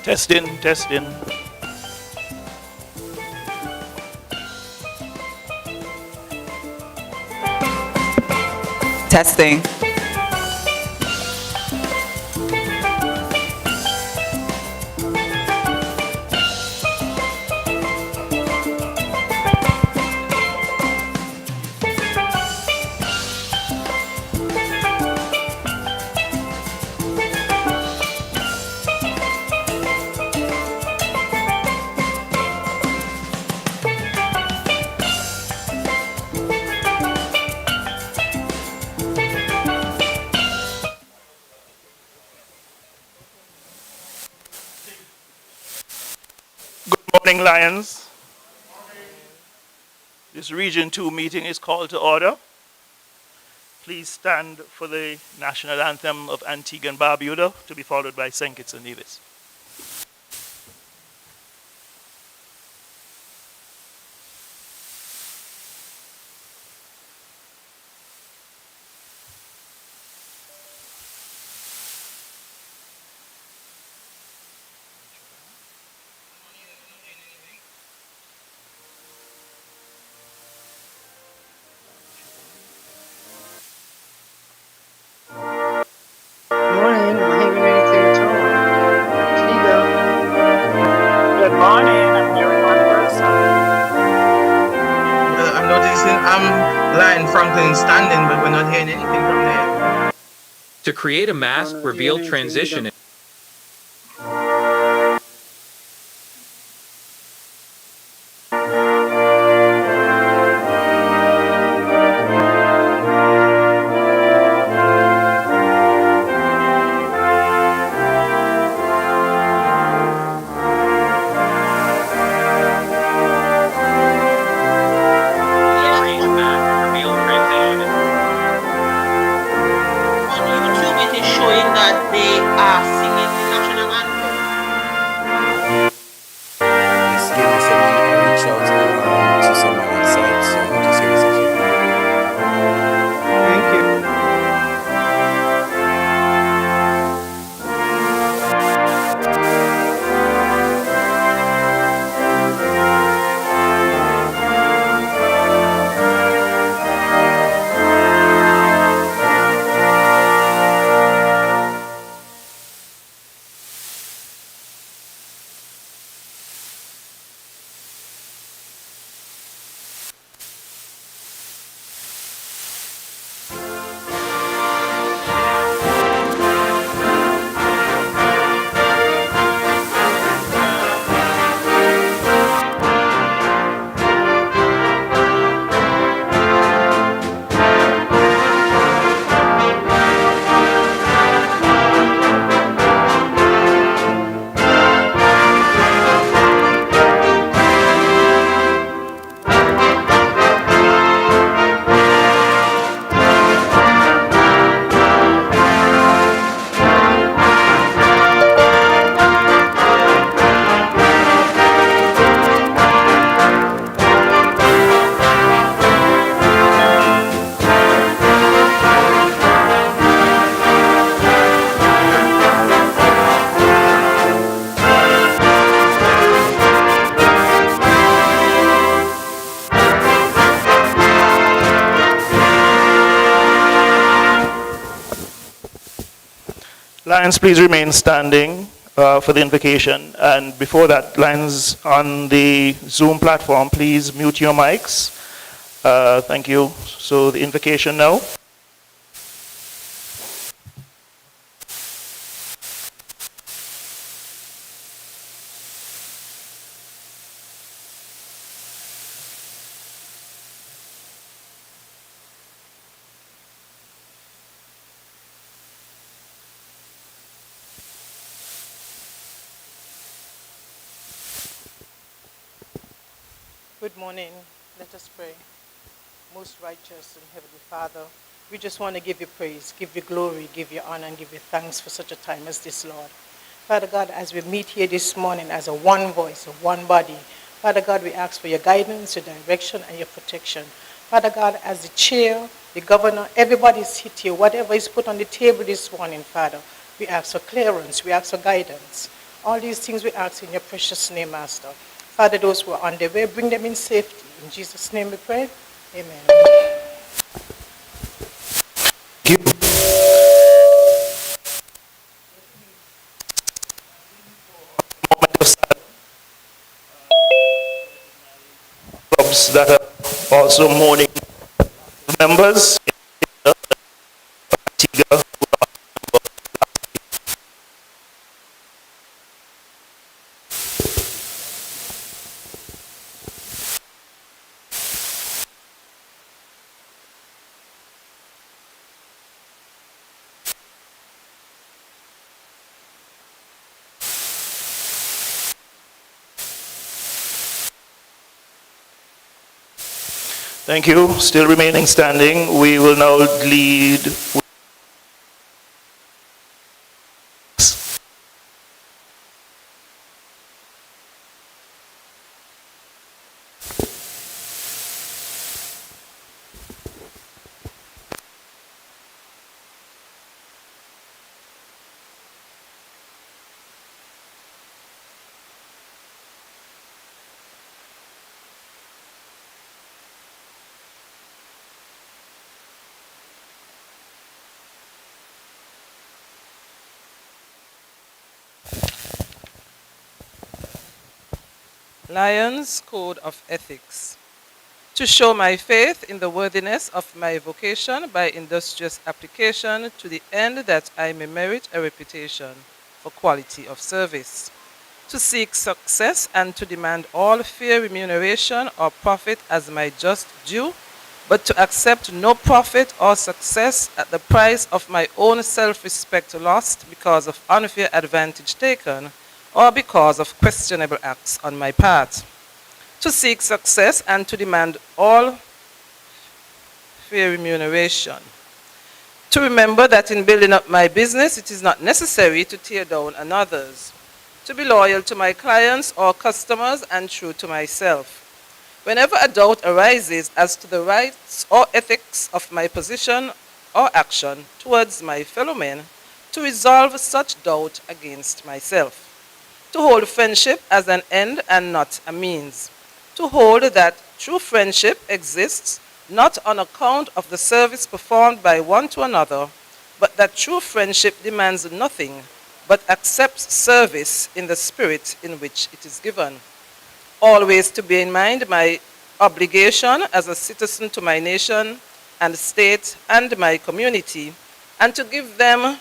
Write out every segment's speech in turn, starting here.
Testing, testing. Testing. Morning, Lions. This Region 2 meeting is called to order. Please stand for the national anthem of Antigua and Barbuda, to be followed by St. Kitts and Nevis. Standing, but we're not hearing anything from there. To create a mask reveal transition. Lions, please remain standing for the invocation. And before that, Lions on the Zoom platform, please mute your mics. Thank you. So the invocation now. Good morning. Let us pray. Most righteous and Heavenly Father, we just want to give you praise, give you glory, give you honor, and give you thanks for such a time as this, Lord. Father God, as we meet here this morning as a one voice, a one body, Father God, we ask for your guidance, your direction, and your protection. Father God, as the chair, the governor, everybody's hit here, whatever is put on the table this morning, Father, we ask for clearance, we ask for guidance. All these things we ask in your precious name, Master. Father, those who are on their way, bring them in safety. In Jesus' name we pray. Amen. Thank you. Moment of silence. Clubs that are also mourning members. Antigua. Thank you. Still remaining standing. We will now lead. Lions Code of Ethics. To show my faith in the worthiness of my vocation by industrious application to the end that I may merit a reputation for quality of service. To seek success and to demand all fair remuneration or profit as my just due, but to accept no profit or success at the price of my own self-respect lost because of unfair advantage taken or because of questionable acts on my part. To seek success and to demand all fair remuneration. To remember that in building up my business, it is not necessary to tear down another's. To be loyal to my clients or customers and true to myself. Whenever a doubt arises as to the rights or ethics of my position or action towards my fellow men, to resolve such doubt against myself. To hold friendship as an end and not a means. To hold that true friendship exists not on account of the service performed by one to another, but that true friendship demands nothing but accepts service in the spirit in which it is given. Always to bear in mind my obligation as a citizen to my nation and state and my community, and to give them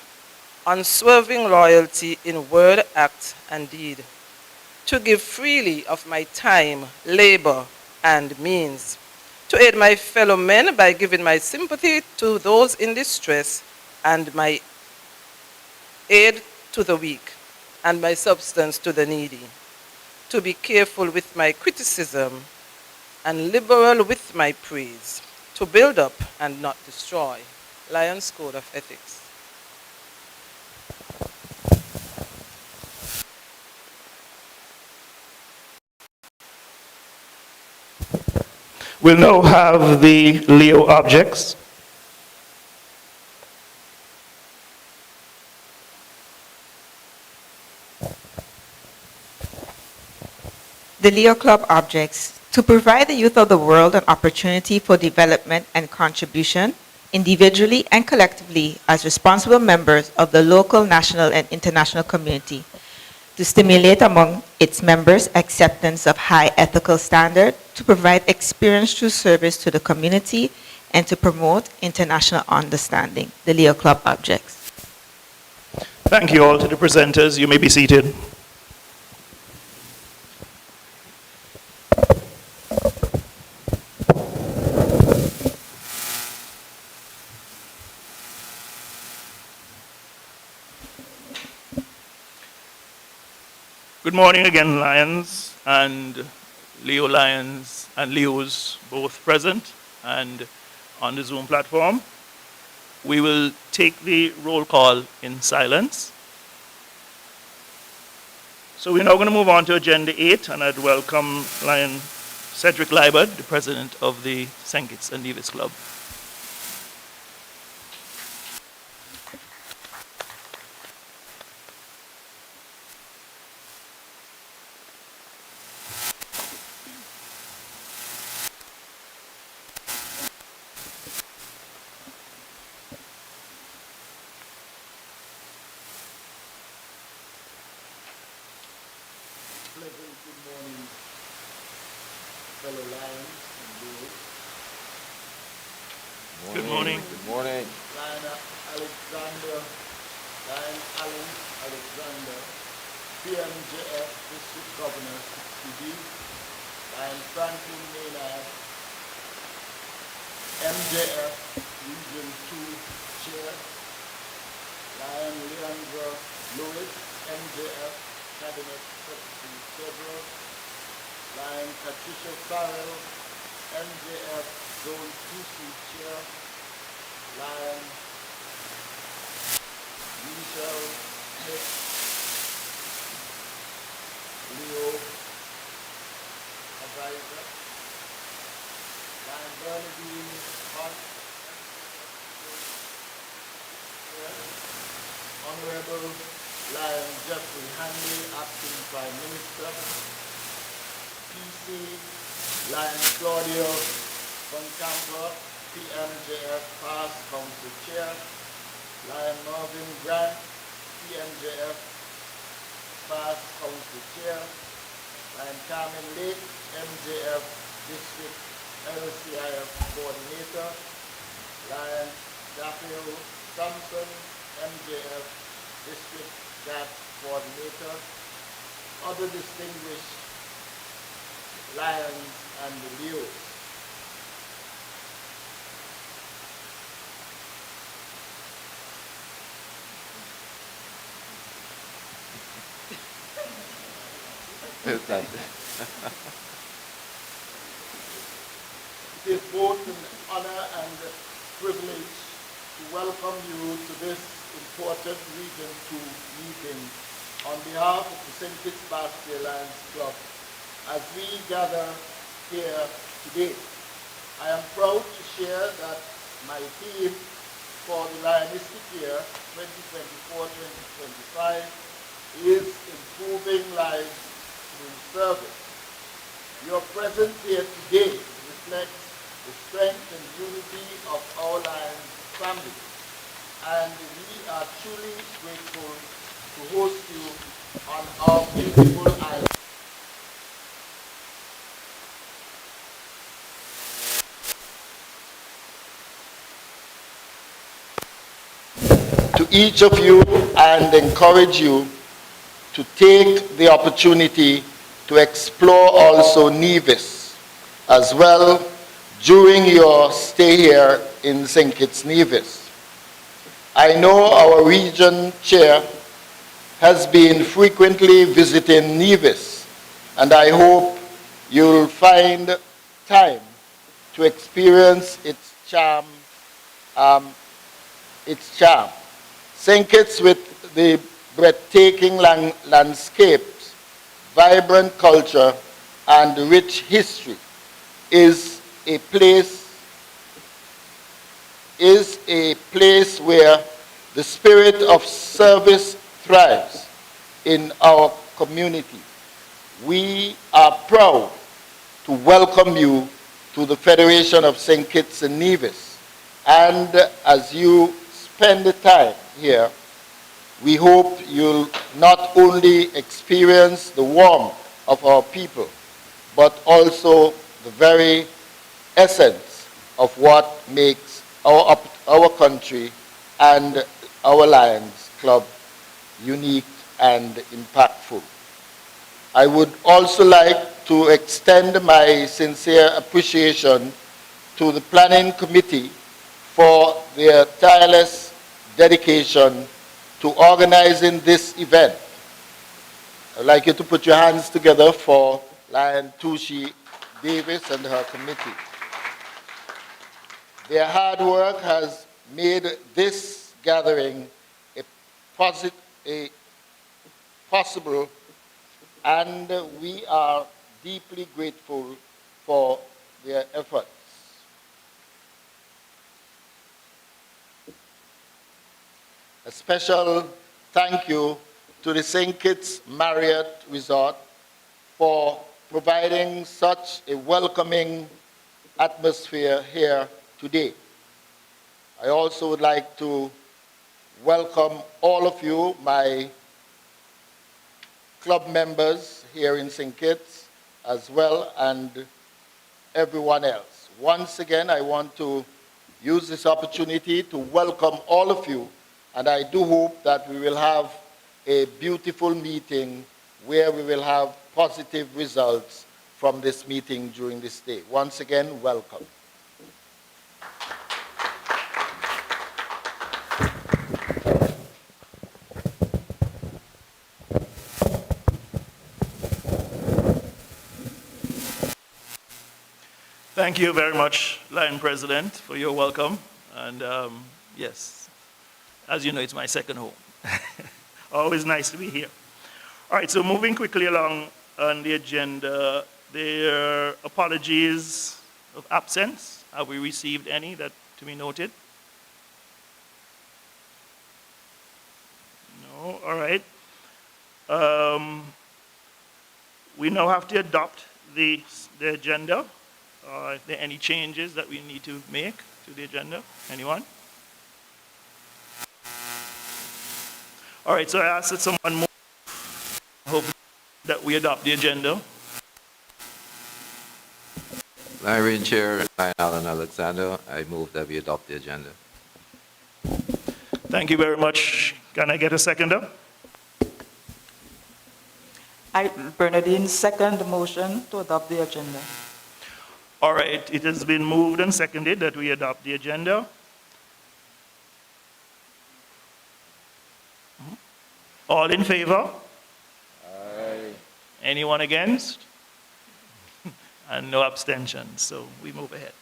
unswerving loyalty in word, act, and deed. To give freely of my time, labor, and means. To aid my fellow men by giving my sympathy to those in distress and my aid to the weak and my substance to the needy. To be careful with my criticism and liberal with my praise. To build up and not destroy. Lions Code of Ethics. We'll now have the Leo objects. The Leo Club objects to provide the youth of the world an opportunity for development and contribution, individually and collectively as responsible members of the local, national, and international community, to stimulate among its members acceptance of high ethical standard, to provide experience through service to the community, and to promote international understanding. The Leo Club objects. Thank you all to the presenters. You may be seated. Good morning again, Lions and Leo Lions and Leos, both present and on the Zoom platform. We will take the roll call in silence. So we're now going to move on to Agenda 8, and I'd welcome Lion Cedric Liebert, the president of the St. Kitts and Nevis Club. Good morning. Good morning. Lion Alexander, Lion Allen Alexander, PMJF District Governor 60B, Lion Franklin Maynard, MJF Region 2 Chair, Lion Leandra Lewis, MJF Cabinet Secretary Federal, Lion Patricia Farrell, MJF Zone 2C Chair, Lion Michelle Smith, Leo Advisor, Lion Bernadine Hunt, Honorable Lion Jeffrey Hanley, Acting Prime Minister, PC Lion Claudio Boncampo, PMJF Past Council Chair, Lion Marvin Grant, PMJF Past Council Chair, Lion Carmen Lake, MJF District LCIF Coordinator, Lion Raphael Thompson, MJF District GAT Coordinator, other distinguished Lions and the Leos. It is both an honor and a privilege to welcome you to this important Region 2 meeting on behalf of the St. Kitts Basque Lions Club as we gather here today. I am proud to share that my theme for the Lionistic year 2024-2025 is improving lives through service. Your presence here today reflects the strength and unity of our Lions family, and we are truly grateful to host you on our beautiful island. To each of you and encourage you to take the opportunity to explore also Nevis as well during your stay here in St. Kitts Nevis. I know our region chair has been frequently visiting Nevis, and I hope you'll find time to experience its charm. St. Kitts, with the breathtaking landscapes, vibrant culture, and rich history, is a place where the spirit of service thrives in our community. We are proud to welcome you to the Federation of St. Kitts and Nevis, and as you spend the time here, we hope you'll not only experience the warmth of our people, but also the very essence of what makes our country and our Lions Club unique and impactful. I would also like to extend my sincere appreciation to the Planning Committee for their tireless dedication to organizing this event. I'd like you to put your hands together for Lion Tushi Davis and her committee. Their hard work has made this gathering possible, and we are deeply grateful for their efforts. A special thank you to the St. Kitts Marriott Resort for providing such a welcoming atmosphere here today. I also would like to welcome all of you, my club members here in St. Kitts as well, and everyone else. Once again, I want to use this opportunity to welcome all of you, and I do hope that we will have a beautiful meeting where we will have positive results from this meeting during this day. Once again, welcome. Thank you very much, Lion President, for your welcome. And yes, as you know, it's my second home. Always nice to be here. All right, so moving quickly along on the agenda, there are apologies of absence. Have we received any that to be noted? No, all right. We now have to adopt the agenda. Are there any changes that we need to make to the agenda? Anyone? All right, so I ask that someone move. Hope that we adopt the agenda. Lion Chair, Alan Alexander, I move that we adopt the agenda. Thank you very much. Can I get a seconder? Bernadine, second the motion to adopt the agenda. All right, it has been moved and seconded that we adopt the agenda. All in favor? Aye. Anyone against? And no abstentions, so we move ahead.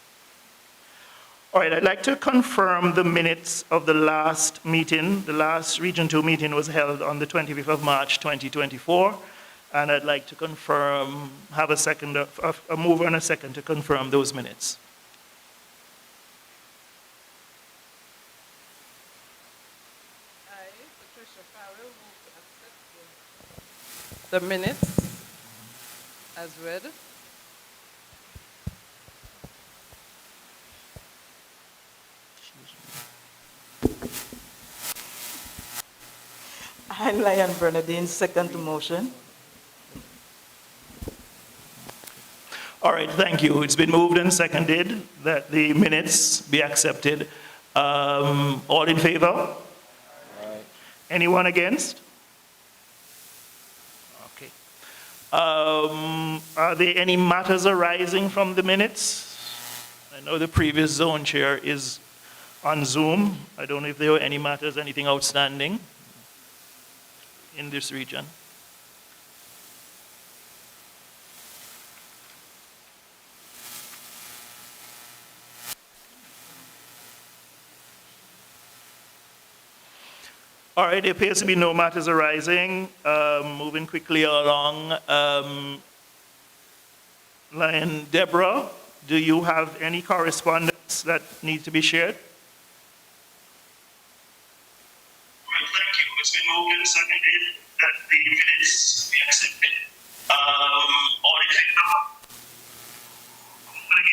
All right, I'd like to confirm the minutes of the last meeting. The last Region 2 meeting was held on the 25th of March, 2024. And I'd like to confirm, have a mover and a second to confirm those minutes. I, Patricia Farrell, move to accept the minutes as read. I, Lion Bernadine, second the motion. All right, thank you. It's been moved and seconded that the minutes be accepted. All in favor? Aye. Anyone against? Okay. Are there any matters arising from the minutes? I know the previous zone chair is on Zoom. I don't know if there were any matters, anything outstanding in this region. All right, there appears to be no matters arising. Moving quickly along, Lion Deborah, do you have any correspondence that needs to be shared? Well, thank you. It's been moved and seconded that the minutes be accepted. All in favor?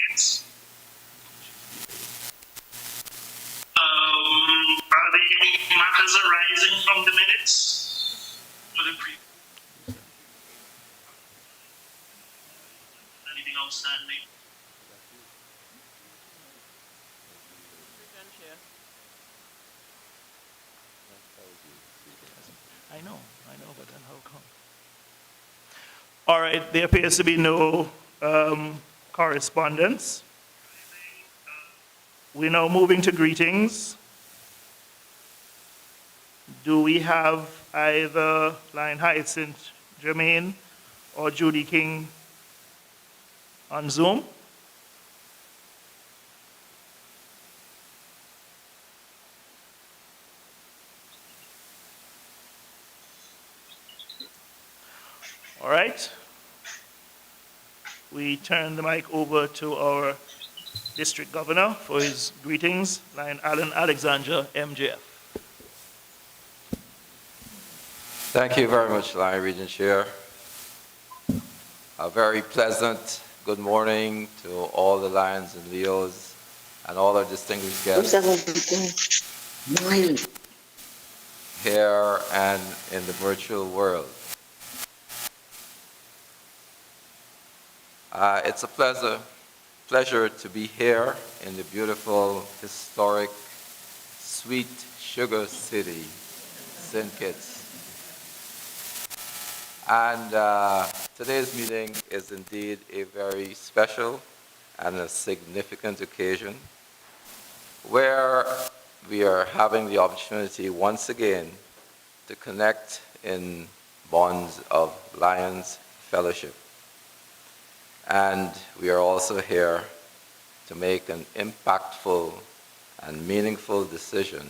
Against? Are there any matters arising from the minutes for the anything outstanding? I know, but then how come? All right, there appears to be no correspondence. We're now moving to greetings. Do we have either Lion Hyacinth Jermaine or Judy King on Zoom? All right. We turn the mic over to our District Governor for his greetings, Lion Alan Alexander, MJF. Thank you very much, Lion Region Chair. A very pleasant good morning to all the Lions and Leos and all our distinguished guests here and in the virtual world. It's a pleasure pleasure to be here in the beautiful, historic, sweet sugar city, St. Kitts. And today's meeting is indeed a very special and a significant occasion where we are having the opportunity once again to connect in bonds of Lions Fellowship. And we are also here to make an impactful and meaningful decision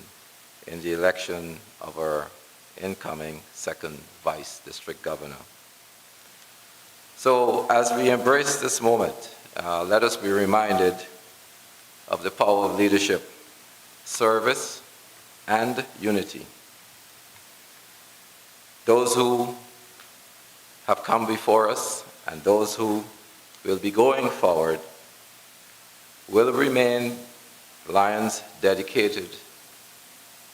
in the election of our incoming second vice district governor. So as we embrace this moment, let us be reminded of the power of leadership, service, and unity. Those who have come before us and those who will be going forward will remain Lions dedicated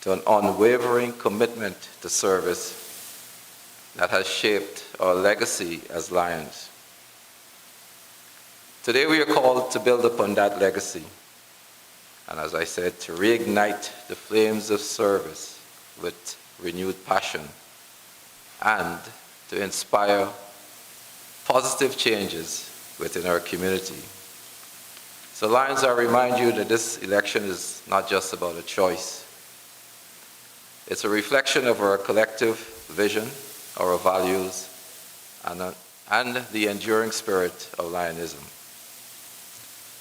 to an unwavering commitment to service that has shaped our legacy as Lions. Today we are called to build upon that legacy, and as I said, to reignite the flames of service with renewed passion and to inspire positive changes within our community. So Lions, I remind you that this election is not just about a choice. It's a reflection of our collective vision, our values, and the enduring spirit of Lionism.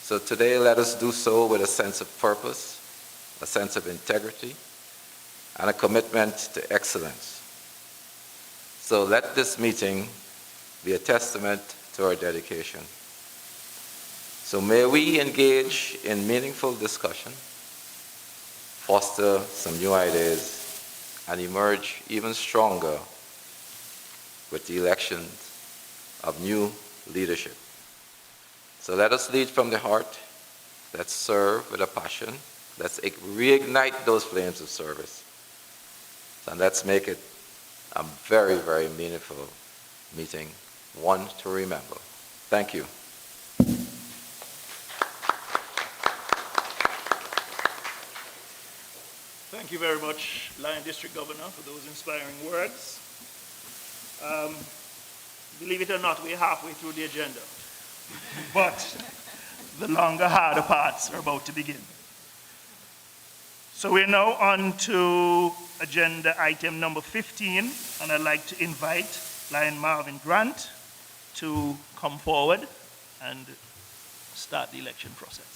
So today, let us do so with a sense of purpose, a sense of integrity, and a commitment to excellence. So let this meeting be a testament to our dedication. So may we engage in meaningful discussion, foster some new ideas, and emerge even stronger with the election of new leadership. So let us lead from the heart. Let's serve with a passion. Let's reignite those flames of service. And let's make it a very, very meaningful meeting, one to remember. Thank you. Thank you very much, Lion District Governor, for those inspiring words. Believe it or not, we're halfway through the agenda. But the longer, harder parts are about to begin. So we're now on to agenda item number 15, and I'd like to invite Lion Marvin Grant to come forward and start the election process.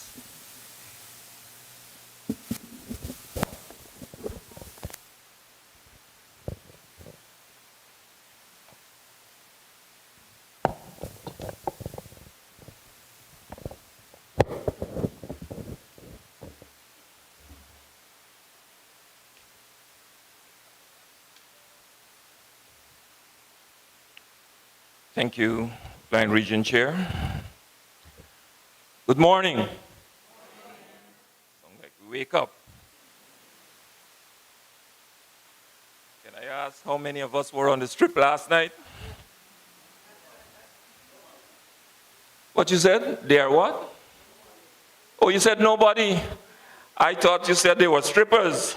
Thank you, Lion Region Chair. Good morning. Sound like we wake up. Can I ask how many of us were on the strip last night? What you said? They are what? Oh, you said nobody. I thought you said they were strippers.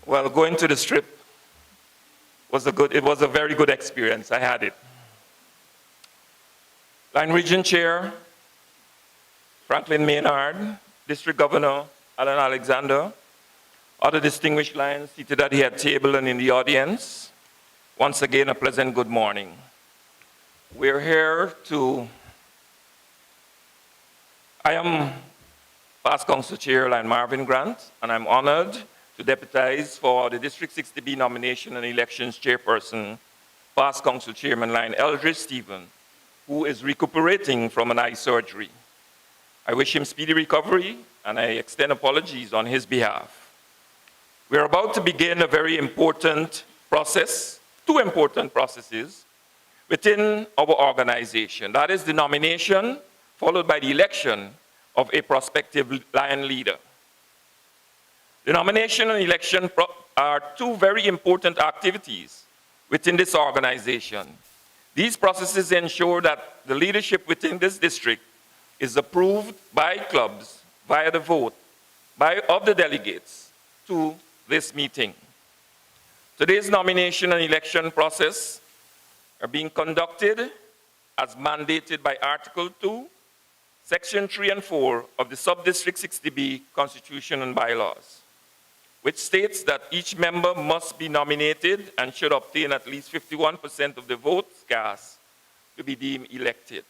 Well, going to the strip it was a very good experience. I had it. Lion Region Chair, Franklin Maynard, District Governor Alan Alexander, other distinguished Lions seated at the head table and in the audience, once again a pleasant good morning. We're here I am past Council Chair Lion Marvin Grant, and I'm honored to deputize for the District 60B nomination and elections chairperson, past Council Chairman Lion Eldridge Stephen, who is recuperating from an eye surgery. I wish him speedy recovery, and I extend apologies on his behalf. We're about to begin a very important process, two important processes within our organization. That is the nomination, followed by the election of a prospective Lion leader. The nomination and election are two very important activities within this organization. These processes ensure that the leadership within this district is approved by clubs via the vote of the delegates to this meeting. Today's nomination and election process are being conducted as mandated by Article 2, Section 3 and 4 of the Subdistrict 60B Constitution and Bylaws, which states that each member must be nominated and should obtain at least 51% of the votes cast to be deemed elected.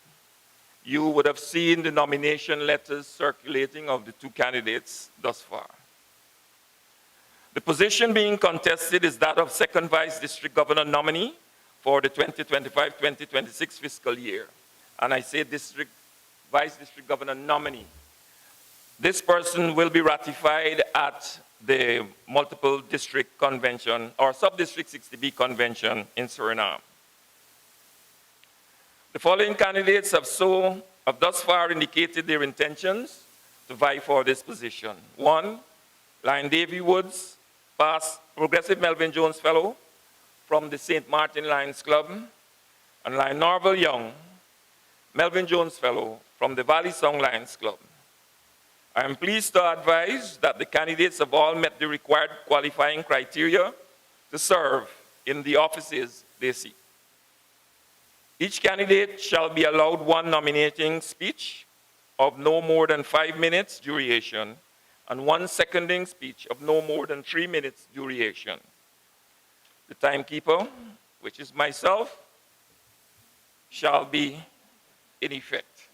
You would have seen the nomination letters circulating of the two candidates thus far. The position being contested is that of second vice district governor nominee for the 2025-2026 fiscal year. And I say vice district governor nominee. This person will be ratified at the multiple district convention or sub-district 60B convention in Suriname. The following candidates have thus far indicated their intentions to vie for this position. 1, Lion Davy Woods, past Progressive Melvin Jones Fellow from the St. Martin Lions Club, and Lion Norval Young, Melvin Jones Fellow from the Valley Song Lions Club. I am pleased to advise that the candidates have all met the required qualifying criteria to serve in the offices they seek. Each candidate shall be allowed one nominating speech of no more than 5 minutes duration and one seconding speech of no more than 3 minutes duration. The timekeeper, which is myself, shall be in effect.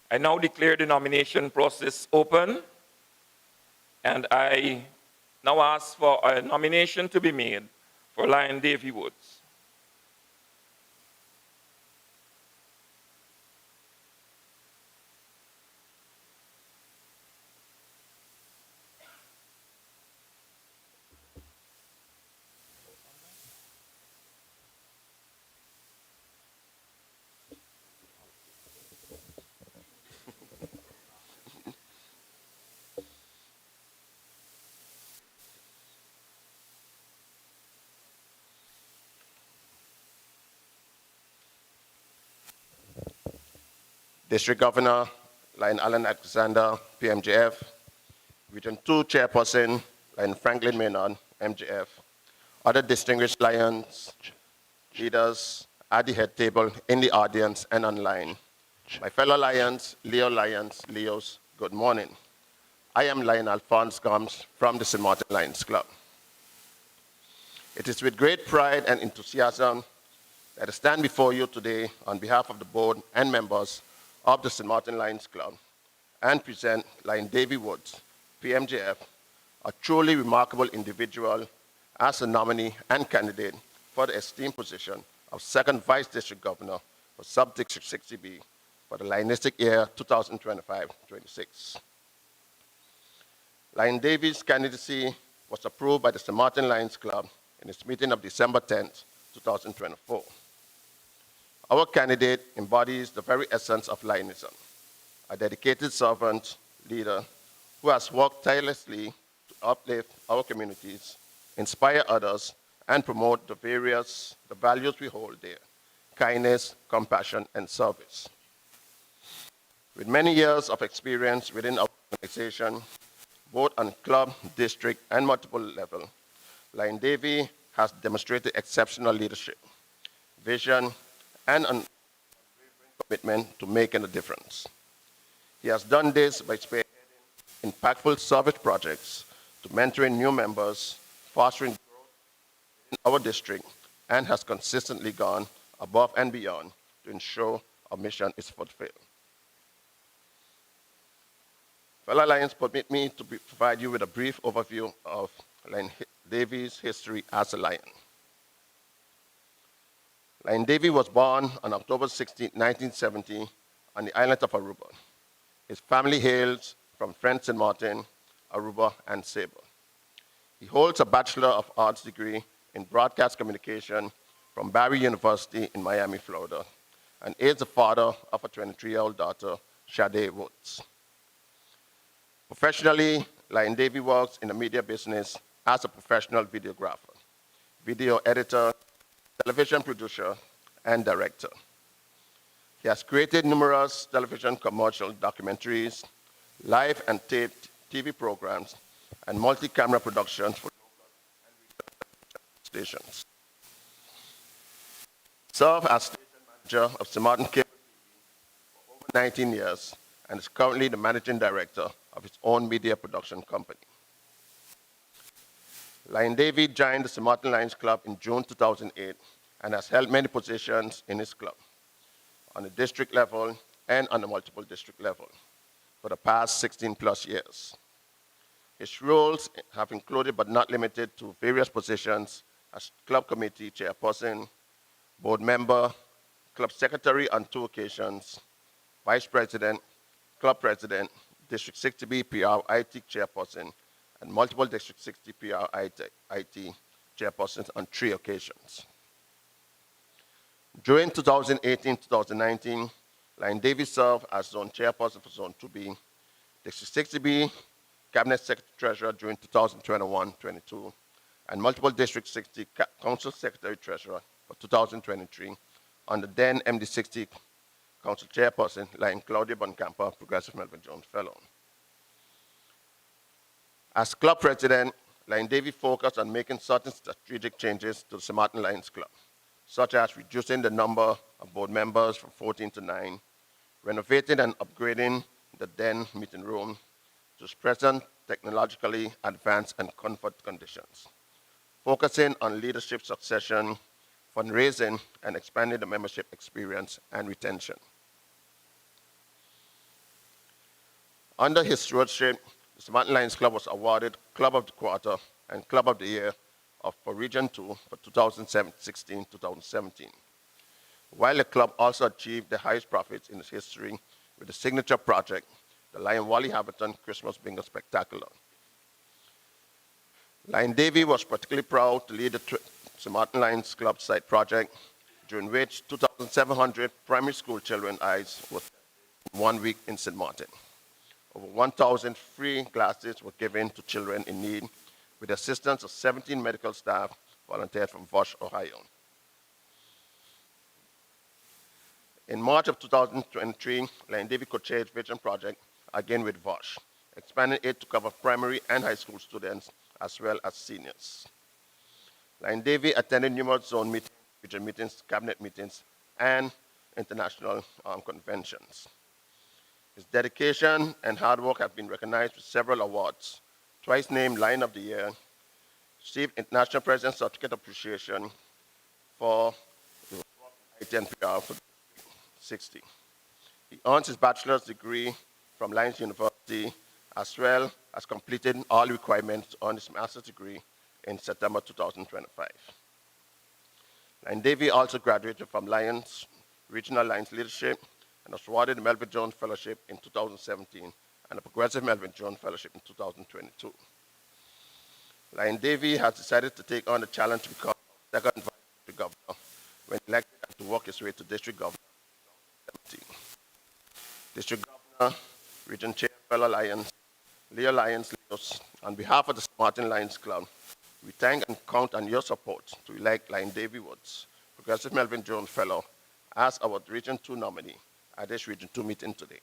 I now declare the nomination process open, and I now ask for a nomination to be made for Lion Davy Woods. District Governor, Lion Allen Alexander, PMJF, Region 2 Chairperson, Lion Franklin Maynard, MJF, other distinguished Lions, leaders at the head table, in the audience and online. My fellow Lions, Leos, good morning. I am Lion Alphonse Gomes from the St. Martin Lions Club. It is with great pride and enthusiasm that I stand before you today on behalf of the board and members of the St. Martin Lions Club and present Lion Davy Woods, PMJF, a truly remarkable individual as a nominee and candidate for the esteemed position of second vice district governor for sub-district 60B for the Lionistic year 2025-26. Lion Davy's candidacy was approved by the St. Martin Lions Club in its meeting of December 10, 2024. Our candidate embodies the very essence of Lionism, a dedicated servant leader who has worked tirelessly to uplift our communities, inspire others, and promote the values we hold dear: kindness, compassion, and service. With many years of experience within our organization, both on club, district, and multiple level, Lion Davy has demonstrated exceptional leadership, vision, and an commitment to making a difference. He has done this by spearheading impactful service projects to mentoring new members, fostering growth in our district, and has consistently gone above and beyond to ensure our mission is fulfilled. Fellow Lions, permit me to provide you with a brief overview of Lion Davy's history as a Lion. Lion Davy was born on October 16, 1970, on the island of Aruba. His family hails from French St. Martin, Aruba, and Sable. He holds a Bachelor of Arts degree in Broadcast Communication from Barry University in Miami, Florida, and is the father of a 23-year-old daughter, Sade Woods. Professionally, Lion Davy works in the media business as a professional videographer, video editor, television producer, and director. He has created numerous television commercial documentaries, live and taped TV programs, and multi-camera productions for stations. Served as station manager of St. Martin Cable for over 19 years and is currently the managing director of his own media production company. Lion Davy joined the St. Martin Lions Club in June 2008 and has held many positions in his club on the district level and on the multiple district level for the past 16 plus years. His roles have included but not limited to various positions as club committee chairperson, board member, club secretary on 2 occasions, vice president, club president, District 60B PR IT chairperson, and multiple District 60 PR IT chairpersons on 3 occasions. During 2018-2019, Lion Davy served as zone chairperson for Zone 2B, District 60B, Cabinet Secretary Treasurer during 2021-22, and multiple District 60 Council Secretary Treasurer for 2023 under then MD60 Council Chairperson, Lion Claudia Boncampa, Progressive Melvin Jones Fellow. As club president, Lion Davy focused on making certain strategic changes to the St. Martin Lions Club, such as reducing the number of board members from 14 to 9, renovating and upgrading the then meeting room to its present technologically advanced and comfort conditions, focusing on leadership succession, fundraising, and expanding the membership experience and retention. Under his stewardship, the St. Martin Lions Club was awarded Club of the Quarter and Club of the Year for Region 2 for 2016-2017, while the club also achieved the highest profits in its history with the signature project, the Lion Wally Haverton Christmas Bingo Spectacular. Lion Davy was particularly proud to lead the St. Martin Lions Club site project, during which 2,700 primary school children's eyes were in 1 week in St. Martin. Over 1,000 free glasses were given to children in need with the assistance of 17 medical staff volunteered from Vosh, Ohio. In March of 2023, Lion Davy co-chaired Vision Project, again with Vosh, expanding it to cover primary and high school students as well as seniors. Lion Davy attended numerous zone meetings, region meetings, cabinet meetings, and international conventions. His dedication and hard work have been recognized with several awards. Twice named Lion of the Year, received International President's Certificate of Appreciation for IT and PR for 60. He earned his bachelor's degree from Lions University, as well as completed all requirements to earn his master's degree in September 2025. Lion Davy also graduated from Lions, Regional Lions Leadership, and was awarded the Melvin Jones Fellowship in 2017 and the Progressive Melvin Jones Fellowship in 2022. Lion Davy has decided to take on the challenge to become second vice district governor when elected and to work his way to district governor in 2017. District Governor, Region Chair, fellow Lions, Leo Lions, Leos, on behalf of the St. Martin Lions Club, we thank and count on your support to elect Lion Davy Woods, Progressive Melvin Jones Fellow, as our Region 2 nominee at this Region 2 meeting today,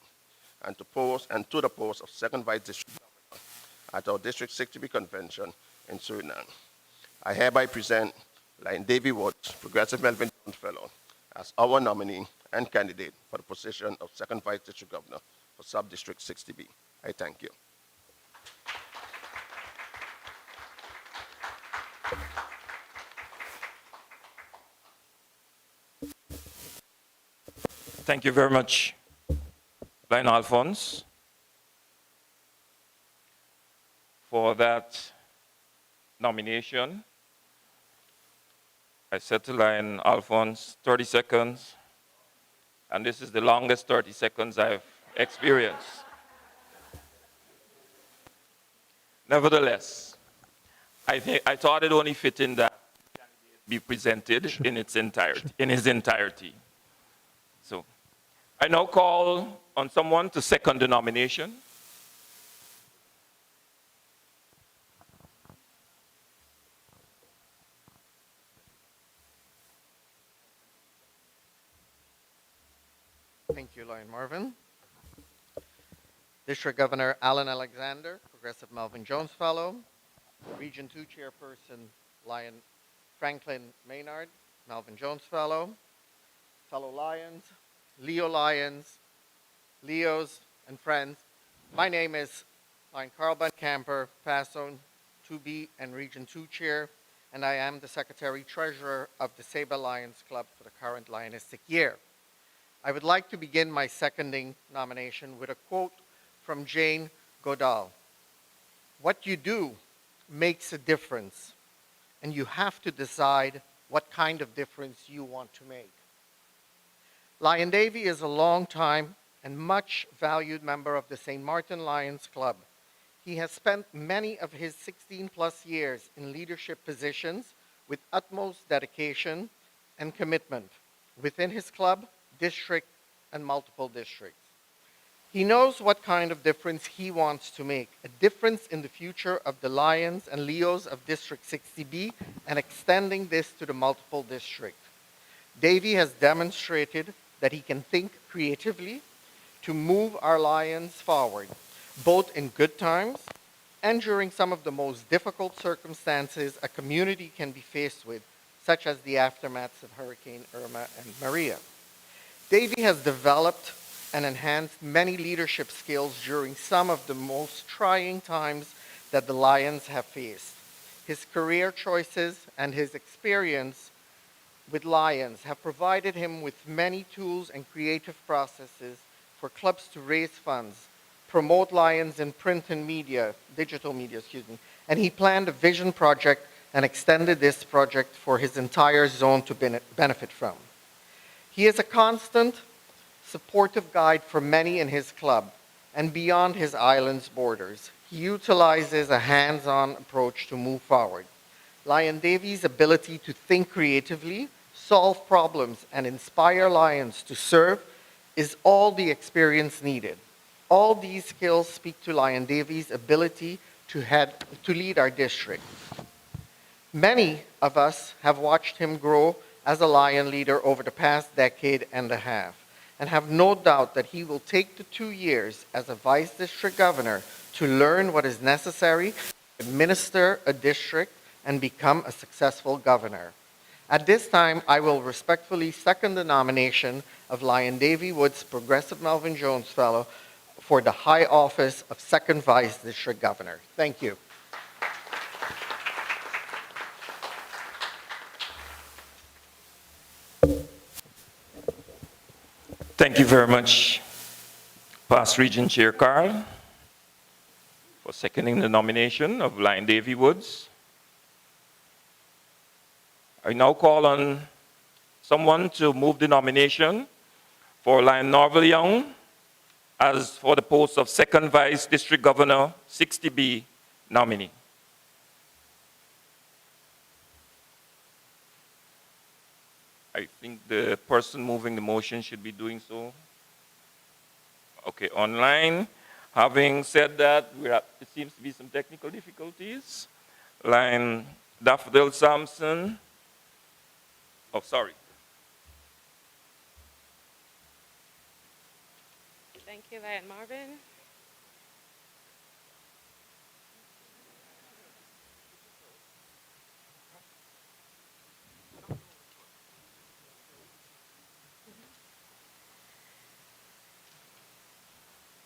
and to the post of second vice district governor at our District 60B convention in Suriname. I hereby present Lion Davy Woods, Progressive Melvin Jones Fellow, as our nominee and candidate for the position of second vice district governor for sub-district 60B. I thank you. Thank you very much, Lion Alphonse, for that nomination. I said to Lion Alphonse, 30 seconds, and this is the longest 30 seconds I've experienced. Nevertheless, I thought it only fitting that be presented in its entirety. So I now call on someone to second the nomination. Thank you, Lion Marvin. District Governor Alan Alexander, Progressive Melvin Jones Fellow. Region 2 Chairperson Lion Franklin Maynard, Melvin Jones Fellow. Fellow Lions, Leo Lions, Leos, and friends. My name is Lion Carl Camper, Paso 2B and Region 2 Chair, and I am the Secretary Treasurer of the Sabre Lions Club for the current Lionistic year. I would like to begin my seconding nomination with a quote from Jane Goodall. What you do makes a difference, and you have to decide what kind of difference you want to make. Lion Davy is a long-time and much valued member of the St. Martin Lions Club. He has spent many of his 16-plus years in leadership positions with utmost dedication and commitment within his club, district, and multiple districts. He knows what kind of difference he wants to make, a difference in the future of the Lions and Leos of District 60B and extending this to the multiple districts. Davy has demonstrated that he can think creatively to move our Lions forward, both in good times and during some of the most difficult circumstances a community can be faced with, such as the aftermaths of Hurricane Irma and Maria. Davy has developed and enhanced many leadership skills during some of the most trying times that the Lions have faced. His career choices and his experience with Lions have provided him with many tools and creative processes for clubs to raise funds, promote Lions in print and media, digital media, and he planned a vision project and extended this project for his entire zone to benefit from. He is a constant, supportive guide for many in his club and beyond his island's borders. He utilizes a hands-on approach to move forward. Lion Davy's ability to think creatively, solve problems, and inspire Lions to serve is all the experience needed. All these skills speak to Lion Davy's ability to lead our district. Many of us have watched him grow as a Lion leader over the past decade and a half, and have no doubt that he will take the 2 years as a Vice District Governor to learn what is necessary to administer a district and become a successful governor. At this time, I will respectfully second the nomination of Lion Davy Woods, Progressive Melvin Jones Fellow, for the high office of Second Vice District Governor. Thank you. Thank you very much, Past Region Chair Carl, for seconding the nomination of Lion Davy Woods. I now call on someone to move the nomination for Lion Norval Young as for the post of Second Vice District Governor, 60B nominee. I think the person moving the motion should be doing so. Okay, online. Having said that, it seems to be some technical difficulties. Line Daffodil Sampson. Oh, sorry. Thank you, Lion Marvin.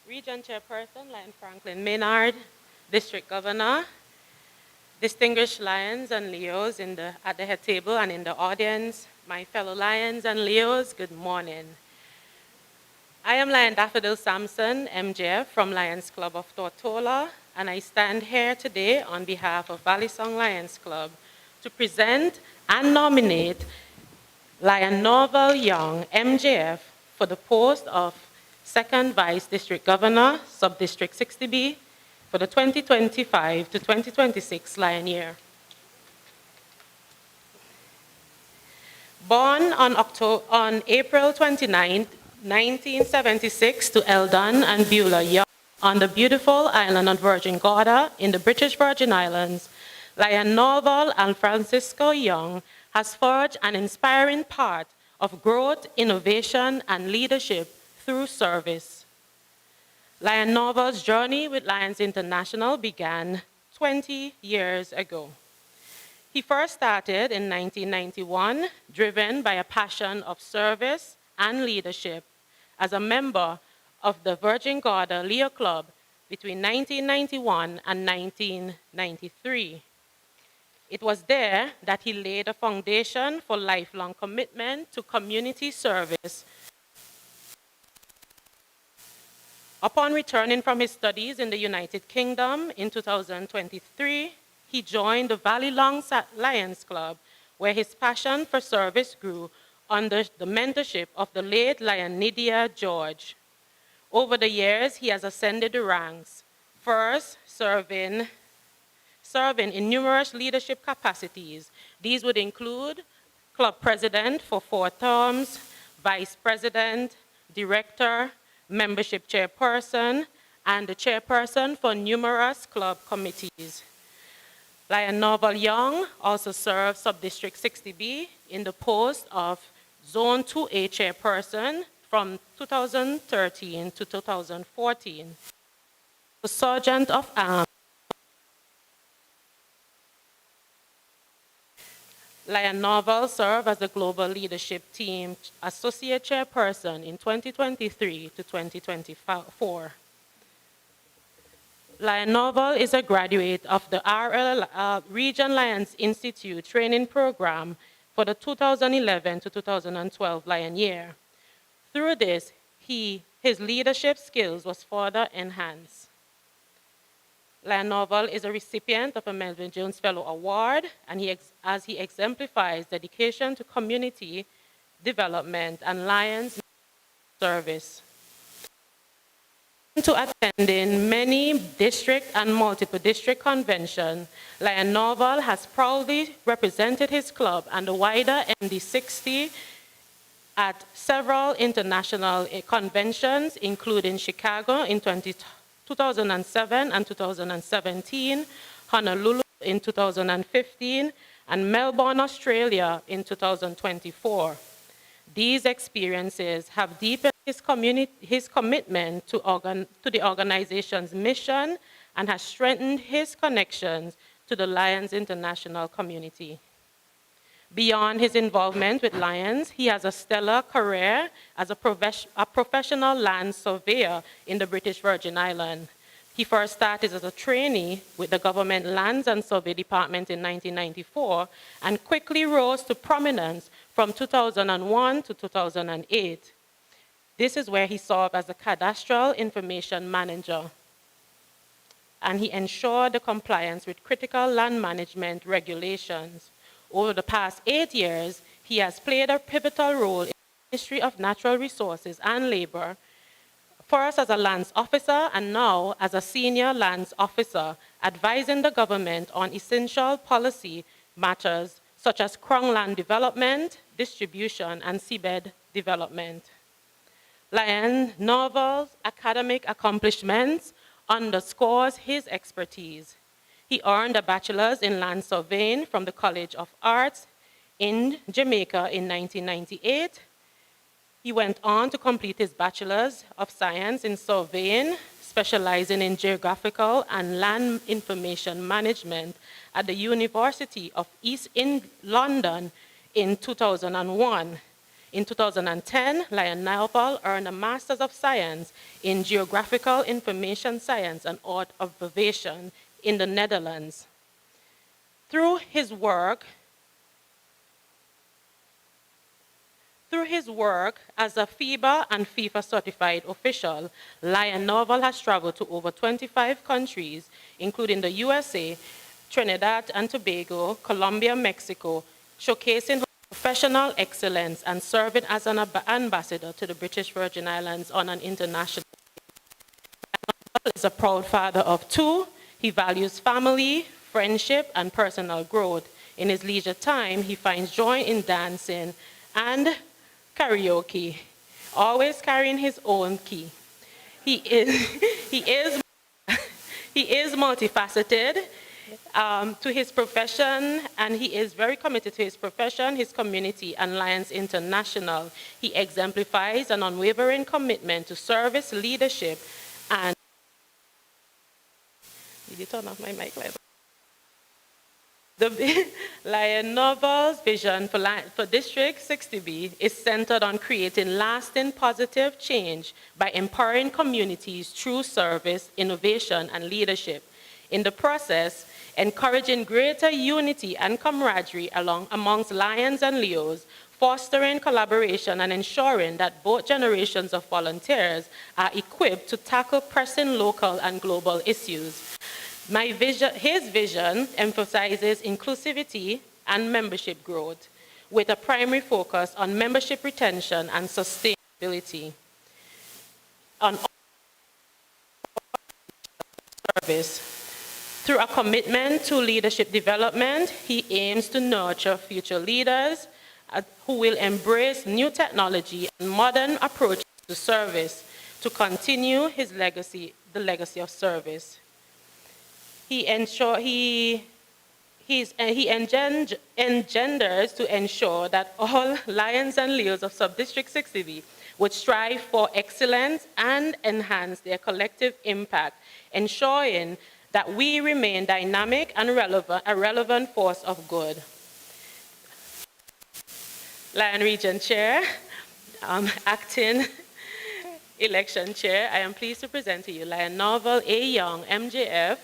Region Chairperson, Lion Franklin Maynard, District Governor, distinguished Lions and Leos at the head table and in the audience, my fellow Lions and Leos, good morning. I am Lion Daffodil Sampson, MJF, from Lions Club of Tortola, and I stand here today on behalf of Valley Song Lions Club to present and nominate Lion Norval Young, MJF, for the post of Second Vice District Governor, Subdistrict 60B, for the 2025 to 2026 Lion year. Born on April 29, 1976 to Eldon and Beulah Young on the beautiful island of Virgin Gorda in the British Virgin Islands, Lion Norval and Francisco Young has forged an inspiring path of growth, innovation, and leadership through service. Lion Norval's journey with Lions International began 20 years ago. He first started in 1991, driven by a passion of service and leadership as a member of the Virgin Gorda Leo Club between 1991 and 1993. It was there that he laid a foundation for lifelong commitment to community service. Upon returning from his studies in the United Kingdom in 2023, he joined the Valley Long Lions Club, where his passion for service grew under the mentorship of the late Lion Nydia George. Over the years, he has ascended the ranks, first serving in numerous leadership capacities. These would include club president for 4 terms, vice president, director, membership chairperson, and the chairperson for numerous club committees. Lion Norval Young also served Subdistrict 60B in the post of Zone 2A chairperson from 2013 to 2014. The Sergeant of Arms. Lion Norval served as the Global Leadership Team Associate Chairperson in 2023 to 2024. Lion Norval is a graduate of the RL Region Lions Institute training program for the 2011 to 2012 Lion year. Through this, his leadership skills was further enhanced. Lion Norval is a recipient of a Melvin Jones Fellow Award, and as he exemplifies dedication to community development and Lions service. To attending many district and multiple district conventions, Lion Norval has proudly represented his club and the wider MD60 at several international conventions, including Chicago in 2007 and 2017, Honolulu in 2015, and Melbourne, Australia in 2024. These experiences have deepened his commitment to the organization's mission and has strengthened his connections to the Lions International community. Beyond his involvement with Lions, he has a stellar career as a professional land surveyor in the British Virgin Islands. He first started as a trainee with the Government Lands and Survey Department in 1994 and quickly rose to prominence from 2001 to 2008. This is where he served as a cadastral information manager, and he ensured the compliance with critical land management regulations. Over the past 8 years, he has played a pivotal role in the Ministry of Natural Resources and Labor, first as a lands officer and now as a senior lands officer, advising the government on essential policy matters such as Crown land development, distribution, and seabed development. Lion Norval's academic accomplishments underscores his expertise. He earned a bachelor's in land surveying from the College of Arts in Jamaica in 1998. He went on to complete his Bachelor's of Science in Surveying, specializing in geographical and land information management at the University of East London in 2001. In 2010, Lion Norval earned a Master's of Science in Geographical Information Science and Earth Observation in the Netherlands. Through his work as a FIBA and FIFA certified official, Lion Norval has traveled to over 25 countries, including the USA, Trinidad and Tobago, Colombia, Mexico, showcasing professional excellence and serving as an ambassador to the British Virgin Islands on an international scale. He is a proud father of 2. He values family, friendship, and personal growth. In his leisure time, he finds joy in dancing and karaoke, always carrying his own key. He is multifaceted. to his profession, and he is very committed to his profession, his community, and Lions International. He exemplifies an unwavering commitment to service, leadership, and... Did you turn off my mic? The Lion Novel's vision for District 60B is centered on creating lasting positive change by empowering communities through service, innovation, and leadership. In the process, encouraging greater unity and camaraderie amongst Lions and Leos, fostering collaboration and ensuring that both generations of volunteers are equipped to tackle pressing local and global issues. His vision emphasizes inclusivity and membership growth, with a primary focus on membership retention and sustainability. On service. Through a commitment to leadership development, he aims to nurture future leaders who will embrace new technology and modern approaches to service to continue his legacy, the legacy of service. He engenders to ensure that all Lions and Leos of Subdistrict 60B would strive for excellence and enhance their collective impact, ensuring that we remain dynamic and a relevant force of good. Lion Region Chair, Acting Election Chair, I am pleased to present to you Lion Novel A. Young, MJF,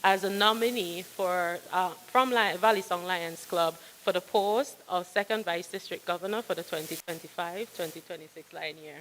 as a nominee from Valley Song Lions Club for the post of Second Vice District Governor for the 2025-2026 Lion year.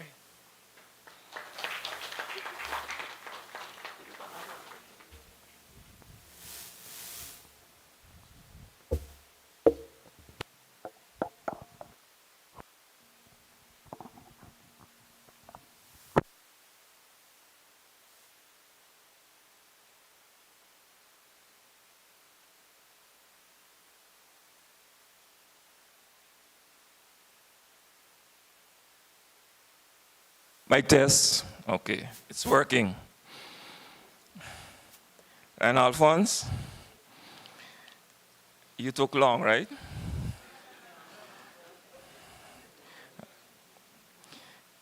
Mic test. Okay, it's working. And Alphonse, you took long, right?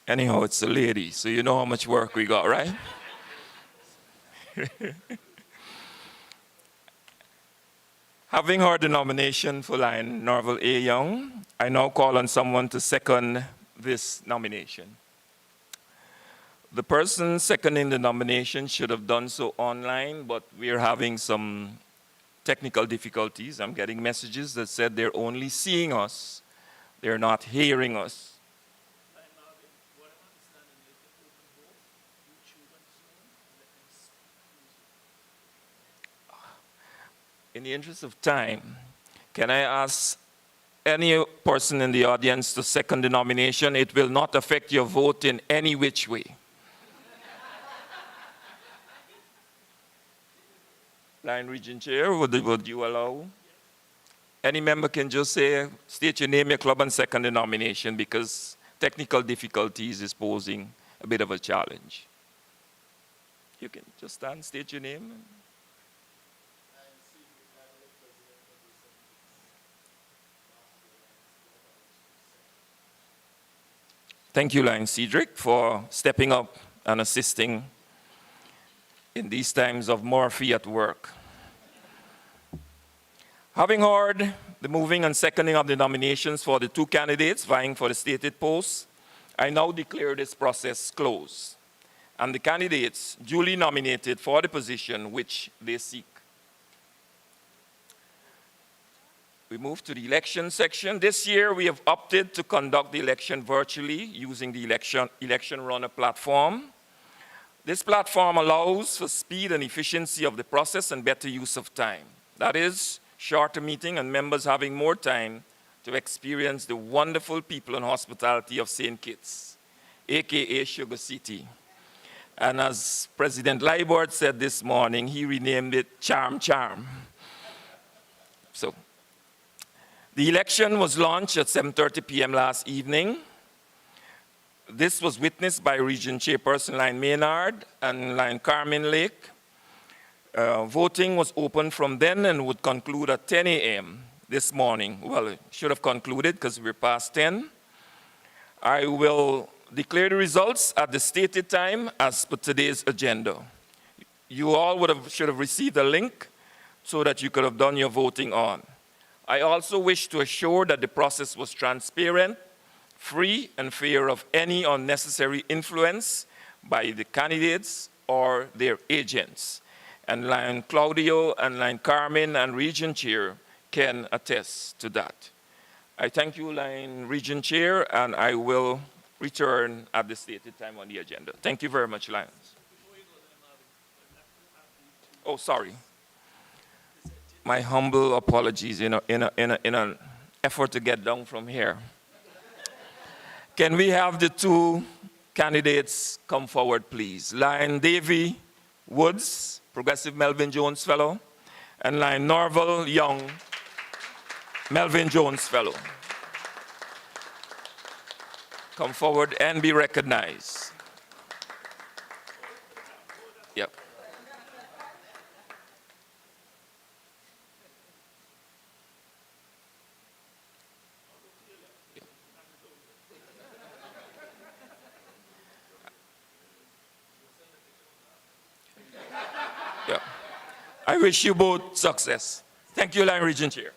Anyhow, it's a lady, so you know how much work we got, right? Having heard the nomination for Lion Norval A. Young, I now call on someone to second this nomination. The person seconding the nomination should have done so online, but we're having some technical difficulties. I'm getting messages that said they're only seeing us, they're not hearing us. In the interest of time, can I ask any person in the audience to second the nomination? It will not affect your vote in any which way. Lion Region Chair, would you allow? Any member can just state your name, your club, and second the nomination, because technical difficulties is posing a bit of a challenge. You can just stand, state your name. Thank you, Lion Cedric, for stepping up and assisting in these times of Murphy at work. Having heard the moving and seconding of the nominations for the two candidates vying for the stated posts, I now declare this process closed, and the candidates duly nominated for the position which they seek. We move to the election section. This year, we have opted to conduct the election virtually using the election runner platform. This platform allows for speed and efficiency of the process and better use of time. That is, shorter meeting and members having more time to experience the wonderful people and hospitality of St. Kitts, AKA Sugar City. And as President Leibert said this morning, he renamed it Charm Charm. So, the election was launched at 7:30 p.m. last evening. This was witnessed by Region Chairperson Lion Maynard and Lion Carmen Lake. Voting was open from then and would conclude at 10 a.m. this morning. Well, it should have concluded because we're past 10. I will declare the results at the stated time as per today's agenda. You all should have received a link so that you could have done your voting on. I also wish to assure that the process was transparent, free, and fair of any unnecessary influence by the candidates or their agents. And Lion Claudio and Lion Carmen and Region Chair can attest to that. I thank you, Lion Region Chair, and I will return at the stated time on the agenda. Thank you very much, Lions. Oh, sorry. My humble apologies in an effort to get down from here. Can we have the two candidates come forward, please? Lion Davy Woods, Progressive Melvin Jones Fellow, and Lion Norval Young, Melvin Jones Fellow. Come forward and be recognized. Yep. Yeah. I wish you both success. Thank you, Lion Region Chair.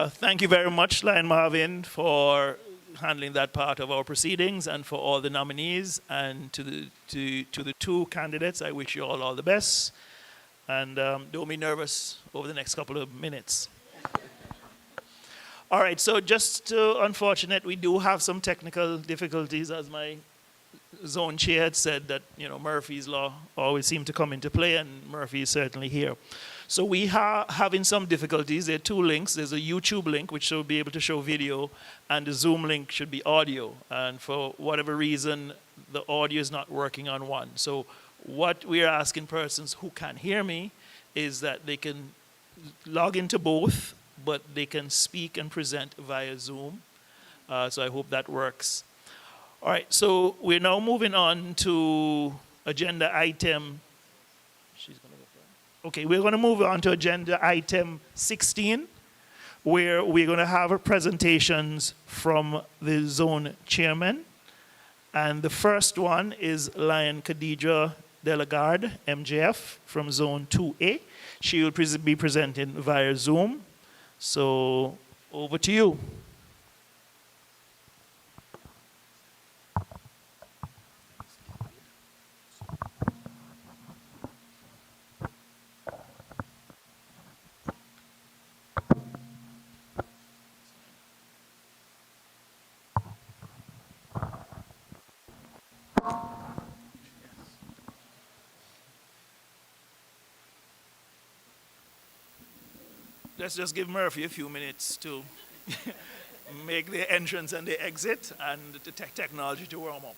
Thank you very much, Lion Marvin, for handling that part of our proceedings, and for all the nominees, and to the two candidates. I wish you all the best, and don't be nervous over the next couple of minutes. All right, so just unfortunate, we do have some technical difficulties, as my zone chair had said, that Murphy's Law always seems to come into play, and Murphy is certainly here. So we are having some difficulties. There are two links. There's a YouTube link, which will be able to show video, and the Zoom link should be audio. And for whatever reason, the audio is not working on one. So what we are asking persons who can hear me is that they can log into both, but they can speak and present via Zoom. So I hope that works. All right, so we're now moving on to agenda item. Okay, we're going to move on to agenda item 16, where we're going to have presentations from the zone chairman. And the first one is Lion Khadija Delagarde, MJF, from zone 2A. She will be presenting via Zoom. So over to you. Let's just give Murphy a few minutes to make the entrance and the exit, and the technology to warm up.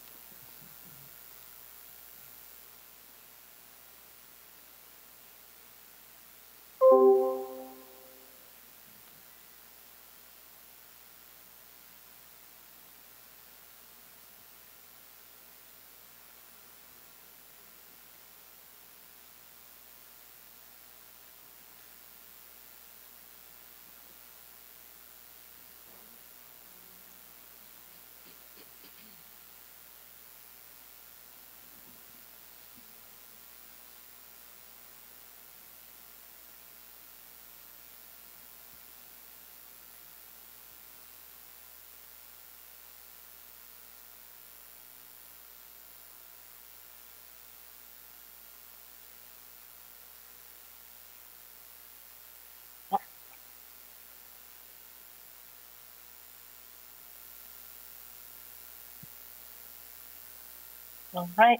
All right.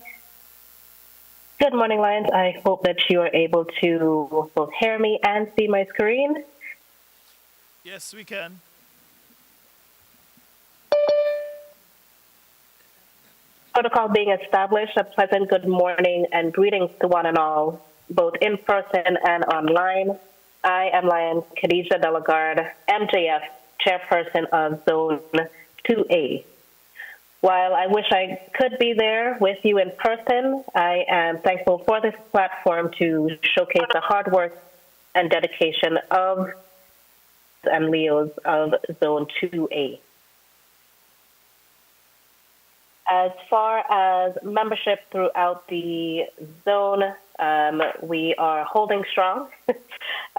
Good morning, Lions. I hope that you are able to both hear me and see my screen. Yes, we can. Protocol being established, a pleasant good morning and greetings to one and all, both in person and online. I am Lion Khadija Delagarde, MJF, chairperson of Zone 2A. While I wish I could be there with you in person, I am thankful for this platform to showcase the hard work and dedication of and Leos of Zone 2A. As far as membership throughout the zone, we are holding strong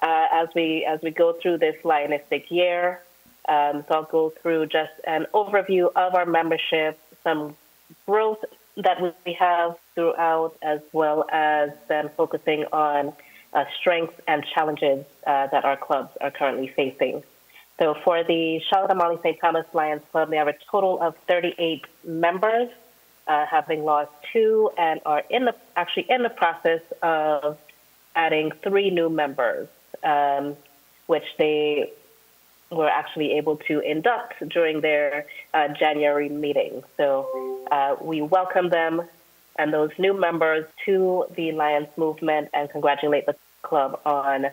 as we go through this Lionistic year. So I'll go through just an overview of our membership, some growth that we have throughout, as well as then focusing on strengths and challenges that our clubs are currently facing. So for the Charlotte Amalie St. Thomas Lions Club, they have a total of 38 members, having lost 2, and are actually in the process of adding 3 new members, which they were actually able to induct during their January meeting. So we welcome them and those new members to the Lions movement and congratulate the club on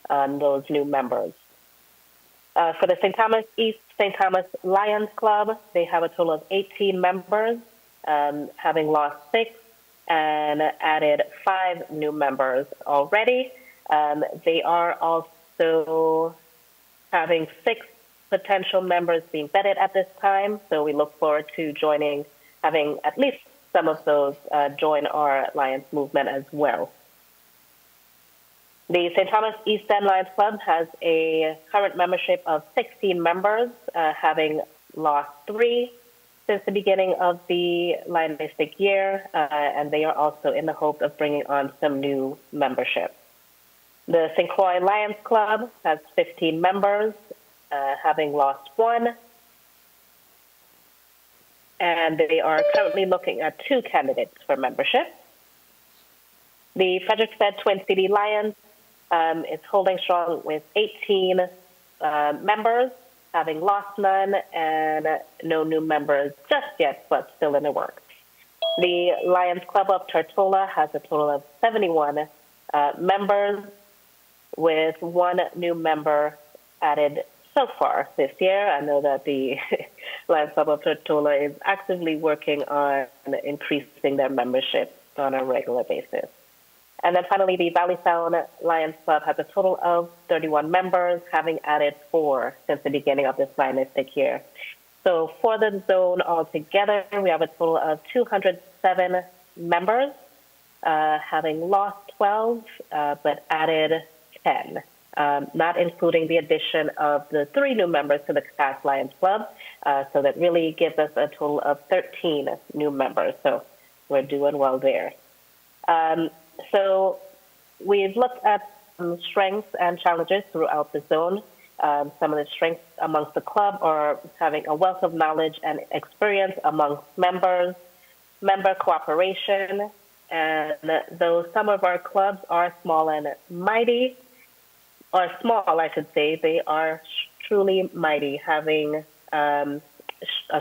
those new members. For the St. Thomas East St. Thomas Lions Club, they have a total of 18 members, having lost 6 and added 5 new members already. They are also having 6 potential members being vetted at this time, so we look forward to having at least some of those join our Lions movement as well. The St. Thomas East End Lions Club has a current membership of 16 members, having lost 3 since the beginning of the Lionistic year, and they are also in the hope of bringing on some new membership. The St. Croix Lions Club has 15 members, having lost 1, and they are currently looking at 2 candidates for membership. The Frederiksted Twin City Lions is holding strong with 18 members, having lost none, and no new members just yet, but still in the works. The Lions Club of Tortola has a total of 71 members, with 1 new member added so far this year. I know that the Lions Club of Tortola is actively working on increasing their membership on a regular basis. And then finally, the Valley Sound Lions Club has a total of 31 members, having added 4 since the beginning of this Lionistic year. So for the zone altogether, we have a total of 207 members, having lost 12, but added 10, not including the addition of the 3 new members to the Cass Lions Club. So that really gives us a total of 13 new members. So we're doing well there. So we've looked at strengths and challenges throughout the zone. Some of the strengths amongst the club are having a wealth of knowledge and experience amongst members, member cooperation, and though some of our clubs are small and mighty, or small, I should say, they are truly mighty, having a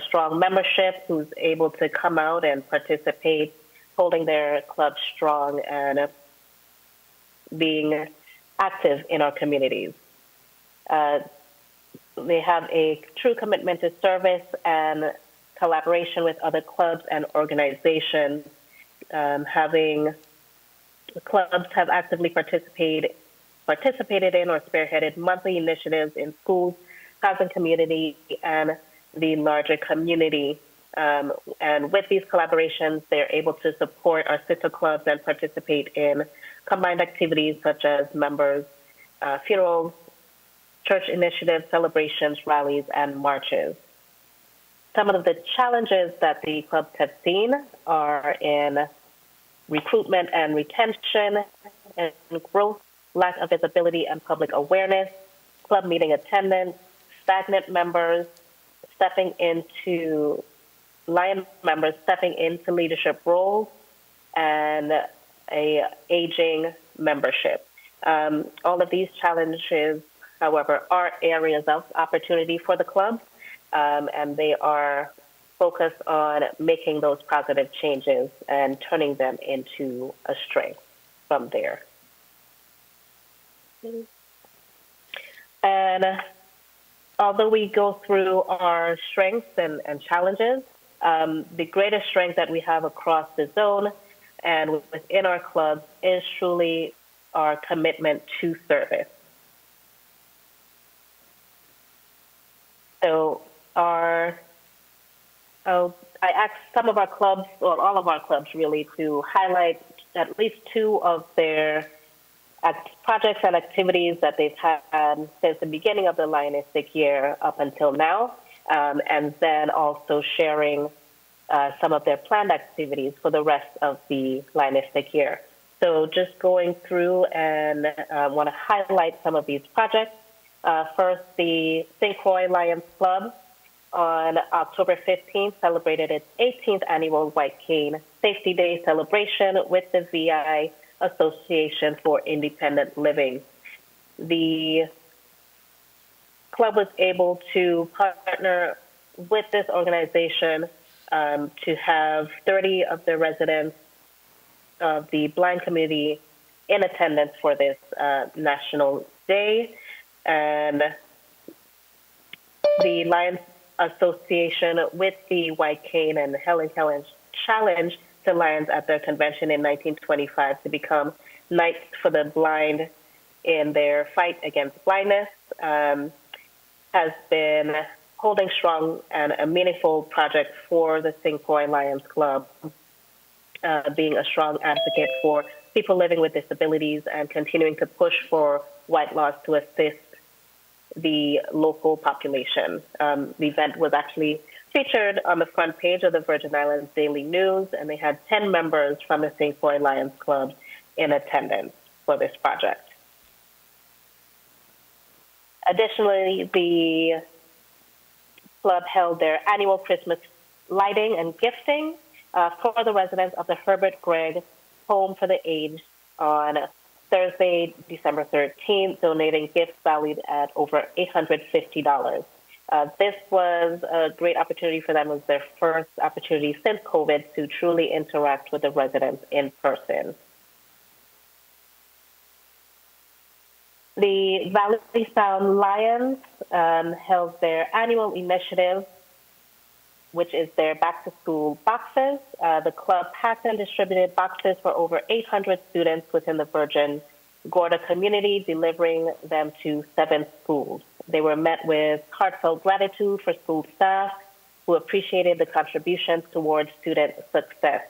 strong membership who's able to come out and participate, holding their club strong and being active in our communities. They have a true commitment to service and collaboration with other clubs and organizations. Having clubs have actively participated in or spearheaded monthly initiatives in schools, housing community, and the larger community. And with these collaborations, they're able to support our sister clubs and participate in combined activities such as members' funerals, church initiatives, celebrations, rallies, and marches. Some of the challenges that the clubs have seen are in recruitment and retention and growth, lack of visibility and public awareness, club meeting attendance, stagnant members, Lion members stepping into leadership roles, and a aging membership. All of these challenges, however, are areas of opportunity for the club, and they are focus on making those positive changes and turning them into a strength from there. And although we go through our strengths and challenges, the greatest strength that we have across the zone and within our clubs is truly our commitment to service. So I asked some of our clubs, or all of our clubs really, to highlight at least two of their projects and activities that they've had since the beginning of the Lionistic year up until now, and then also sharing some of their planned activities for the rest of the Lionistic year. So just going through and want to highlight some of these projects. First, the St. Croix Lions Club on October 15th celebrated its 18th annual White Cane Safety Day celebration with the VI Association for Independent Living. The club was able to partner with this organization to have 30 of the residents of the blind community in attendance for this National Day. And the Lions Association with the White Cane and Helen Keller challenged the Lions at their convention in 1925 to become Knights for the Blind in their fight against blindness, has been holding strong and a meaningful project for the St. Croix Lions Club, being a strong advocate for people living with disabilities and continuing to push for white laws to assist the local population. The event was actually featured on the front page of the Virgin Islands Daily News, and they had 10 members from the St. Croix Lions Club in attendance for this project. Additionally, the club held their annual Christmas lighting and gifting for the residents of the Herbert Gregg Home for the Aged on Thursday, December 13th, donating gifts valued at over $850. This was a great opportunity for them. It was their first opportunity since COVID to truly interact with the residents in person. The Valley Sound Lions held their annual initiative, which is their back-to-school boxes. The club packed and distributed boxes for over 800 students within the Virgin Gorda community, delivering them to 7 schools. They were met with heartfelt gratitude for school staff who appreciated the contributions towards student success.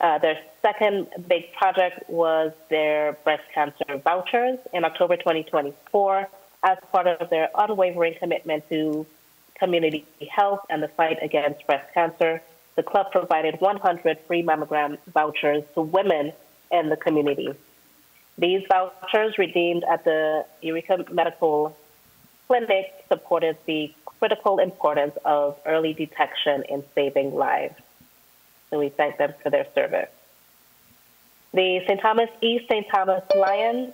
Their second big project was their breast cancer vouchers in October 2024 as part of their unwavering commitment to community health and the fight against breast cancer. The club provided 100 free mammogram vouchers to women in the community. These vouchers redeemed at the Eureka Medical Clinic supported the critical importance of early detection in saving lives. So we thank them for their service. The St. Thomas East St. Thomas Lions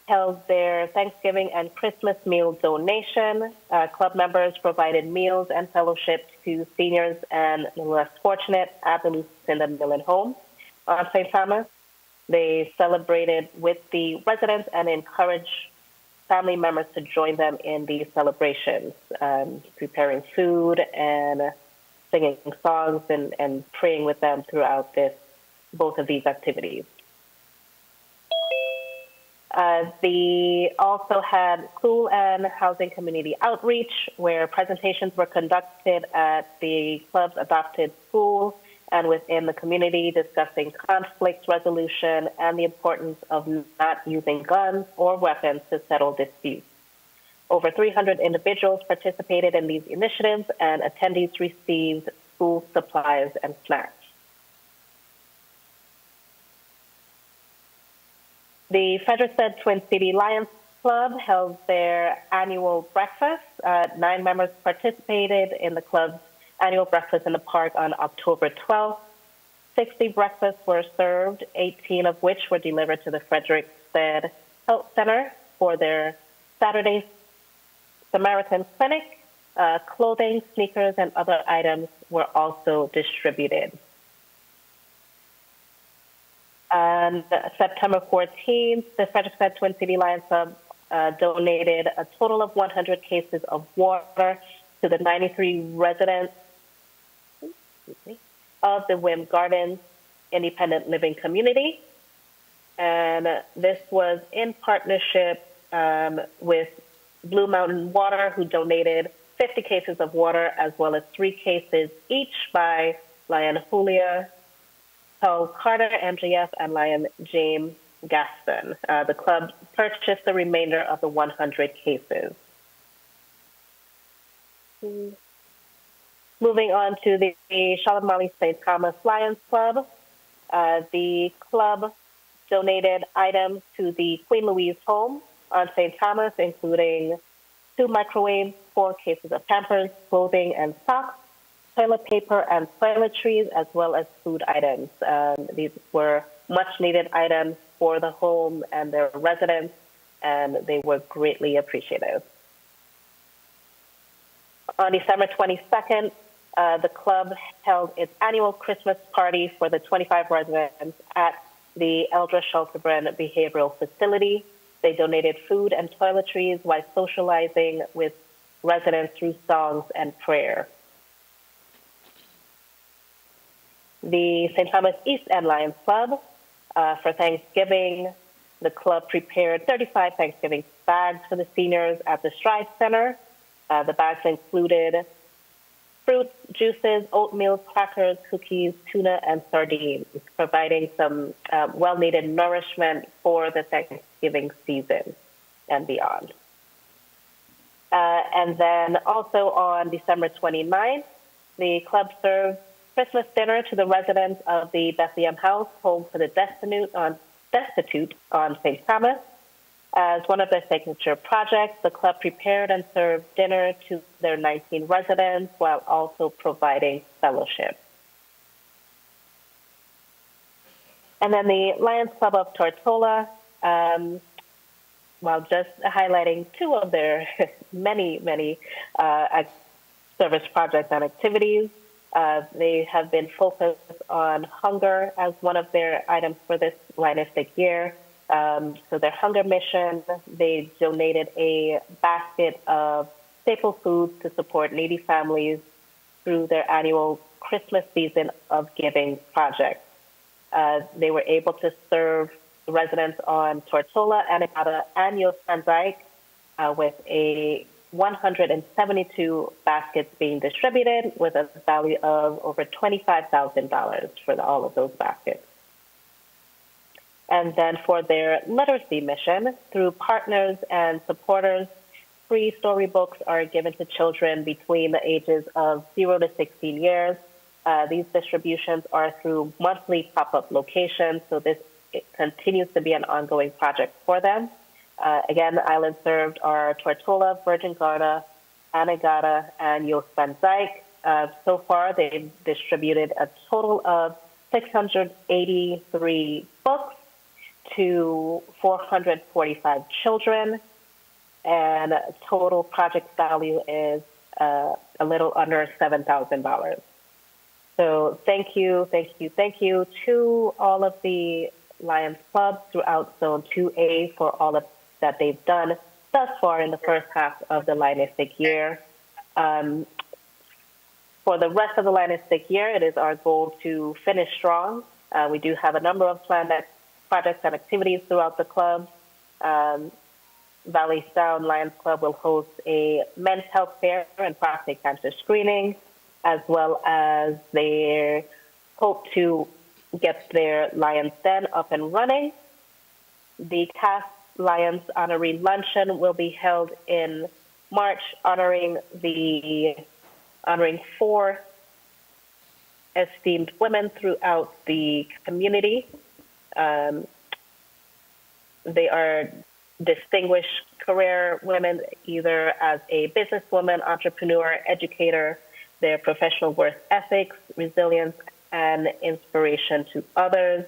held their Thanksgiving and Christmas meal donation. Club members provided meals and fellowships to seniors and less fortunate at the Lucinda Millen Home on St. Thomas. They celebrated with the residents and encouraged family members to join them in these celebrations, preparing food and singing songs and praying with them throughout both of these activities. They also had school and housing community outreach, where presentations were conducted at the club's adopted school and within the community, discussing conflict resolution and the importance of not using guns or weapons to settle disputes. Over 300 individuals participated in these initiatives, and attendees received school supplies and snacks. The Frederiksted Twin City Lions Club held their annual breakfast. 9 members participated in the club's annual breakfast in the park on October 12th. 60 breakfasts were served, 18 of which were delivered to the Frederiksted Health Center for their Saturday Samaritan Clinic. Clothing, sneakers, and other items were also distributed. On September 14th, the Fredericksburg Twin City Lions Club donated a total of 100 cases of water to the 93 residents of the Wim Gardens Independent Living Community. And this was in partnership with Blue Mountain Water, who donated 50 cases of water, as well as 3 cases each by Lion Julia, Paul Carter, MJF, and Lion James Gaston. The club purchased the remainder of the 100 cases. Moving on to the Charlotte Molly St. Thomas Lions Club. The club donated items to the Queen Louise home on St. Thomas, including 2 microwaves, 4 cases of Pampers, clothing and socks, toilet paper and toiletries, as well as food items. These were much needed items for the home and their residents, and they were greatly appreciated. On December 22nd, the club held its annual Christmas party for the 25 residents at the Eldra Shelterbrand Behavioral Facility. They donated food and toiletries while socializing with residents through songs and prayer. The St. Thomas East End Lions Club, for Thanksgiving, the club prepared 35 Thanksgiving bags for the seniors at the Stride Center. The bags included fruit, juices, oatmeal, crackers, cookies, tuna, and sardines, providing some well-needed nourishment for the Thanksgiving season and beyond. And then also on December 29th, the club served Christmas dinner to the residents of the Bethlehem House, home for the destitute on St. Thomas. As one of their signature projects, the club prepared and served dinner to their 19 residents while also providing fellowship. And then the Lions Club of Tortola, while just highlighting 2 of their many service projects and activities, they have been focused on hunger as one of their items for this Lionistic year. So their hunger mission, they donated a basket of staple foods to support needy families through their annual Christmas season of giving project. They were able to serve residents on Tortola, Anegada, and Yost Van Dyke with a 172 baskets being distributed with a value of over $25,000 for all of those baskets. And then for their literacy mission, through partners and supporters, free storybooks are given to children between the ages of 0 to 16 years. These distributions are through monthly pop-up locations, so this continues to be an ongoing project for them. Again, the islands served are Tortola, Virgin Gorda, Anegada, and Yost Van Dyke. So far, they've distributed a total of 683 books to 445 children, and total project value is a little under $7,000. So thank you to all of the Lions clubs throughout Zone 2A for all of that they've done thus far in the first half of the Lionistic year. For the rest of the Lionistic year, it is our goal to finish strong. We do have a number of planned projects and activities throughout the club. Valley Sound Lions Club will host a men's health fair and prostate cancer screening, as well as they hope to get their Lions Den up and running. The Cast Lions Honoree Luncheon will be held in March, honoring 4 esteemed women throughout the community. They are distinguished career women, either as a businesswoman, entrepreneur, educator, their professional work ethics, resilience, and inspiration to others.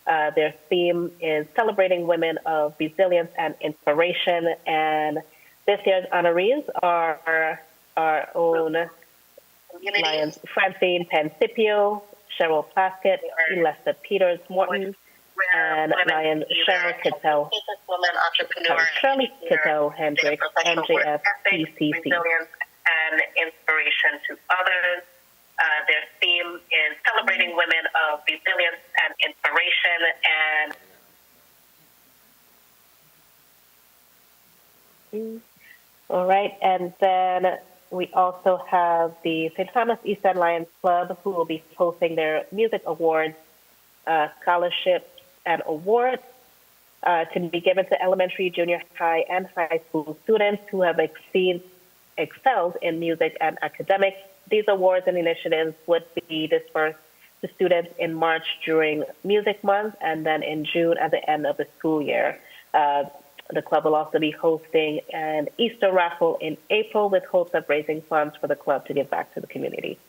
Their theme is celebrating women of resilience and inspiration, and this year's honorees are our own Lions, Francine Pancipio, Cheryl Plaskett, Lester Peters Morton, and Lion Cheryl Kittel, Shirley Kittel Hendricks, MJF CCC. And inspiration to others. Their theme is celebrating women of resilience and inspiration. And all right, and then we also have the St. Thomas East End Lions Club, who will be hosting their music awards, scholarships, and awards to be given to elementary, junior high, and high school students who have excelled in music and academics. These awards and initiatives would be dispersed to students in March during Music Month and then in June at the end of the school year. The club will also be hosting an Easter raffle in April with hopes of raising funds for the club to give back to the community.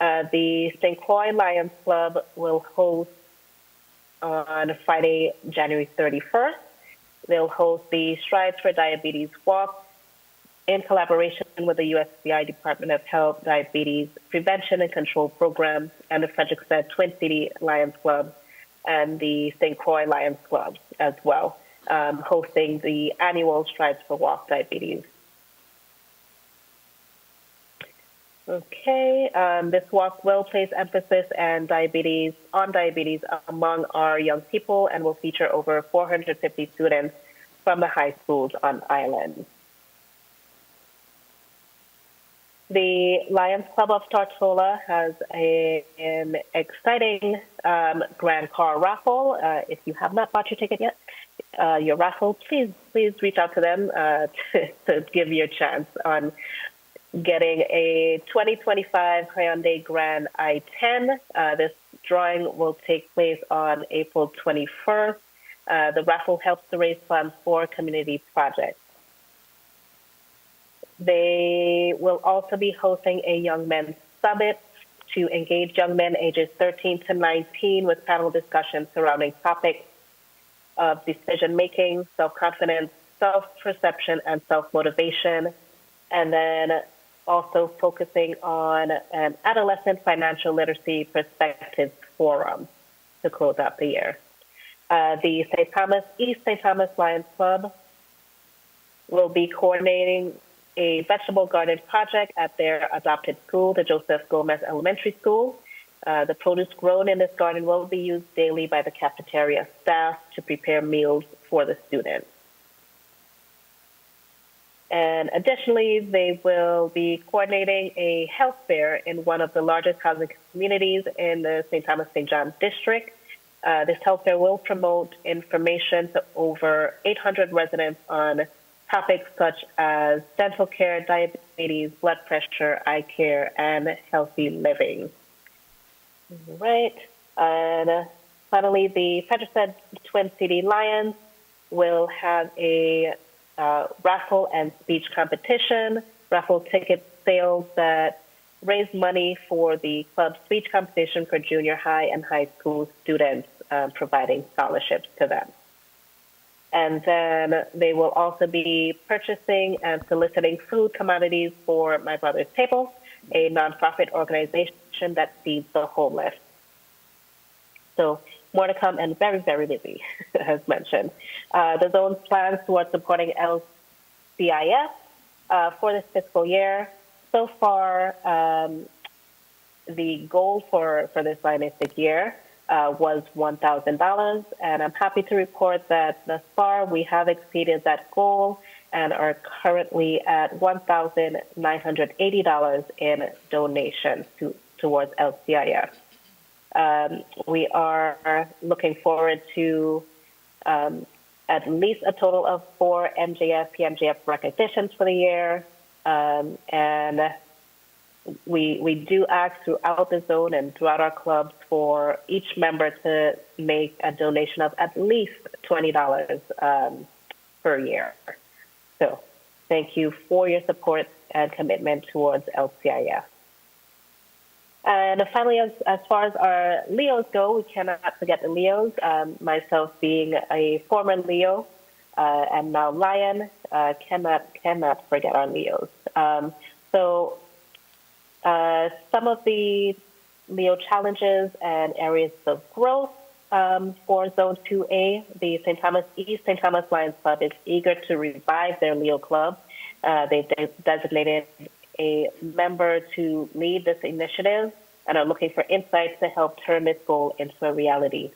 The St. Croix Lions Club will host on Friday, January 31st. They'll host the Strides for Diabetes Walk in collaboration with the USCI Department of Health Diabetes Prevention and Control Program and the Frederiksted Twin City Lions Club and the St. Croix Lions Club as well, hosting the annual Strides for Walk Diabetes. Okay, this walk will place emphasis on diabetes among our young people and will feature over 450 students from the high schools on island. The Lions Club of Tortola has an exciting grand car raffle. If you have not bought your ticket yet, your raffle, please reach out to them to give you a chance on getting a 2025 Hyundai Grand i10. This drawing will take place on April 21st. The raffle helps to raise funds for community projects. They will also be hosting a Young Men's Summit to engage young men ages 13 to 19 with panel discussions surrounding topics of decision-making, self-confidence, self-perception, and self-motivation, and then also focusing on an adolescent financial literacy perspectives forum to close out the year. The East St. Thomas Lions Club will be coordinating a vegetable garden project at their adopted school, the Joseph Gomez Elementary School. The produce grown in this garden will be used daily by the cafeteria staff to prepare meals for the students. And additionally, they will be coordinating a health fair in one of the largest housing communities in the St. Thomas St. John district. This health fair will promote information to over 800 residents on topics such as dental care, diabetes, blood pressure, eye care, and healthy living. All right. And finally, the Frederiksted Twin City Lions will have a raffle and speech competition, raffle ticket sales that raise money for the club speech competition for junior high and high school students, providing scholarships to them. And then they will also be purchasing and soliciting food commodities for My Brother's Table, a nonprofit organization that feeds the homeless. So more to come and very, very busy, as mentioned. The zone's plans towards supporting LCIF for this fiscal year. So far, the goal for this limestic year was $1,000, and I'm happy to report that thus far we have exceeded that goal and are currently at $1,980 in donations towards LCIF. We are looking forward to at least a total of 4 MJF, PMJF recognitions for the year, and we do ask throughout the zone and throughout our clubs for each member to make a donation of at least $20 per year. So thank you for your support and commitment towards LCIF. And finally, as far as our Leos go, we cannot forget the Leos. Myself being a former Leo and now Lion, cannot forget our Leos. So some of the Leo challenges and areas of growth for Zone 2A, the East St. Thomas Lions Club is eager to revive their Leo club. They've designated a member to lead this initiative and are looking for insights to help turn this goal into a reality.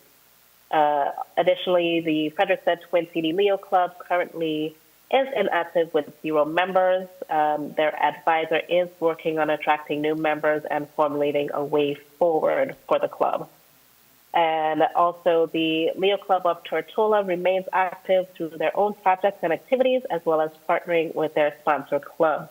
Additionally, the Frederickson Twin City Leo Club currently is inactive with 0 members. Their advisor is working on attracting new members and formulating a way forward for the club. And also, the Leo Club of Tortola remains active through their own projects and activities, as well as partnering with their sponsor club.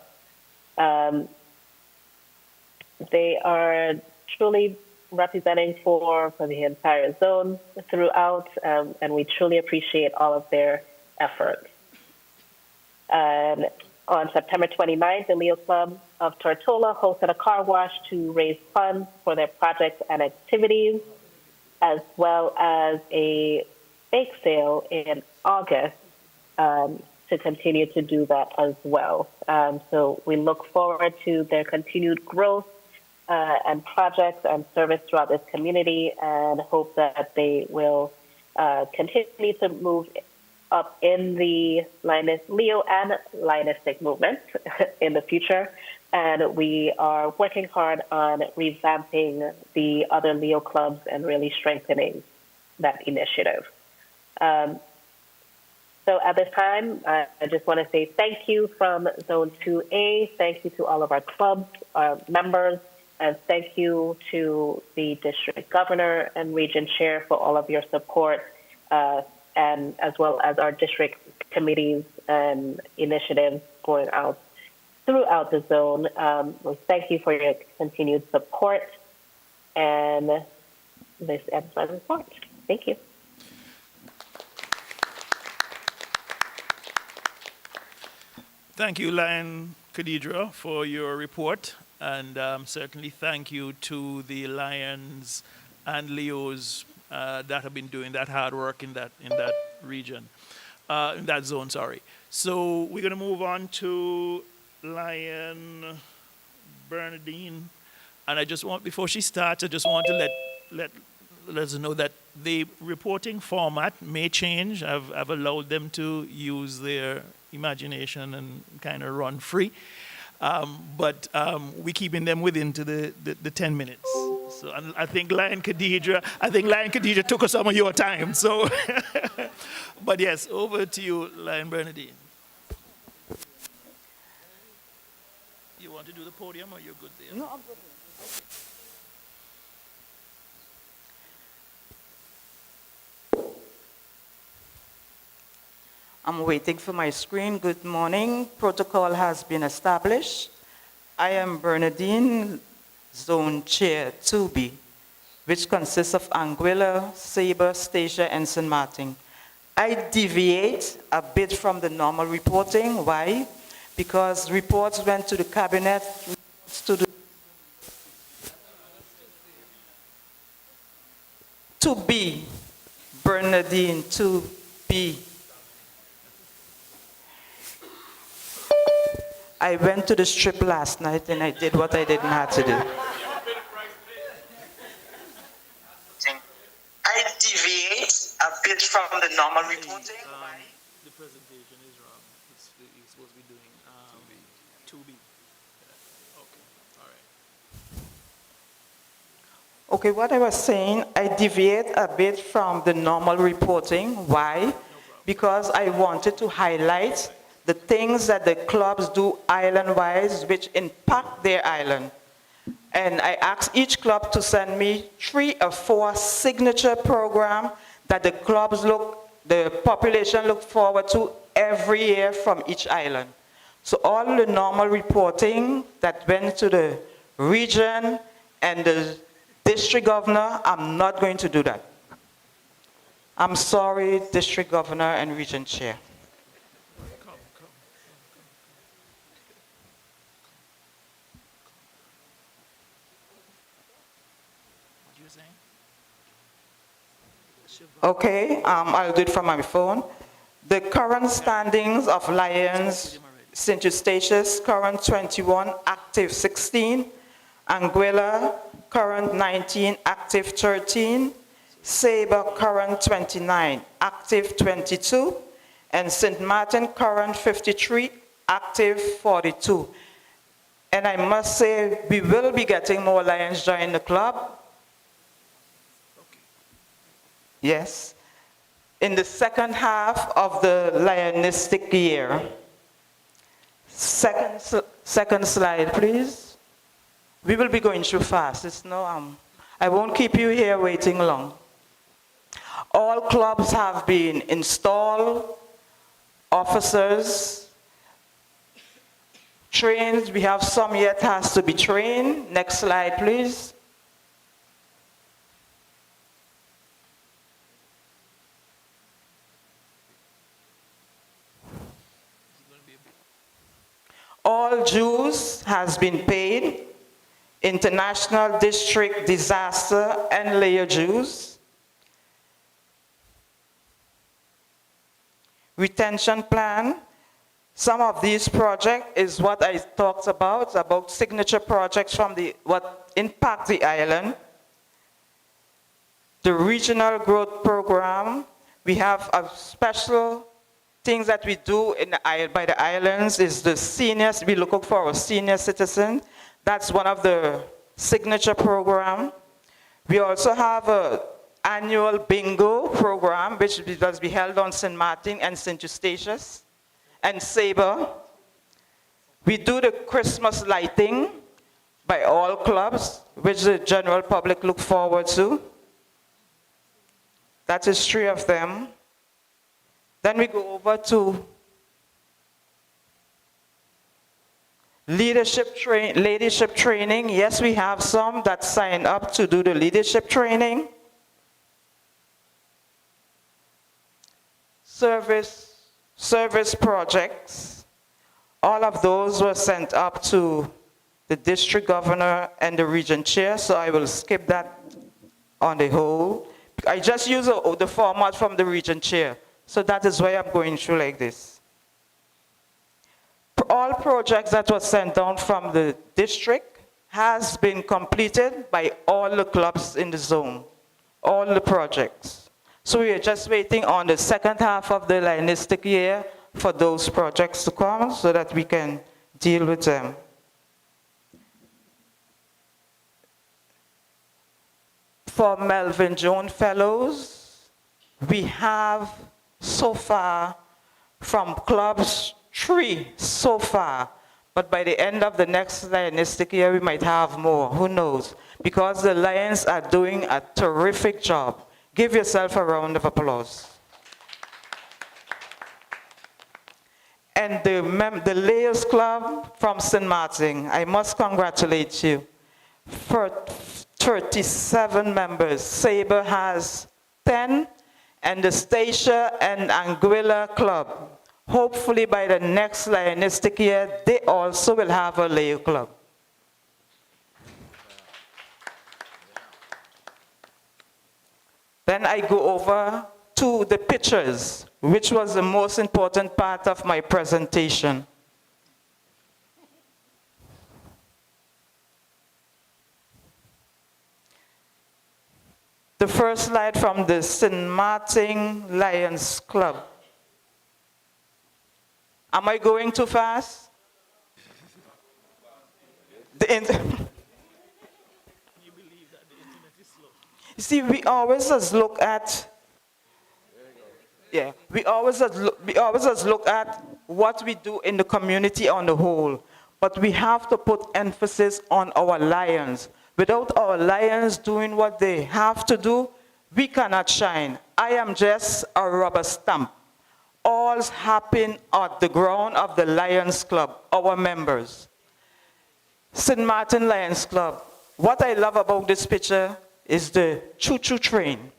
They are truly representing for the entire zone throughout, and we truly appreciate all of their efforts. And on September 29th, the Leo Club of Tortola hosted a car wash to raise funds for their projects and activities, as well as a bake sale in August to continue to do that as well. So we look forward to their continued growth and projects and service throughout this community, and hope that they will continue to move up in the Leo and Lionistic movement in the future. And we are working hard on revamping the other Leo clubs and really strengthening that initiative. So at this time, I just want to say thank you from Zone 2A. Thank you to all of our clubs, our members, and thank you to the district governor and region chair for all of your support, and as well as our district committees and initiatives going out throughout the zone. We thank you for your continued support, and this ends my report. Thank you. Thank you, Lion Khadidra, for your report, and certainly thank you to the Lions and Leos that have been doing that hard work in that region, in that zone. Sorry. So we're going to move on to Lion Bernadine, and I just want, before she starts, I just want to let us know that the reporting format may change. I've allowed them to use their imagination and kind of run free, but we're keeping them within to the 10 minutes. So I think Lion Khadidra took some of your time. So, but yes, over to you, Lion Bernadine. You want to do the podium, or you're good there? No, I'm good. I'm waiting for my screen. Good morning. Protocol has been established. I am Bernadine, Zone Chair 2B, which consists of Anguilla, Sabre, Stacia, and St. Martin. I deviate a bit from the normal reporting. Why? Because reports went to the cabinet, to the 2B, Bernadine 2B. I went to the strip last night and I did what I didn't have to do. I deviate a bit from the normal reporting. The presentation is wrong. It's supposed to be doing 2B. Okay, all right. Okay, what I was saying, I deviate a bit from the normal reporting. Why? Because I wanted to highlight the things that the clubs do island-wise which impact their island. And I asked each club to send me 3 or 4 signature programs that the population look forward to every year from each island. So all the normal reporting that went to the region and the district governor, I'm not going to do that. I'm sorry, district governor and region chair. Okay, I'll do it from my phone. The current standings of Lions, St. Eustatius, current 21, active 16. Anguilla, current 19, active 13. Sabre, current 29, active 22. And St. Martin, current 53, active 42. And I must say, we will be getting more Lions join the club. Yes. In the second half of the Lionistic year. Second slide, please. We will be going through fast. I won't keep you here waiting long. All clubs have been installed, officers, trained. We have some yet has to be trained. Next slide, please. All dues has been paid. International, district, disaster, and layer dues. Retention plan. Some of these projects is what I talked about signature projects from what impact the island. The regional growth program, we have a special things that we do by the islands is the seniors, we look out for a senior citizen. That's one of the signature program. We also have an annual bingo program, which will be held on St. Martin and St. Eustatius and Sabre. We do the Christmas lighting by all clubs, which the general public look forward to. That is 3 of them. Then we go over to leadership training. Yes, we have some that sign up to do the leadership training. Service projects. All of those were sent up to the district governor and the region chair, so I will skip that on the whole. I just use the format from the region chair. So that is why I'm going through like this. All projects that were sent down from the district has been completed by all the clubs in the zone, all the projects. So we are just waiting on the second half of the Lionistic year for those projects to come so that we can deal with them. For Melvin Jones Fellows, we have so far from clubs 3 so far, but by the end of the next Lionistic year we might have more, who knows, because the Lions are doing a terrific job. Give yourself a round of applause. And the Layers Club from St. Martin, I must congratulate you. For 37 members, Sabre has 10, and the Statia and Anguilla Club. Hopefully by the next Lionistic year, they also will have a layer club. Then I go over to the pictures, which was the most important part of my presentation. The first slide from the St. Martin Lions Club. Am I going too fast? You see, we always just look at, we always just look at what we do in the community on the whole, but we have to put emphasis on our Lions. Without our Lions doing what they have to do, we cannot shine. I am just a rubber stamp. All's happen at the ground of the Lions Club, our members. St. Martin Lions Club. What I love about this picture is the choo-choo train.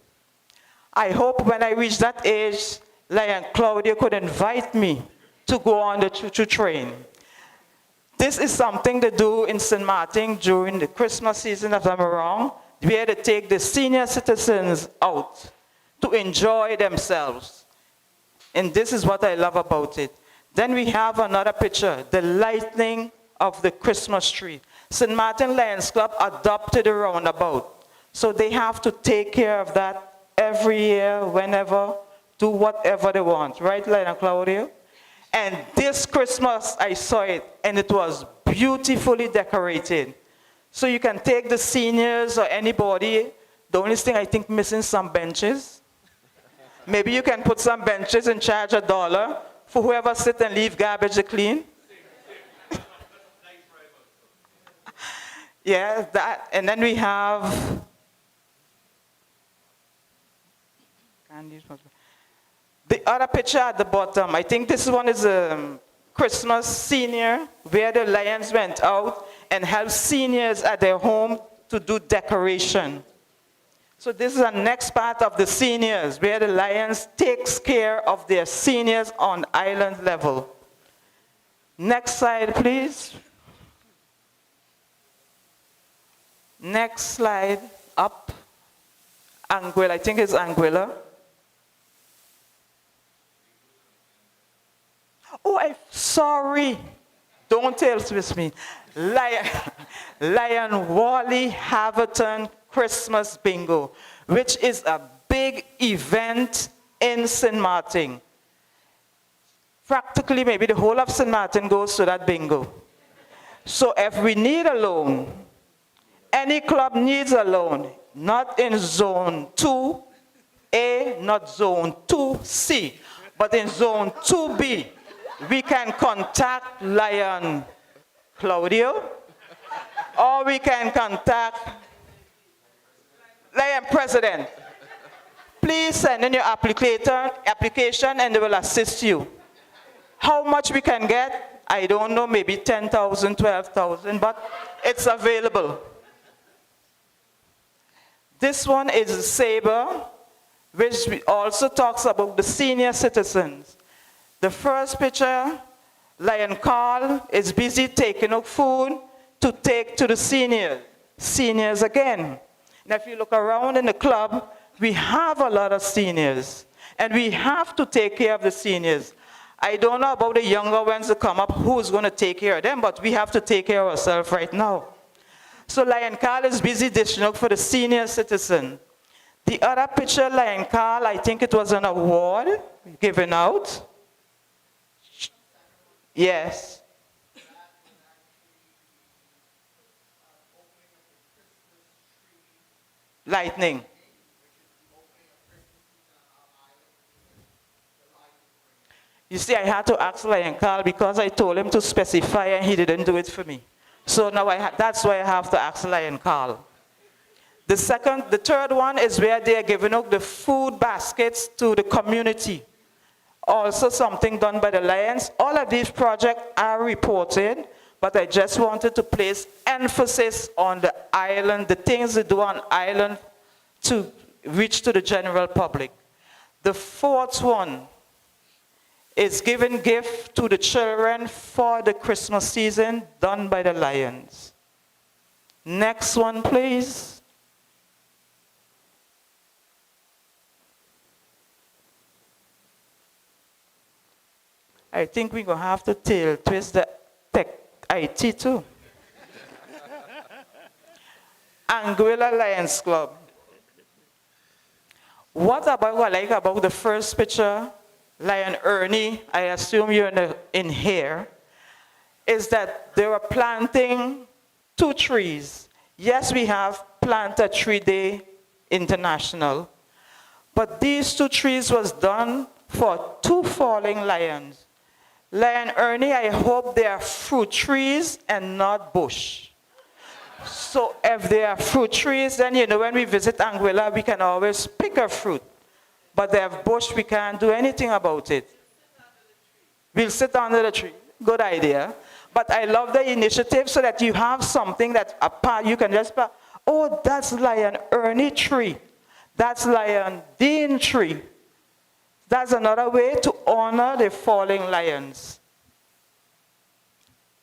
I hope when I reach that age, Lion Claudia could invite me to go on the choo-choo train. This is something to do in St. Martin during the Christmas season, if I'm wrong. We had to take the senior citizens out to enjoy themselves. And this is what I love about it. Then we have another picture, the lighting of the Christmas tree. St. Martin Lions Club adopted a roundabout. So they have to take care of that every year, whenever, do whatever they want. Right, Lionel Claudio? And this Christmas, I saw it, and it was beautifully decorated. So you can take the seniors or anybody. The only thing I think missing some benches. Maybe you can put some benches and charge $1 for whoever sit and leave garbage to clean. Yeah, that, and then we have the other picture at the bottom. I think this one is a Christmas senior, where the Lions went out and helped seniors at their home to do decoration. So this is the next part of the seniors, where the Lions takes care of their seniors on island level. Next slide, please. Next slide, up. Anguilla, I think it's Anguilla. Oh, I'm sorry. Don't tell with me. Lion Wally Haverton Christmas Bingo, which is a big event in St. Martin. Practically, maybe the whole of St. Martin goes to that bingo. So if we need a loan, any club needs a loan, not in zone 2A, not zone 2C, but in zone 2B, we can contact Lion Claudio, or we can contact Lion President. Please send in your application and they will assist you. How much we can get, I don't know, maybe 10,000, 12,000, but it's available. This one is Sabre, which also talks about the senior citizens. The first picture, Lion Carl is busy taking out food to take to the seniors again. Now if you look around in the club, we have a lot of seniors, and we have to take care of the seniors. I don't know about the younger ones that come up, who's going to take care of them, but we have to take care of ourselves right now. So Lion Carl is busy dishing out for the senior citizen. The other picture, Lion Carl, I think it was an award given out. Yes. Lightning. You see, I had to ask Lion Carl because I told him to specify and he didn't do it for me. So now that's why I have to ask Lion Carl. The third one is where they are giving out the food baskets to the community. Also something done by the Lions. All of these projects are reported, but I just wanted to place emphasis on the island, the things they do on island to reach to the general public. The fourth one is giving gift to the children for the Christmas season, done by the Lions. Next one, please. I think we're going to have to tail twist the tech IT too. Anguilla Lions Club. What I like about the first picture, Lion Ernie, I assume you're in here, is that they were planting 2 trees. Yes, we have Plant a Tree Day International, but these 2 trees was done for 2 falling lions. Lion Ernie, I hope they are fruit trees and not bush. So if they are fruit trees, then you know when we visit Anguilla, we can always pick a fruit. But they have bush, we can't do anything about it. We'll sit under the tree. Good idea. But I love the initiative so that you have something that you can just, oh, that's Lion Ernie tree. That's Lion Dean tree. That's another way to honor the falling lions.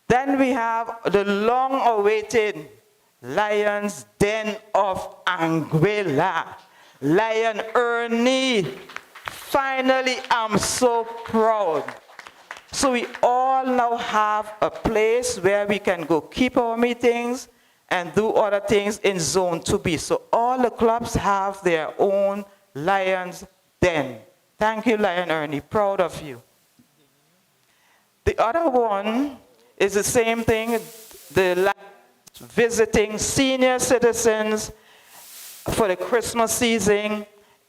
Then we have the long-awaited Lions Den of Anguilla. Lion Ernie. Finally, I'm so proud So we all now have a place where we can go keep our meetings and do other things in Zone 2B. So all the clubs have their own Lions Den. Thank you, Lion Ernie. Proud of you. The other one is the same thing, the Lions visiting senior citizens for the Christmas season,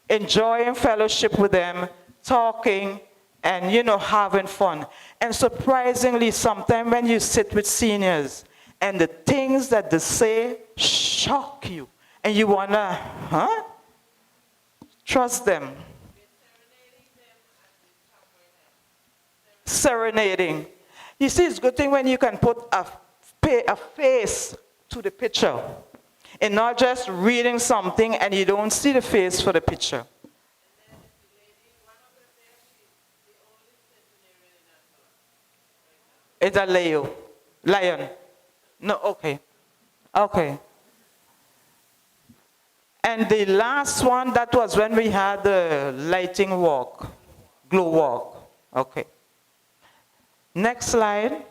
enjoying fellowship with them, talking, and, you know, having fun. And surprisingly, sometimes when you sit with seniors and the things that they say shock you, and you wanna, trust them. Serenading. You see, it's a good thing when you can put a face to the picture and not just reading something and you don't see the face for the picture. It's a lion. No, okay. Okay. And the last one, that was when we had the lighting walk, glow walk. Okay. Next slide.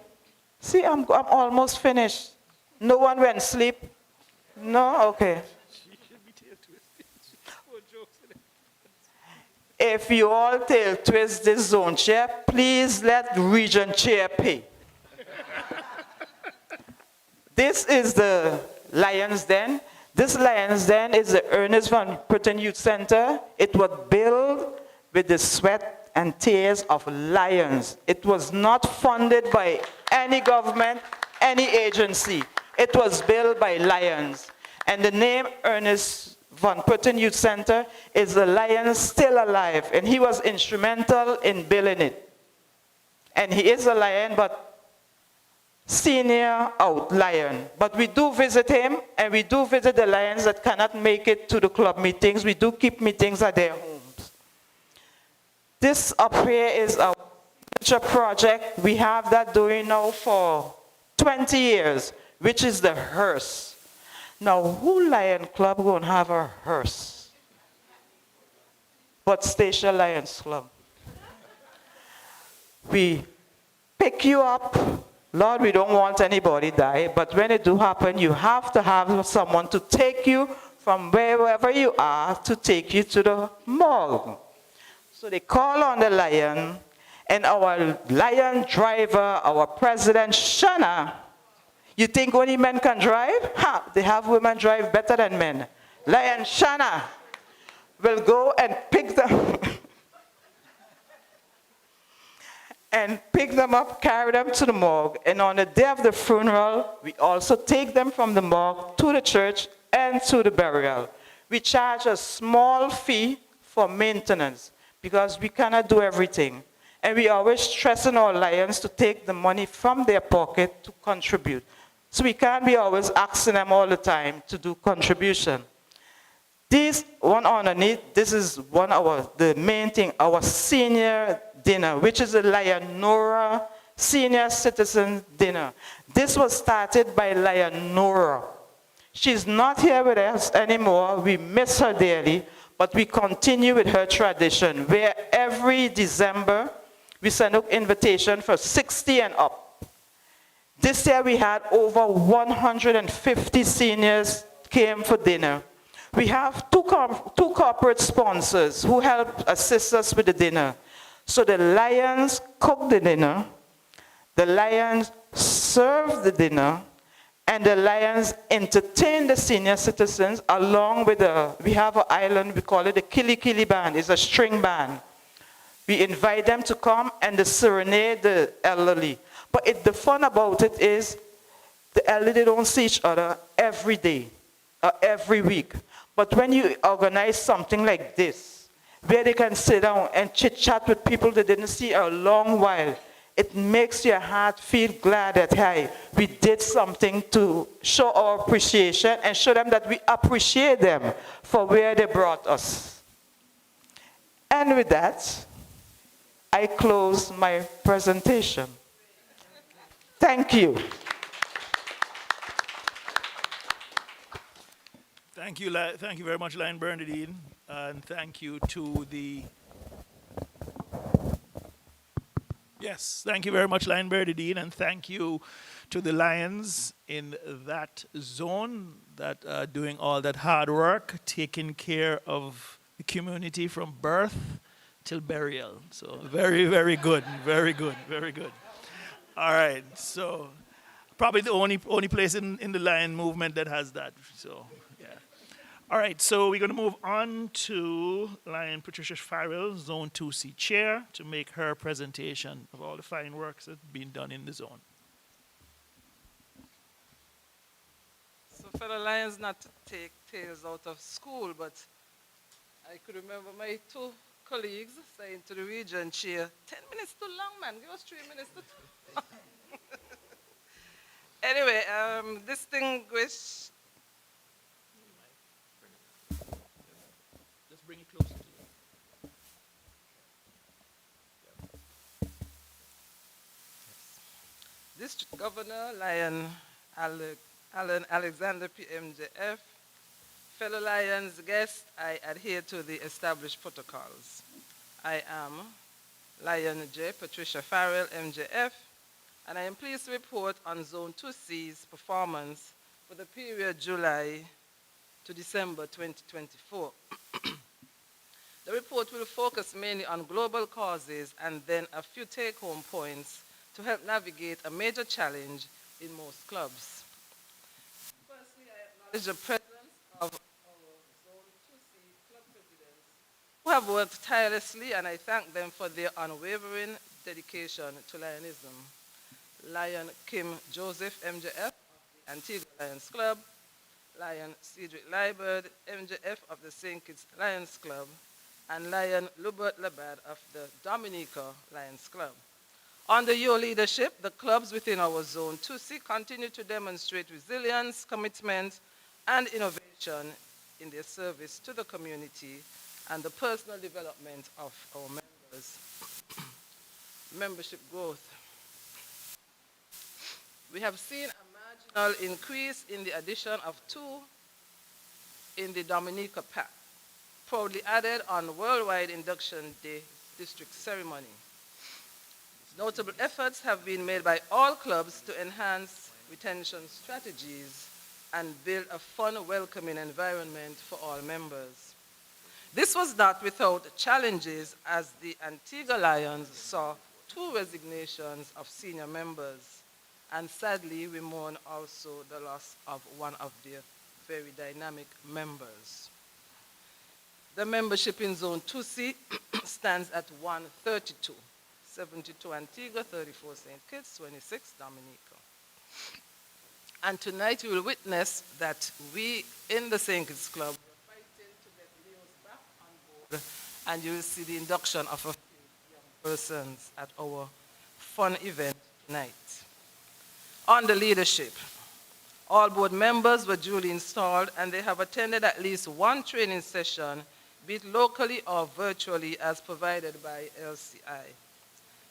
See, I'm almost finished. No one went sleep? No? Okay. If you all tail twist this zone chair, please let region chair pay. This is the Lions Den. This Lions Den is the Ernest Van Putten Youth Center. It was built with the sweat and tears of lions. It was not funded by any government, any agency. It was built by lions. And the name Ernest Van Putten Youth Center is the lion still alive. And he was instrumental in building it. And he is a lion, but senior out lion. But we do visit him, and we do visit the lions that cannot make it to the club meetings. We do keep meetings at their homes. This up here is our future project. We have that doing now for 20 years, which is the hearse. Now, who Lion Club won't have a hearse? But Station Lions Club. We pick you up. Lord, we don't want anybody die, but when it do happen, you have to have someone to take you from wherever you are to take you to the morgue. So they call on the lion, and our lion driver, our president, Shana, you think only men can drive? Ha! They have women drive better than men. Lion Shana will go and pick them and pick them up, carry them to the morgue. And on the day of the funeral, we also take them from the morgue to the church and to the burial. We charge a small fee for maintenance because we cannot do everything. And we always stressing our lions to take the money from their pocket to contribute. So we can't be always asking them all the time to do contribution. This one underneath, this is the main thing, our senior dinner, which is a Lionora Senior Citizen Dinner. This was started by Lionora. She's not here with us anymore. We miss her dearly, but we continue with her tradition, where every December we send out invitation for 60 and up. This year we had over 150 seniors came for dinner. We have two corporate sponsors who help assist us with the dinner. So the Lions cook the dinner, the Lions serve the dinner, and the Lions entertain the senior citizens along with we have an island, we call it the Kili Kili Band. It's a string band. We invite them to come and they serenade the elderly. But the fun about it is the elderly don't see each other every day or every week. But when you organize something like this, where they can sit down and chit-chat with people they didn't see a long while, it makes your heart feel glad that, hey, we did something to show our appreciation and show them that we appreciate them for where they brought us. And with that, I close my presentation. Thank you. Thank you very much, Lion Bernadine, and thank you to the Yes, thank you very much, Lion Bernadine, and thank you to the Lions in that zone that are doing all that hard work, taking care of the community from birth till burial. So very, very good, very good, very good. All right, so probably the only place in the Lion movement that has that. So yeah. All right, so we're going to move on to Lion Patricia Farrell, Zone 2C Chair, to make her presentation of all the fine works that's been done in the zone. So fellow Lions, not to take tales out of school, but I could remember my two colleagues saying to the region chair, 10 minutes too long, man, give us 3 minutes to talk. Anyway, distinguished. Just bring it closer to you. District Governor Lion Alan Alexander PMJF, fellow Lions guests, I adhere to the established protocols. I am Lion J. Patricia Farrell, MJF, and I am pleased to report on Zone 2C's performance for the period July to December 2024. The report will focus mainly on global causes and then a few take-home points to help navigate a major challenge in most clubs. Firstly, I acknowledge the presence of our Zone 2C club presidents who have worked tirelessly, and I thank them for their unwavering dedication to Lionism. Lion Kim Joseph, MJF, of the Antigua Lions Club, Lion Cedric Liebert, MJF of the St. Kitts Lions Club, and Lion Lubert Labad of the Dominica Lions Club. Under your leadership, the clubs within our Zone 2C continue to demonstrate resilience, commitment, and innovation in their service to the community and the personal development of our members. Membership growth. We have seen a marginal increase in the addition of 2 in the Dominica Pack, proudly added on Worldwide Induction Day district ceremony. Notable efforts have been made by all clubs to enhance retention strategies and build a fun, welcoming environment for all members. This was not without challenges, as the Antigua Lions saw 2 resignations of senior members, and sadly we mourn also the loss of one of their very dynamic members. The membership in Zone 2C stands at 132. 72 Antigua, 34 St. Kitts, 26 Dominica. And tonight you will witness that we in the St. Kitts Club are fighting to get Leos back on board, and you will see the induction of a few young persons at our fun event tonight. On the leadership, all board members were duly installed, and they have attended at least 1 training session, be it locally or virtually, as provided by LCI.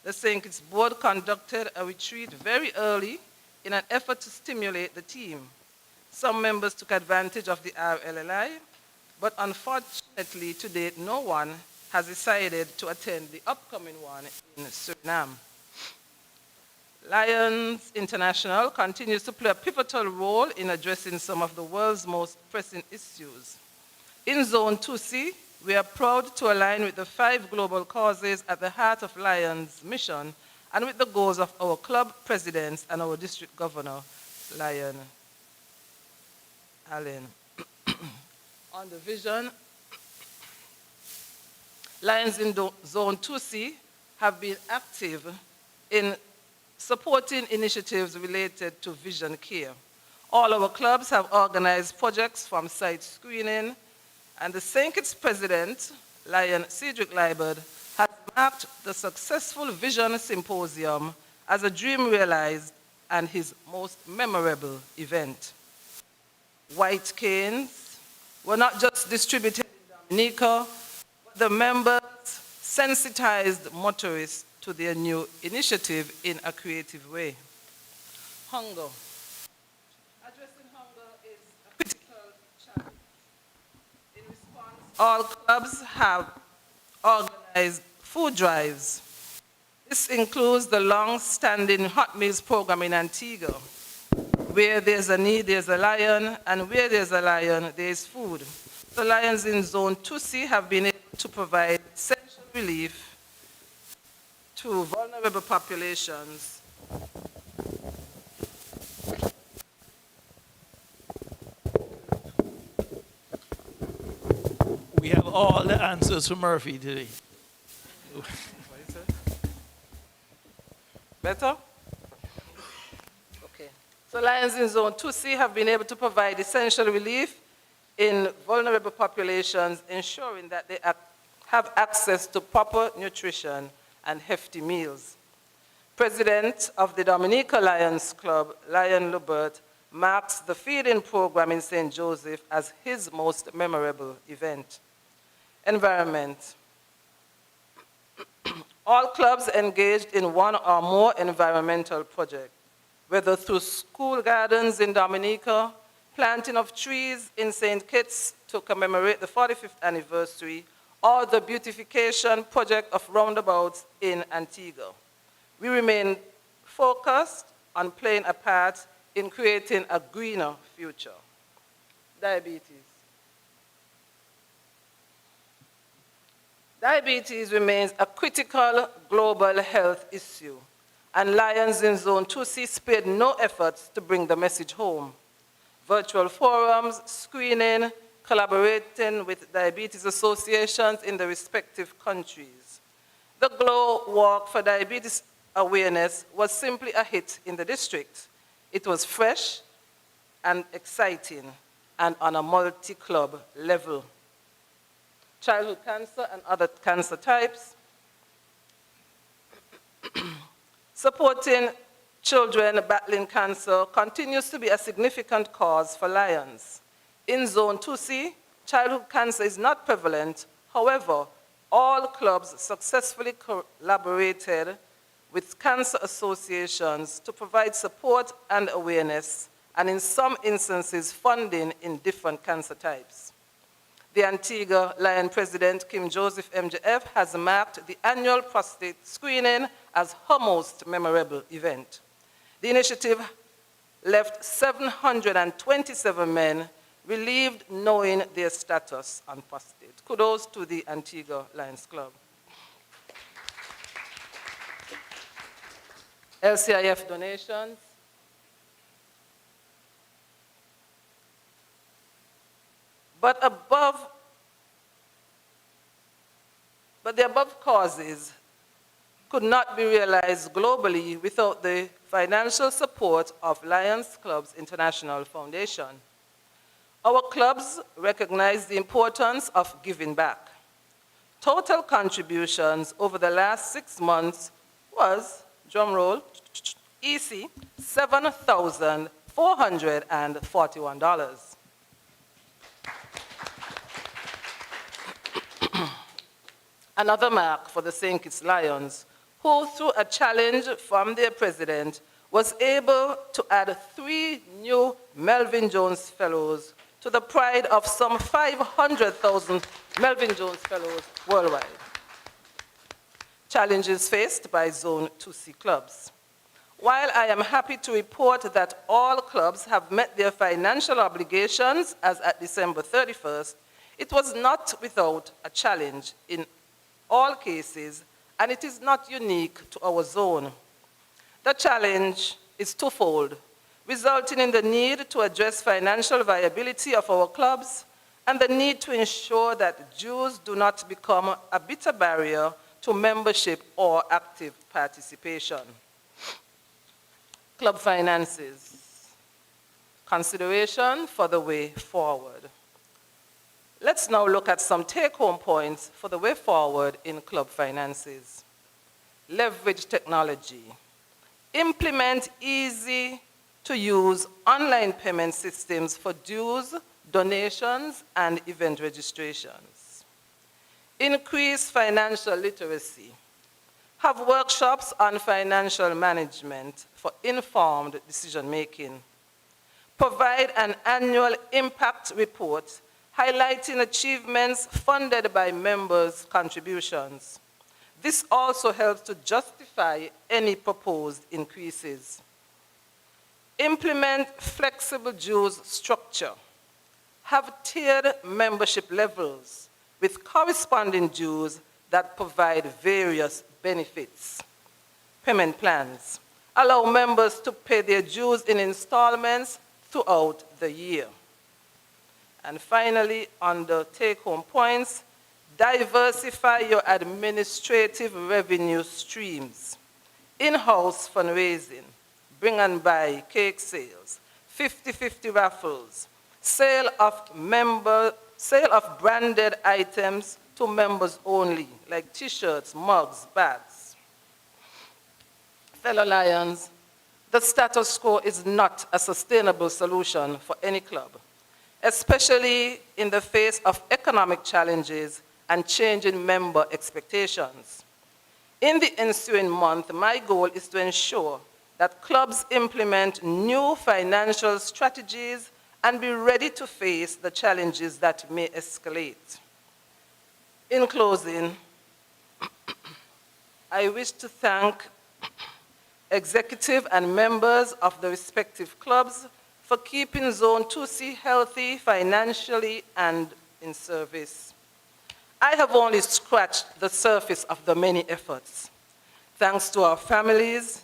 The St. Kitts board conducted a retreat very early in an effort to stimulate the team. Some members took advantage of the RLLI, but unfortunately to date no one has decided to attend the upcoming one in Suriname. Lions International continues to play a pivotal role in addressing some of the world's most pressing issues. In Zone 2C, we are proud to align with the 5 global causes at the heart of Lions' mission and with the goals of our club presidents and our district governor, Lion Allen. On the vision, Lions in Zone 2C have been active in supporting initiatives related to vision care. All our clubs have organized projects from site screening, and the St. Kitts president, Lion Cedric Liebert, has marked the successful Vision Symposium as a dream realized and his most memorable event. White canes were not just distributed in Dominica, but the members sensitized motorists to their new initiative in a creative way. Hunger. Addressing hunger is a critical challenge. In response, all clubs have organized food drives. This includes the long-standing hot meals program in Antigua. Where there's a need, there's a lion, and where there's a lion, there's food. The lions in Zone 2C have been able to provide essential relief to vulnerable populations. We have all the answers for Murphy today. Better? Okay. So lions in Zone 2C have been able to provide essential relief in vulnerable populations, ensuring that they have access to proper nutrition and hefty meals. President of the Dominica Lions Club, Lion Lubert, marks the feeding program in St. Joseph as his most memorable event. Environment. All clubs engaged in one or more environmental projects, whether through school gardens in Dominica, planting of trees in St. Kitts to commemorate the 45th anniversary, or the beautification project of roundabouts in Antigua. We remain focused on playing a part in creating a greener future. Diabetes. Diabetes remains a critical global health issue, and Lions in Zone 2C spared no efforts to bring the message home. Virtual forums, screening, collaborating with diabetes associations in the respective countries. The GLOW Walk for Diabetes Awareness was simply a hit in the district. It was fresh and exciting and on a multi-club level. Childhood cancer and other cancer types. Supporting children battling cancer continues to be a significant cause for Lions. In Zone 2C, childhood cancer is not prevalent. However, all clubs successfully collaborated with cancer associations to provide support and awareness, and in some instances, funding in different cancer types. The Antigua Lion President, Kim Joseph MJF, has marked the annual prostate screening as her most memorable event. The initiative left 727 men relieved knowing their status on prostate. Kudos to the Antigua Lions Club. LCIF donations. But the above causes could not be realized globally without the financial support of Lions Clubs International Foundation. Our clubs recognize the importance of giving back. Total contributions over the last 6 months was, drum roll, EC, $7,441. Another mark for the St. Kitts Lions, who through a challenge from their president was able to add 3 new Melvin Jones Fellows to the pride of some 500,000 Melvin Jones Fellows worldwide. Challenges faced by Zone 2C clubs. While I am happy to report that all clubs have met their financial obligations as at December 31st, it was not without a challenge in all cases, and it is not unique to our zone. The challenge is twofold, resulting in the need to address financial viability of our clubs and the need to ensure that dues do not become a bitter barrier to membership or active participation. Club finances. Consideration for the way forward. Let's now look at some take-home points for the way forward in club finances. Leverage technology. Implement easy-to-use online payment systems for dues, donations, and event registrations. Increase financial literacy. Have workshops on financial management for informed decision-making. Provide an annual impact report highlighting achievements funded by members' contributions. This also helps to justify any proposed increases. Implement flexible dues structure. Have tiered membership levels with corresponding dues that provide various benefits. Payment plans. Allow members to pay their dues in installments throughout the year. And finally, under take-home points, diversify your administrative revenue streams. In-house fundraising, bring and buy cake sales, 50-50 raffles, sale of branded items to members only, like t-shirts, mugs, bags. Fellow Lions, the status quo is not a sustainable solution for any club, especially in the face of economic challenges and changing member expectations. In the ensuing month, my goal is to ensure that clubs implement new financial strategies and be ready to face the challenges that may escalate. In closing, I wish to thank executive and members of the respective clubs for keeping Zone 2C healthy financially and in service. I have only scratched the surface of the many efforts. Thanks to our families,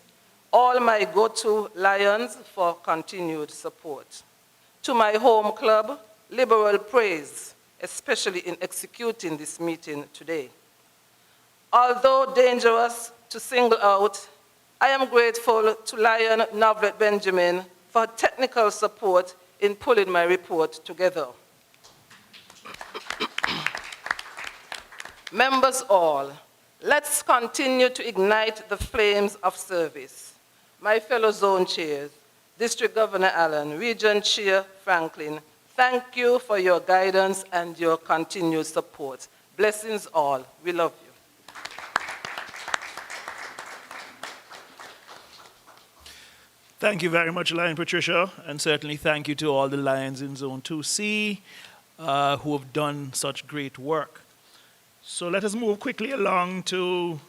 all my go-to Lions for continued support. To my home club, liberal praise, especially in executing this meeting today. Although dangerous to single out, I am grateful to Lion Novlet Benjamin for her technical support in pulling my report together. Members all, let's continue to ignite the flames of service. My fellow zone chairs, District Governor Allen, Region Chair Franklin, thank you for your guidance and your continued support. Blessings all. We love you. Thank you very much, Lion Patricia, and certainly thank you to all the Lions in Zone 2C who have done such great work. So let us move quickly along to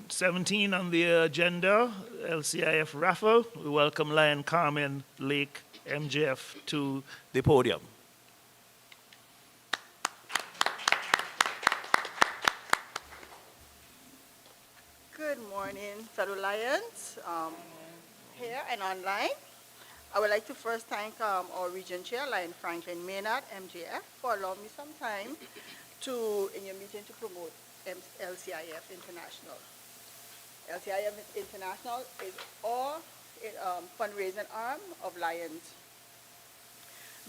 17 on the agenda, LCIF raffle. We welcome Lion Carmen Lake MJF to the podium. Good morning, fellow Lions, here and online. I would like to first thank our Region Chair, Lion Franklin Maynard, MJF, for allowing me some time in your meeting to promote LCIF International. LCIF International is all fundraising arm of Lions.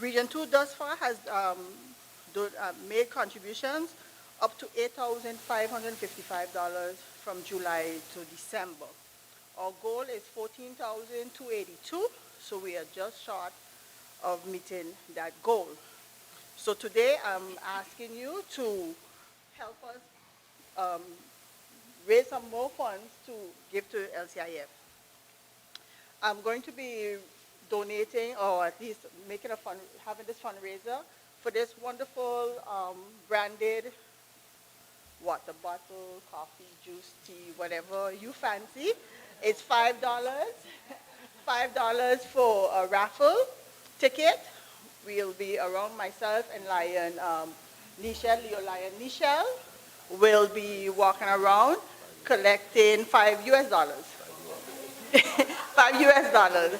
Region 2 thus far has made contributions up to $8,555 from July to December. Our goal is $14,282, so we are just short of meeting that goal. So today I'm asking you to help us raise some more funds to give to LCIF. I'm going to be donating, or at least having this fundraiser for this wonderful branded water bottle, coffee, juice, tea, whatever you fancy. It's $5. $5 for a raffle ticket. We'll be around, myself and Lion Nichelle, Leo Lion Nichelle, will be walking around collecting $5 US. $5 US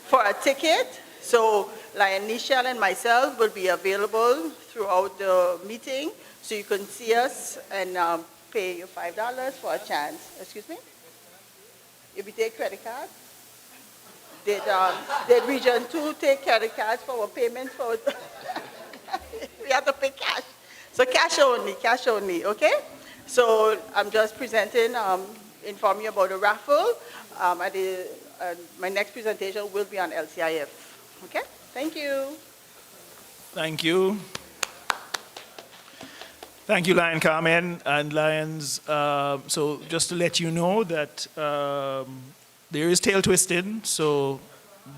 for a ticket. So Lion Nichelle and myself will be available throughout the meeting, so you can see us and pay your $5 for a chance. Excuse me? If we take credit cards? Did Region 2 take credit cards for our payments? We have to pay cash. So cash only, okay? So I'm just presenting, informing you about the raffle. My next presentation will be on LCIF, okay? Thank you. Thank you. Thank you, Lion Carmen and Lions. So just to let you know that there is tail twisting. So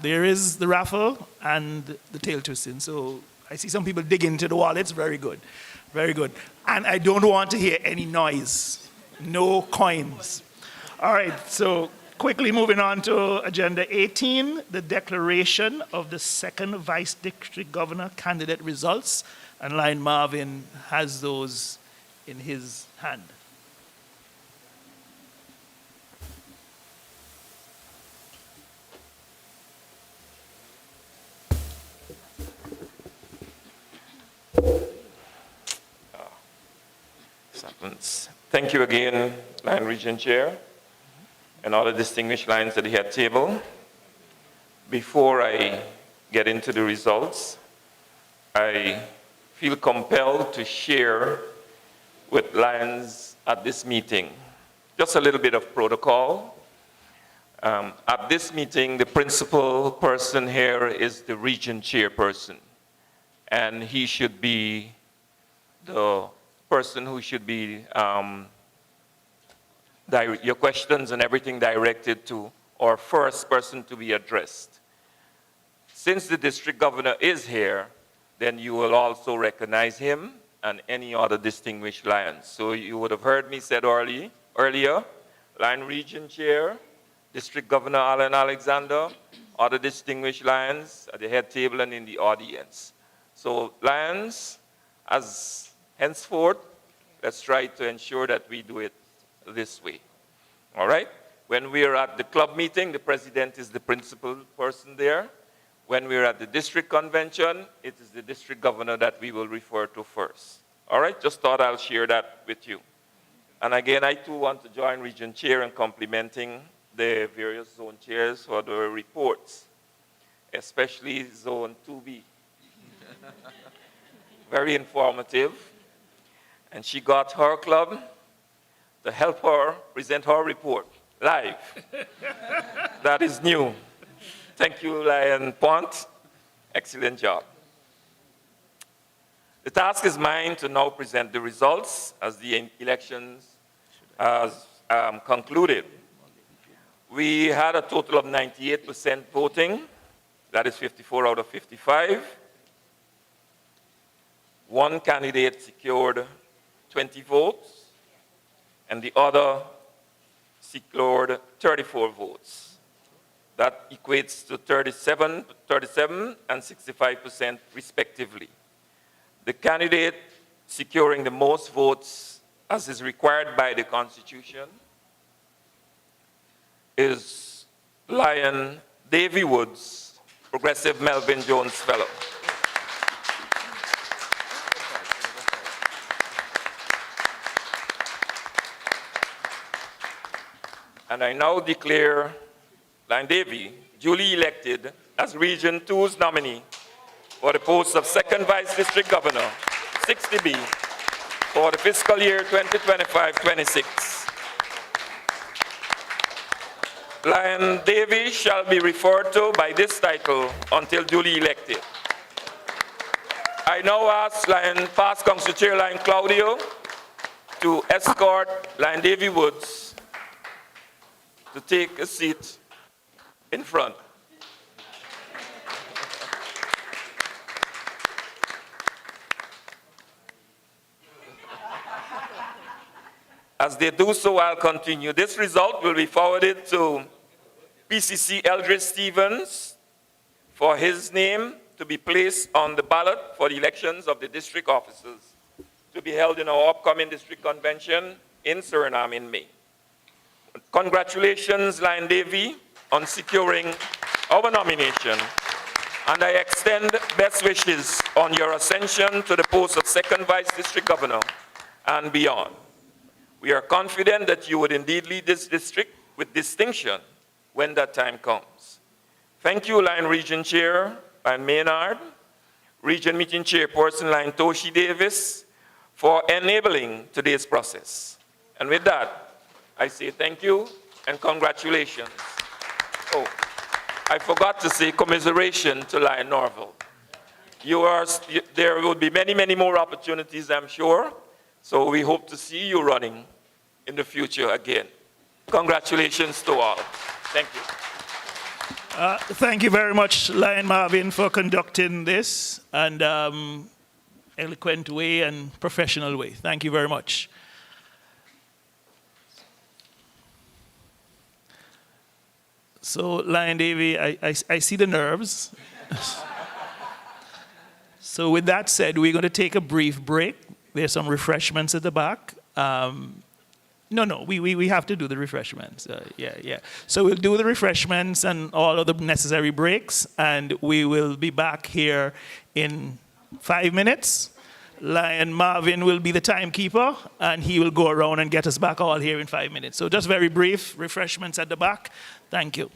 there is the raffle and the tail twisting. So I see some people dig into the wallets. Very good. Very good. And I don't want to hear any noise. No coins. All right, so quickly moving on to agenda 18, the declaration of the second vice district governor candidate results. And Lion Marvin has those in his hand. Thank you again, Lion Region Chair, and all the distinguished Lions at the head table. Before I get into the results, I feel compelled to share with Lions at this meeting just a little bit of protocol. At this meeting, the principal person here is the region chairperson, and he should be the person who should be your questions and everything directed to, or first person to be addressed. Since the district governor is here, then you will also recognize him and any other distinguished Lions. So you would have heard me said earlier, Lion Region Chair, District Governor Alan Alexander, other distinguished Lions at the head table and in the audience. So Lions, as henceforth, let's try to ensure that we do it this way. All right? When we are at the club meeting, the president is the principal person there. When we are at the district convention, it is the district governor that we will refer to first. All right? Just thought I'll share that with you. And again, I too want to join Region Chair in complimenting the various zone chairs for the reports, especially Zone 2B. Very informative. And she got her club to help her present her report live. That is new. Thank you, Lion Pont. Excellent job. The task is mine to now present the results as the elections has concluded. We had a total of 98% voting. That is 54 out of 55. One candidate secured 20 votes, and the other secured 34 votes. That equates to 37 and 65% respectively. The candidate securing the most votes, as is required by the Constitution, is Lion Davy Woods, Progressive Melvin Jones Fellow. And I now declare Lion Davy duly elected as Region 2's nominee for the post of second Vice District Governor, 60B, for the fiscal year 2025-26. Lion Davy shall be referred to by this title until duly elected. I now ask Lion Past Council Chair Lion Claudio to escort Lion Davy Woods to take a seat in front. As they do so, I'll continue. This result will be forwarded to PCC Eldridge Stevens for his name to be placed on the ballot for the elections of the district officers to be held in our upcoming district convention in Suriname in May. Congratulations, Lion Davy, on securing our nomination, and I extend best wishes on your ascension to the post of second Vice District Governor and beyond. We are confident that you would indeed lead this district with distinction when that time comes. Thank you, Lion Region Chair Lion Maynard, Region Meeting Chairperson Lion Toshi Davis, for enabling today's process. And with that, I say thank you and congratulations. Oh, I forgot to say commiseration to Lion Norville. There will be many, many more opportunities, I'm sure. So we hope to see you running in the future again. Congratulations to all. Thank you. Thank you very much, Lion Marvin, for conducting this and eloquent way and professional way. Thank you very much. So, Lion Davy, I see the nerves. So with that said, we're going to take a brief break. There's some refreshments at the back. No, we have to do the refreshments. Yeah. So we'll do the refreshments and all of the necessary breaks, and we will be back here in 5 minutes. Lion Marvin will be the timekeeper, and he will go around and get us back all here in 5 minutes. So just very brief refreshments at the back. Thank you.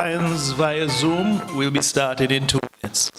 Lions via Zoom will be starting in 2 minutes.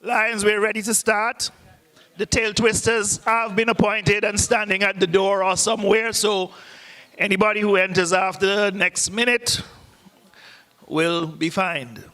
Lions, we're ready to start. The tail twisters have been appointed and standing at the door or somewhere, so anybody who enters after the next minute will be fined.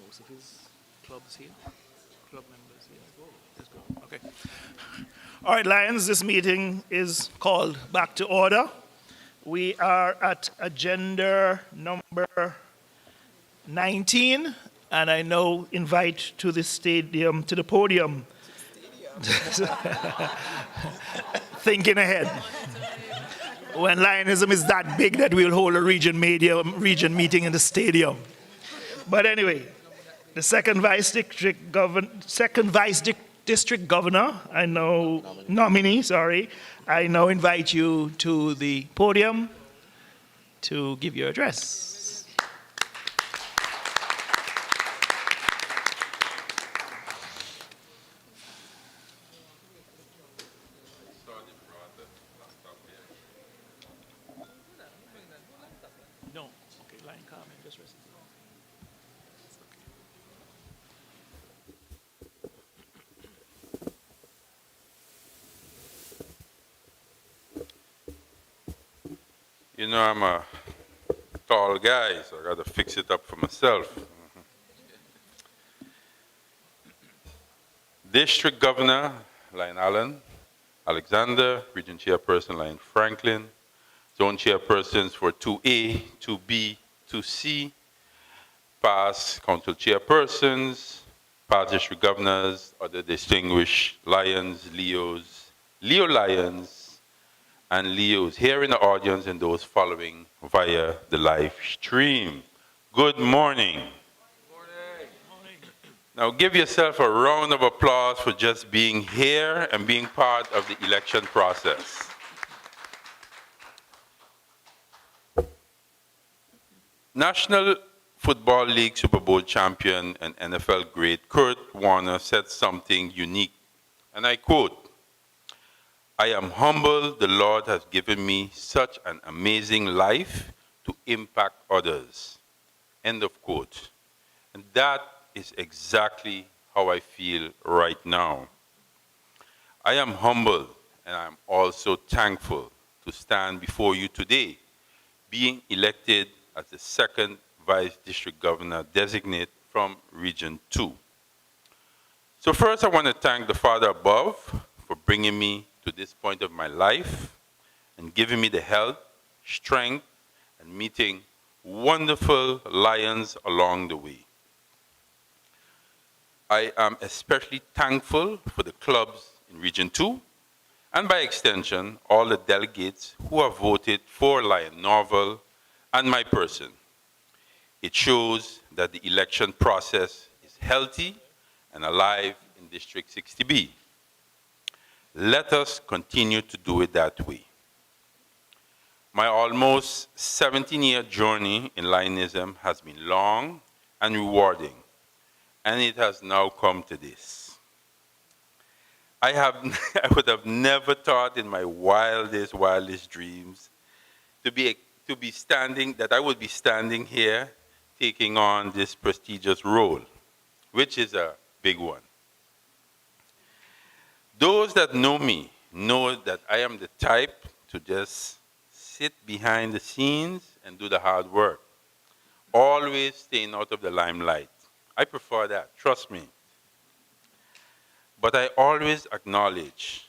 Most of his clubs here, club members here. Let's go. Okay. All right, Lions, this meeting is called back to order. We are at agenda number 19, and I now invite to the podium. Thinking ahead. When Lionism is that big that we'll hold a region meeting in the stadium. But anyway, the second vice district governor, nominee, I now invite you to the podium to give your address. No, okay, line comment, just rest. You know, I'm a tall guy, so I got to fix it up for myself. District Governor, Lion Allen, Alexander, Region Chairperson, Lion Franklin, Zone Chairpersons for 2A, 2B, 2C, past Council Chairpersons, past District Governors, other distinguished Lions, Leos, Leo Lions, and Leos here in the audience and those following via the live stream. Good morning. Now give yourself a round of applause for just being here and being part of the election process. National Football League Super Bowl champion and NFL great Kurt Warner said something unique, and I quote, "I am humbled the Lord has given me such an amazing life to impact others." End of quote. And that is exactly how I feel right now. I am humbled and I'm also thankful to stand before you today, being elected as the second Vice District Governor designate from Region 2. So first I want to thank the Father above for bringing me to this point of my life and giving me the health, strength, and meeting wonderful lions along the way. I am especially thankful for the clubs in Region 2 and by extension, all the delegates who have voted for Lion Norval and my person. It shows that the election process is healthy and alive in District 60B. Let us continue to do it that way. My almost 17-year journey in Lionism has been long and rewarding, and it has now come to this. I would have never thought in my wildest dreams that I would be standing here taking on this prestigious role, which is a big one. Those that know me know that I am the type to just sit behind the scenes and do the hard work. always staying out of the limelight. I prefer that, trust me. But I always acknowledge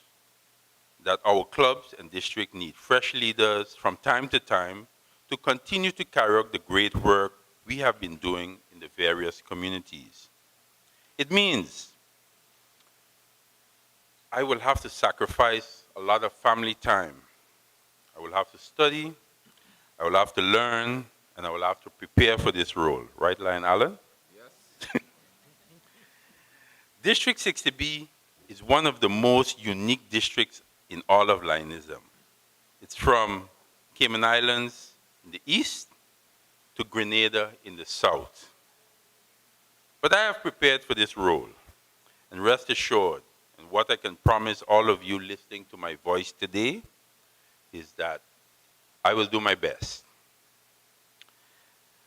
that our clubs and district need fresh leaders from time to time to continue to carry out the great work we have been doing in the various communities. It means I will have to sacrifice a lot of family time. I will have to study, I will have to learn, and I will have to prepare for this role. Right, Lion Allen? Yes. District 60B is one of the most unique districts in all of Lionism. It's from Cayman Islands in the east to Grenada in the south. But I have prepared for this role, and rest assured, and what I can promise all of you listening to my voice today is that I will do my best.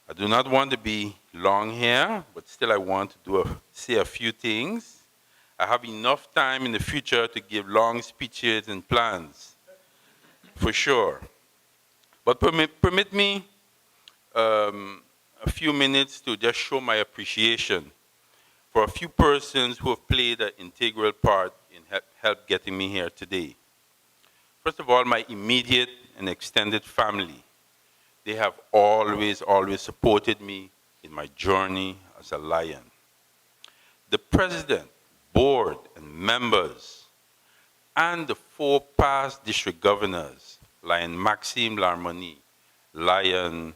I do not want to be long here, but still I want to say a few things. I have enough time in the future to give long speeches and plans, for sure. But permit me a few minutes to just show my appreciation for a few persons who have played an integral part in help getting me here today. First of all, my immediate and extended family. They have always supported me in my journey as a Lion. The president, board, and members, and the 4 past district governors, Lion Maxime Larmoni, Lion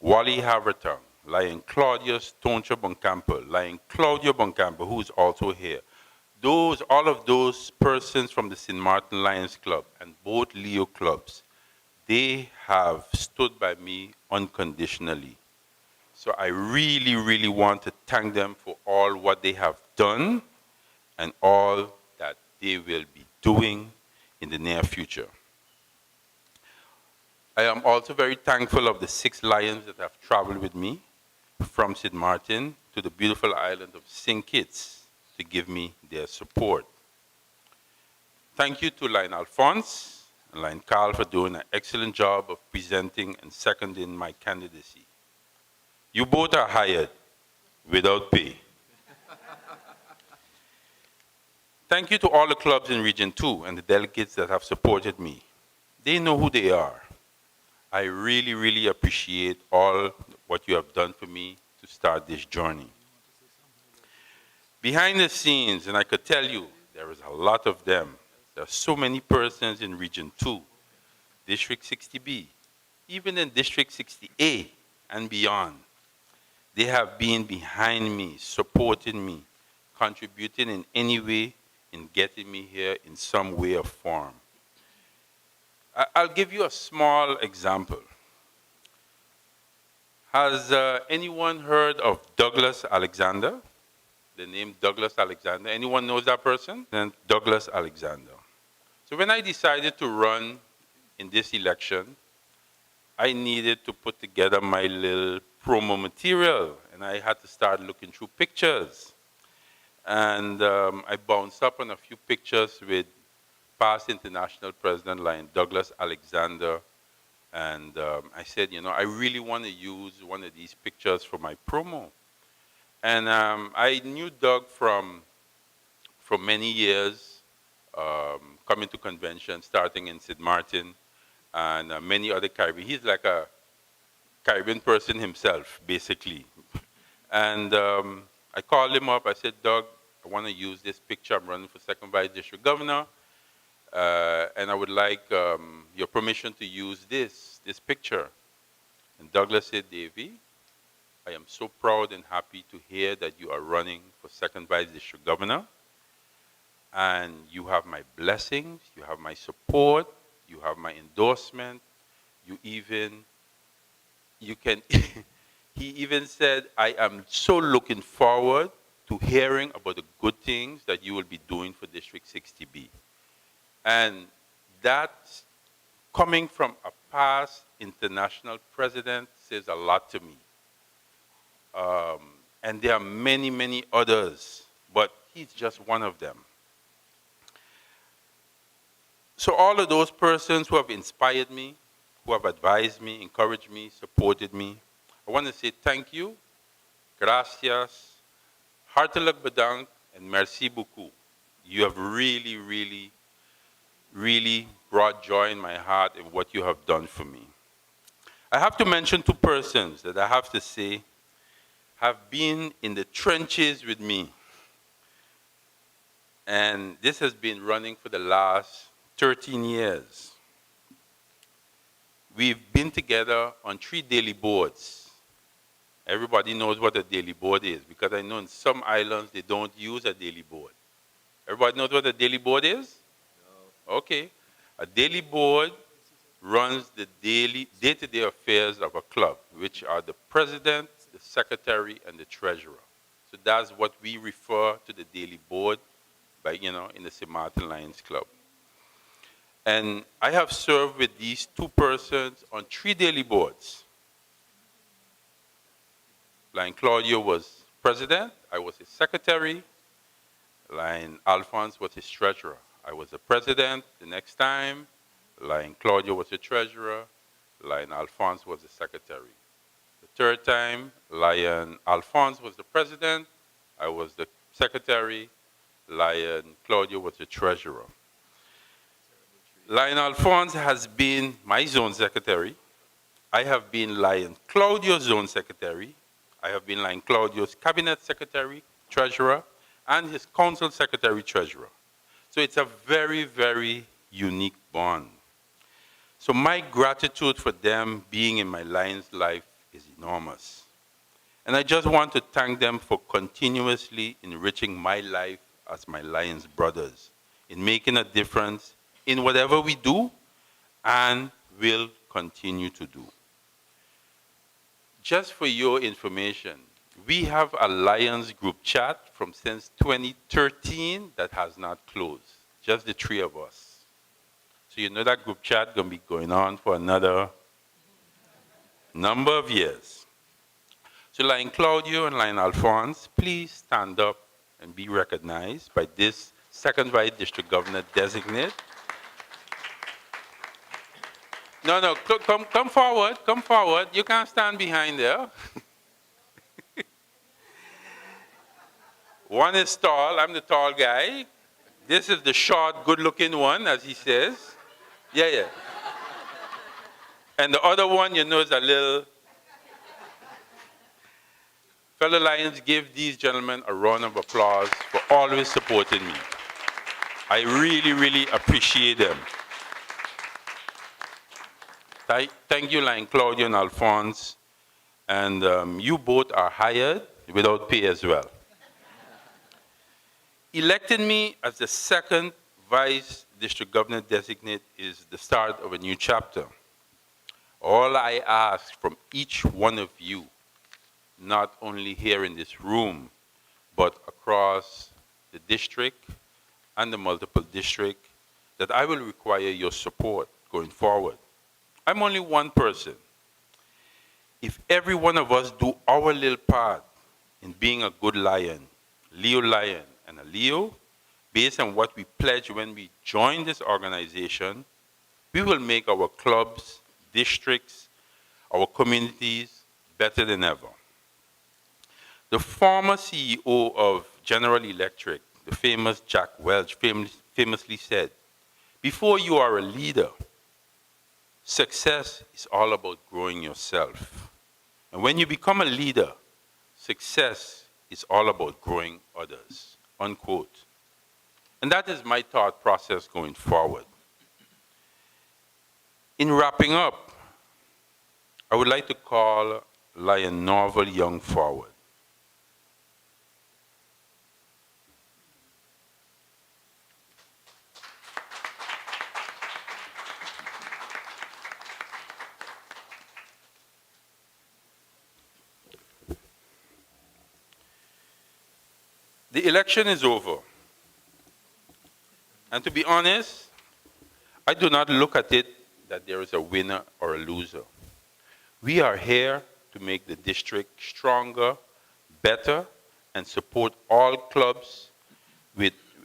Wally Havertong, Lion Claudius Toncha Boncampo, Lion Claudio Boncampo, who is also here. All of those persons from the St. Martin Lions Club and both Leo clubs, they have stood by me unconditionally. So I really want to thank them for all what they have done and all that they will be doing in the near future. I am also very thankful of the 6 Lions that have traveled with me from St. Martin to the beautiful island of St. Kitts to give me their support. Thank you to Lion Alphonse and Lion Carl for doing an excellent job of presenting and seconding my candidacy. You both are hired without pay. Thank you to all the clubs in Region 2 and the delegates that have supported me. They know who they are. I really appreciate all what you have done for me to start this journey. Behind the scenes, and I could tell you, there is a lot of them. There are so many persons in Region 2, District 60B, even in District 60A and beyond. They have been behind me, supporting me, contributing in any way in getting me here in some way or form. I'll give you a small example. Has anyone heard of Douglas Alexander? The name Douglas Alexander. Anyone knows that person? And Douglas Alexander. So when I decided to run in this election, I needed to put together my little promo material, and I had to start looking through pictures. And I bounced up on a few pictures with past international president Lion Douglas Alexander. And I said, I really want to use one of these pictures for my promo. And I knew Doug from many years, coming to conventions, starting in St. Martin, and many other Caribbean. He's like a Caribbean person himself, basically. And I called him up. I said, Doug, I want to use this picture. I'm running for second vice district governor. And I would like your permission to use this picture. And Douglas said, Davy, I am so proud and happy to hear that you are running for second vice district governor. And you have my blessings, you have my support, you have my endorsement. He even said, I am so looking forward to hearing about the good things that you will be doing for District 60B. And that, coming from a past international president, says a lot to me. And there are many others, but he's just one of them. So all of those persons who have inspired me, who have advised me, encouraged me, supported me, I I want to say thank you, gracias, hartelijk bedankt, and merci beaucoup. You have really, really, really brought joy in my heart in what you have done for me. I have to mention two persons that I have to say have been in the trenches with me. And this has been running for the last 13 years. We've been together on 3 daily boards. Everybody knows what a daily board is, because I know in some islands they don't use a daily board. Everybody knows what a daily board is? No. Okay. A daily board runs the daily day-to-day affairs of a club, which are the president, the secretary, and the treasurer. So that's what we refer to the daily board by, in the St. Martin Lions Club. And I have served with these two persons on 3 daily boards. Lion Claudio was president, I was his secretary. Lion Alphonse was his treasurer. I was the president the next time. Lion Claudio was the treasurer. Lion Alphonse was the secretary. The third time, Lion Alphonse was the president. I was the secretary. Lion Claudio was the treasurer. Lion Alphonse has been my zone secretary. I have been Lion Claudio's zone secretary. I have been Lion Claudio's cabinet secretary, treasurer, and his council secretary, treasurer. So it's a very, very unique bond. So my gratitude for them being in my Lion's life is enormous. And I just want to thank them for continuously enriching my life as my Lions brothers, in making a difference in whatever we do and will continue to do. Just for your information, we have a Lions group chat from since 2013 that has not closed, just the 3 of us. So you know that group chat going to be going on for another number of years. So Lion Claudio and Lion Alphonse, please stand up and be recognized by this second vice district governor designate. No, come forward, come forward. You can't stand behind there. One is tall, I'm the tall guy. This is the short, good-looking one, as he says. Yeah. And the other one, is a little. Fellow Lions, give these gentlemen a round of applause for always supporting me. I really, really appreciate them. Thank you, Lion Claudio and Alphonse. And you both are hired without pay as well. Electing me as the second vice district governor designate is the start of a new chapter. All I ask from each one of you, not only here in this room, but across the district and the multiple districts, that I will require your support going forward. I'm only one person. If every one of us do our little part in being a good lion, Leo lion, and a Leo, based on what we pledged when we joined this organization, we will make our clubs, districts, our communities better than ever. The former CEO of General Electric, the famous Jack Welch, famously said, before you are a leader, success is all about growing yourself. And when you become a leader, success is all about growing others, unquote. And that is my thought process going forward. In wrapping up, I would like to call Lion Norval Young forward. The election is over. And to be honest, I do not look at it that there is a winner or a loser. We are here to make the district stronger, better, and support all clubs.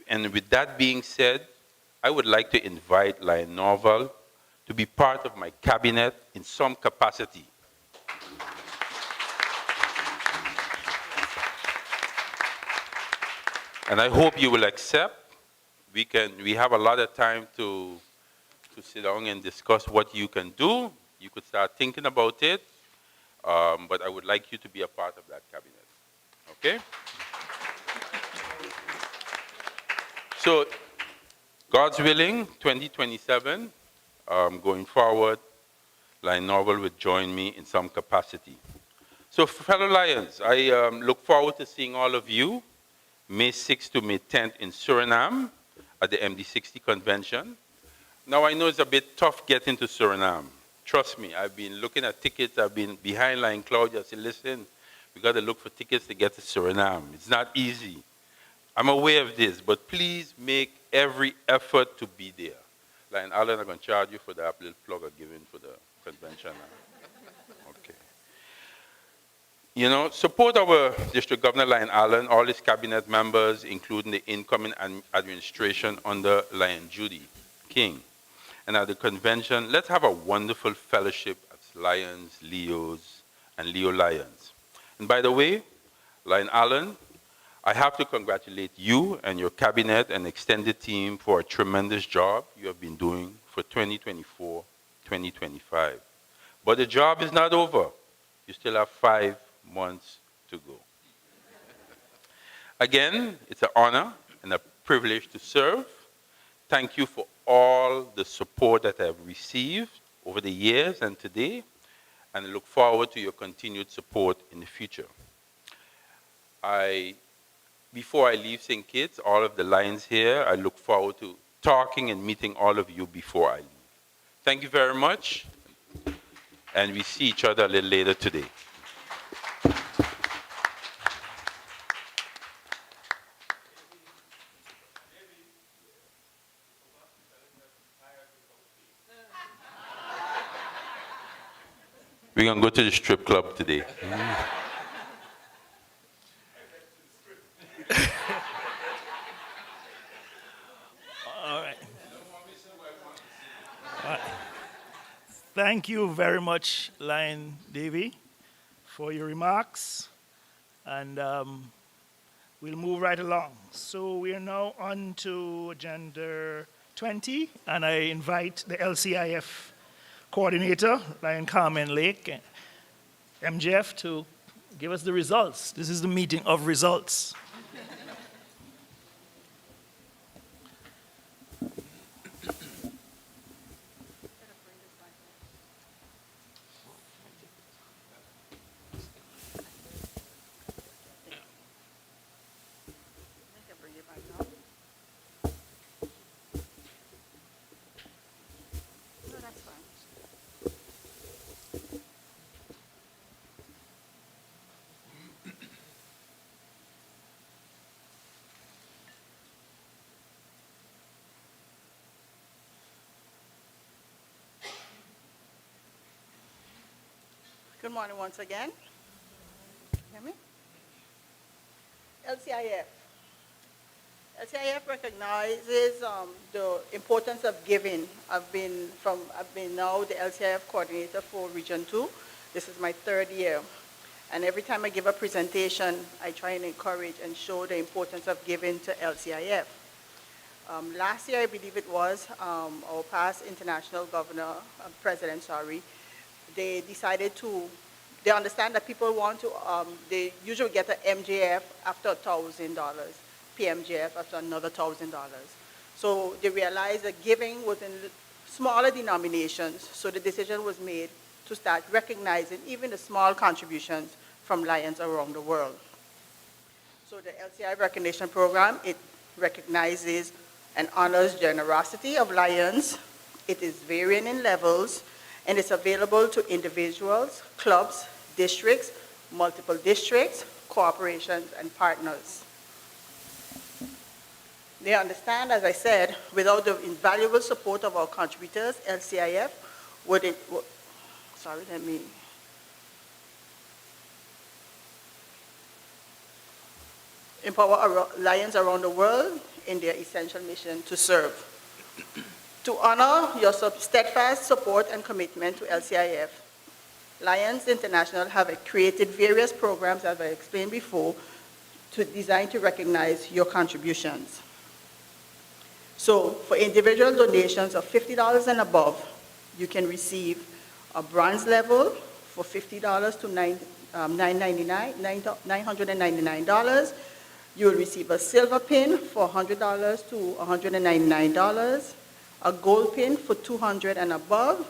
And with that being said, I would like to invite Lion Norval to be part of my cabinet in some capacity. And I hope you will accept. We have a lot of time to sit down and discuss what you can do. You could start thinking about it, but I would like you to be a part of that cabinet. Okay? So, God's willing, 2027, going forward, Lion Norval will join me in some capacity. So, fellow Lions, I look forward to seeing all of you May 6th to May 10th in Suriname at the MD60 convention. Now, I know it's a bit tough getting to Suriname. Trust me, I've been looking at tickets. I've been behind Line Claudia. I said, listen, we got to look for tickets to get to Suriname. It's not easy. I'm aware of this, but please make every effort to be there. Lion Allen, I'm going to charge you for that little plug I'm giving for the convention. Okay. You know, support our District Governor Lion Allen, all his cabinet members, including the incoming administration under Lion Judy King. And at the convention, let's have a wonderful fellowship as Lions, Leos, and Leo Lions. And by the way, Lion Allen, I have to congratulate you and your cabinet and extended team for a tremendous job you have been doing for 2024, 2025. But the job is not over. You still have 5 months to go. Again, it's an honor and a privilege to serve. Thank you for all the support that I have received over the years and today, and I look forward to your continued support in the future. Before I leave St. Kitts, all of the Lions here, I look forward to talking and meeting all of you before I leave. Thank you very much, and we see each other a little later today. We're going to go to the strip club today. All right. Thank you very much, Lion Davy, for your remarks. And we'll move right along. So we are now on to agenda 20, and I invite the LCIF coordinator, Lion Carmen Lake, MJF, to give us the results. This is the meeting of results. Good morning once again. Hear me? LCIF. LCIF recognizes the importance of giving. I've been now the LCIF coordinator for Region 2. This is my 3rd year. And every time I give a presentation, I try and encourage and show the importance of giving to LCIF. Last year, I believe it was, our past international governor, president, sorry, they decided to, they understand that people want to, they usually get an MJF after $1,000, PMJF after another $1,000. So they realized that giving was in smaller denominations, so the decision was made to start recognizing even the small contributions from Lions around the world. So the LCI recognition program, it recognizes and honors generosity of Lions. It is varying in levels, and it's available to individuals, clubs, districts, multiple districts, corporations, and partners. They understand, as I said, without the invaluable support of our contributors, LCIF empower Lions around the world in their essential mission to serve. To honor your steadfast support and commitment to LCIF, Lions International have created various programs, as I explained before, designed to recognize your contributions. So for individual donations of $50 and above, you can receive a bronze level for $50 to $999. You will receive a silver pin for $100 to $199, a gold pin for $200 and above,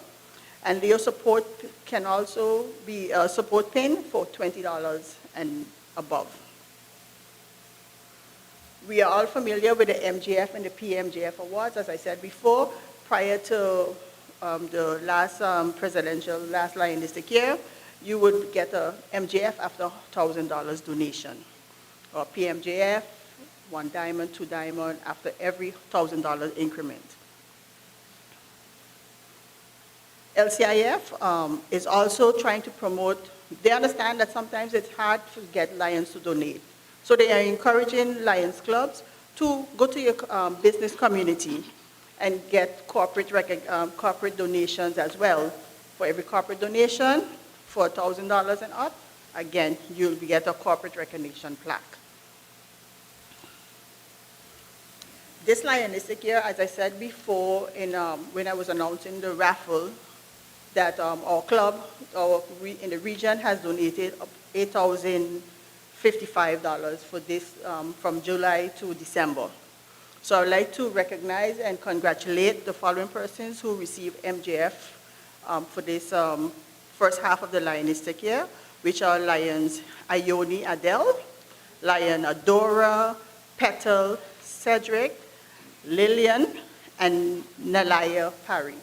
and Leo support can also be a support pin for $20 and above. We are all familiar with the MGF and the PMGF awards, as I said before. Prior to the last presidential, last Lionistic year, you would get a MGF after $1,000 donation, or PMJF, 1 diamond, 2 diamond, after every $1,000 increment. LCIF is also trying to promote, they understand that sometimes it's hard to get Lions to donate. So they are encouraging Lions clubs to go to your business community and get corporate donations as well. For every corporate donation, for $1,000 and up, again, you'll get a corporate recognition plaque. This Lionistic year, as I said before, when I was announcing the raffle, that our club in the region has donated $8,055 for this from July to December. So I'd like to recognize and congratulate the following persons who received MJF for this first half of the Lionistic year, which are Lions Ione Adele, Lion Adora, Petal, Cedric, Lillian, and Nalaya Parry.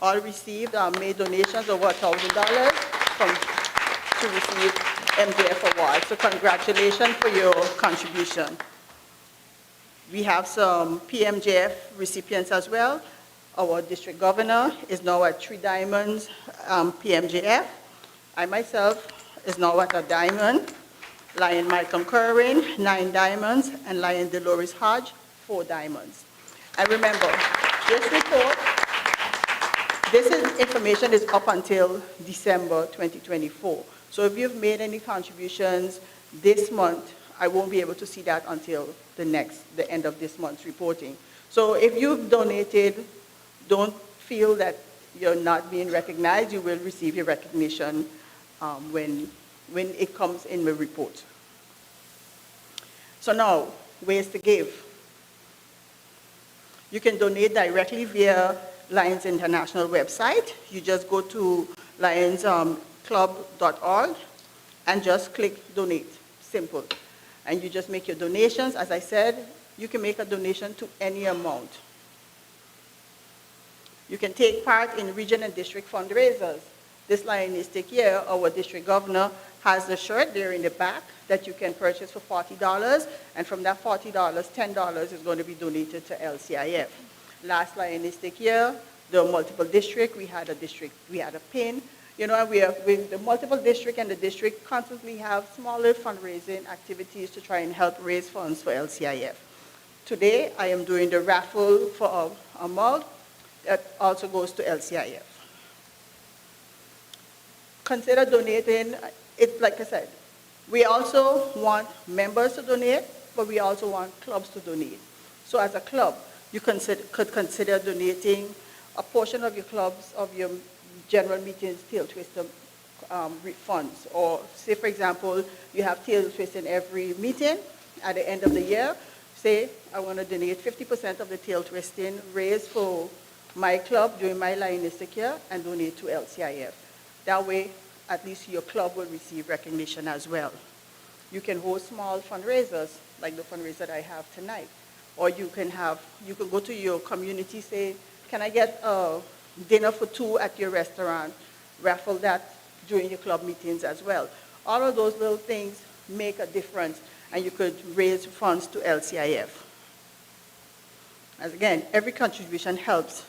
All received made donations over $1,000 to receive MJF awards. So congratulations for your contribution. We have some PMJF recipients as well. Our district governor is now at 3 diamonds PMJF. I myself is now at a diamond. Lion Malcolm Curran, 9 diamonds, and Lion Dolores Hodge, 4 diamonds. And remember, this report, information is up until December 2024. So if you've made any contributions this month, I won't be able to see that until the end of this month's reporting. So if you've donated, don't feel that you're not being recognized. You will receive your recognition when it comes in the report. So now, ways to give. You can donate directly via Lions International website. You just go to lionsclub.org and just click donate, simple. And you just make your donations. As I said, you can make a donation to any amount. You can take part in region and district fundraisers. This Lionistic year, our district governor has the shirt there in the back that you can purchase for $40, and from that $40, $10 is going to be donated to LCIF. Last Lionistic year, the multiple district, we had a pin. You know, with the multiple district and the district constantly have smaller fundraising activities to try and help raise funds for LCIF. Today, I am doing the raffle for a mug that also goes to LCIF. Consider donating. It's like I said, we also want members to donate, but we also want clubs to donate. So as a club, you could consider donating a portion of your clubs, of your general meetings, tail twister funds. Or say, for example, you have tail twisting every meeting. At the end of the year, say, I want to donate 50% of the tail twisting raised for my club during my Lionistic year and donate to LCIF. That way, at least your club will receive recognition as well. You can host small fundraisers, like the fundraiser that I have tonight. Or you can go to your community, say, can I get a dinner for 2 at your restaurant? Raffle that during your club meetings as well. All of those little things make a difference, and you could raise funds to LCIF. As again, every contribution helps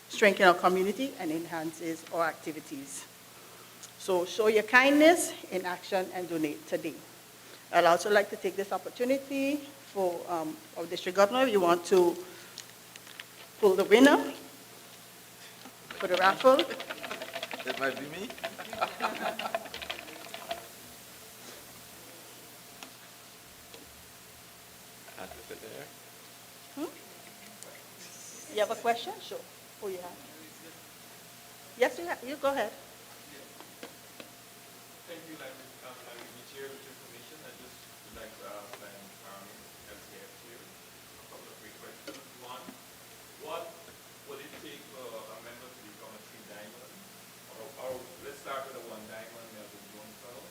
strengthen our community and enhances our activities. So show your kindness in action and donate today. I'd also like to take this opportunity for our district governor. You want to pull the winner for the raffle? That might be me. You have a question? Sure. Oh, you have? Yes, you have. You go ahead. Thank you, Chair, with your permission, I just would like to ask LCIF Chair a couple of quick questions. One, what would it take for a member to become a 3-diamond? Or let's start with a 1-diamond Melvin Jones Fellow.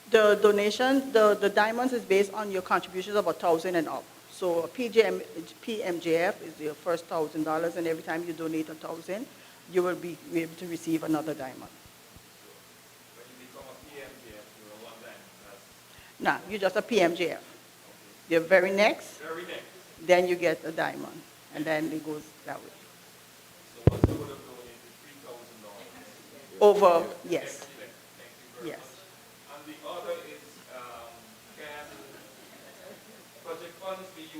The donation, the diamonds is based on your contributions of 1,000 and up. So PMJF is your first $1,000, and every time you donate 1,000, you will be able to receive another diamond. When you become a PMJF, you're a 1-diamond. Nah, you're just a PMJF. The very next, then you get a diamond, and then it goes that way. So once you would have donated $3,000. Over, yes. Yes. And the other is, can project funds be used?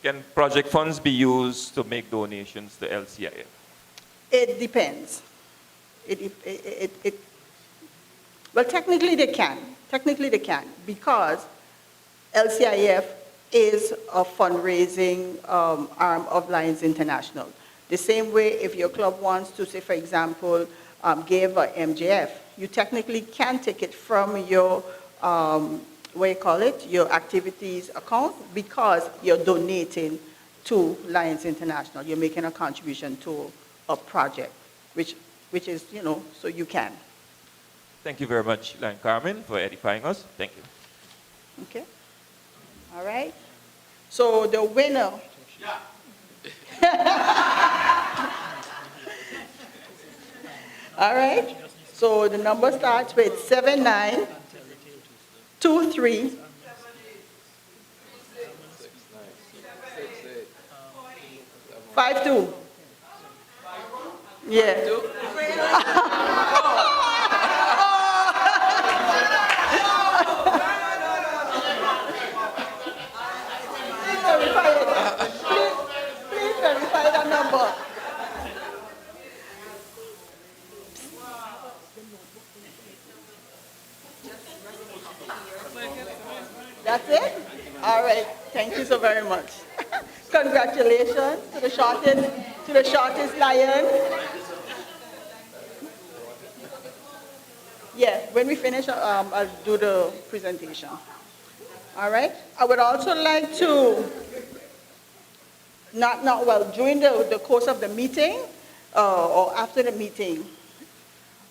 Can project funds be used to make donations to LCIF? It depends. Well, technically they can. Technically they can, because LCIF is a fundraising arm of Lions International. The same way if your club wants to, say, for example, give a MJF, you technically can take it from your, your activities account, because you're donating to Lions International. You're making a contribution to a project, which is, so you can. Thank you very much, Lion Carmen, for edifying us. Thank you. Okay. All right. So the winner. All right. So the number starts with 7923. Five two. Yeah. Please verify that number. That's it? All right. Thank you so very much. Congratulations to the shortest lion. Yeah, when we finish, I'll do the presentation. All right. I would also like to, during the course of the meeting or after the meeting,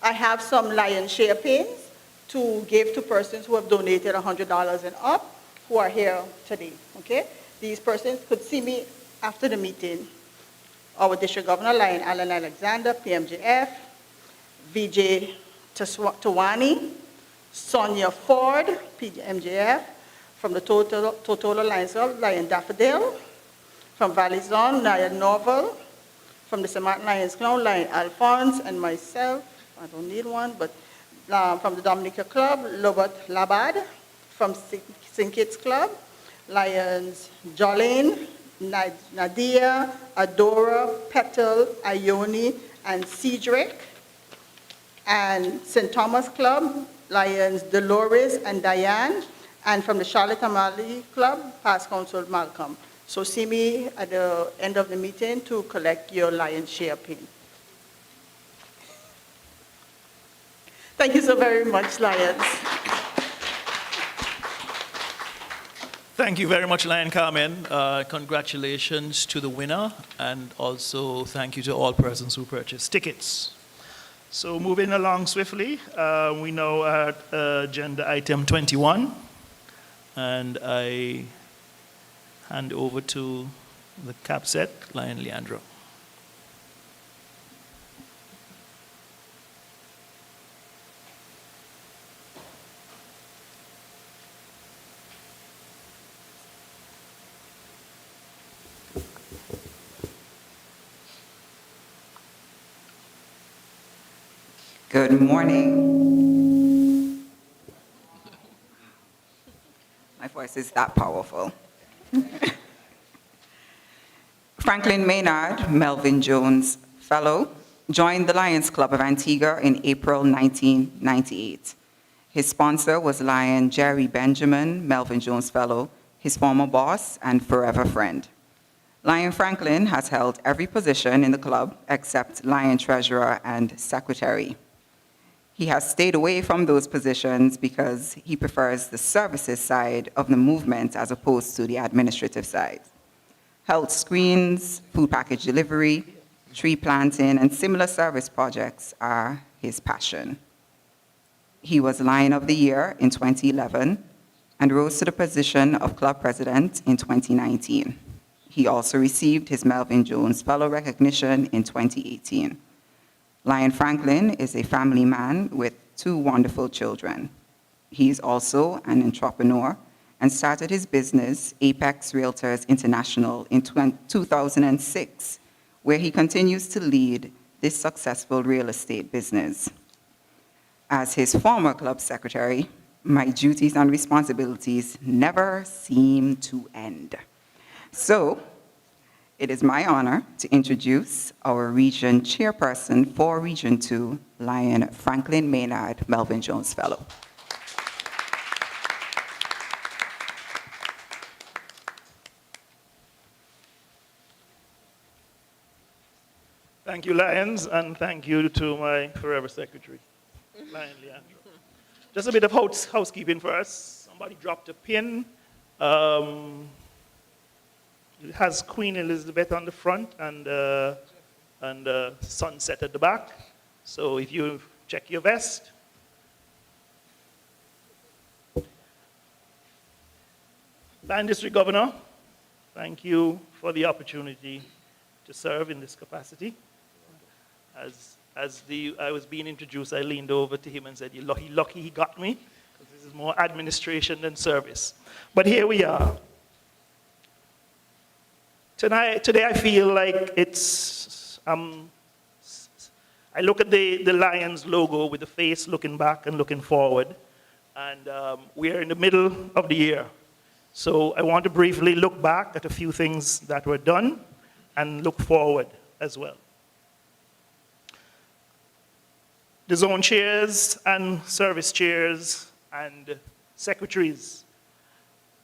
I have some lion share pins to give to persons who have donated $100 and up who are here today. Okay. These persons could see me after the meeting. Our District Governor, Lion Allen Alexander, PMJF, VJ Tawani, Sonia Ford, PMJF, from the Totola Lions Club, Lion Daffodil, from Valley Zone, Lion Novel, from the St. Martin Lions Club, Lion Alphonse, and myself, I don't need one, but from the Dominica Club, Lobot Labad, from St. Kitts Club, Lions Jolene, Nadia, Adora, Petal, Ione, and Cedric. And St. Thomas Club, Lions Dolores and Diane. And from the Charlotte Amali Club, past Council Malcolm. So see me at the end of the meeting to collect your lion share pin. Thank you so very much, Lions. Thank you very much, Lion Carmen. Congratulations to the winner, and also thank you to all persons who purchased tickets. So moving along swiftly, we now are at agenda item 21, and I hand over to the CAPSET, Lion Leandro. Good morning. My voice is that powerful. Franklin Maynard, Melvin Jones Fellow, joined the Lions Club of Antigua in April 1998. His sponsor was Lion Jerry Benjamin, Melvin Jones Fellow, his former boss, and forever friend. Lion Franklin has held every position in the club except Lion Treasurer and Secretary. He has stayed away from those positions because he prefers the services side of the movement as opposed to the administrative side. Health screens, food package delivery, tree planting, and similar service projects are his passion. He was Lion of the Year in 2011 and rose to the position of club president in 2019. He also received his Melvin Jones Fellow recognition in 2018. Lion Franklin is a family man with 2 wonderful children. He is also an entrepreneur and started his business, Apex Realtors International, in 2006, where he continues to lead this successful real estate business. As his former club secretary, my duties and responsibilities never seem to end. So, it is my honor to introduce our region chairperson for Region 2, Lion Franklin Maynard, Melvin Jones Fellow. Thank you, Lions, and thank you to my forever secretary, Lion Leandro. Just a bit of housekeeping for us. Somebody dropped a pin. It has Queen Elizabeth on the front and sunset at the back. So if you check your vest. Lion District Governor, thank you for the opportunity to serve in this capacity. As I was being introduced, I leaned over to him and said, "You're lucky he got me, because this is more administration than service." But here we are. Today I feel like it's, I look at the Lions logo with the face looking back and looking forward, and we are in the middle of the year. So I want to briefly look back at a few things that were done and look forward as well. The zone chairs and service chairs and secretaries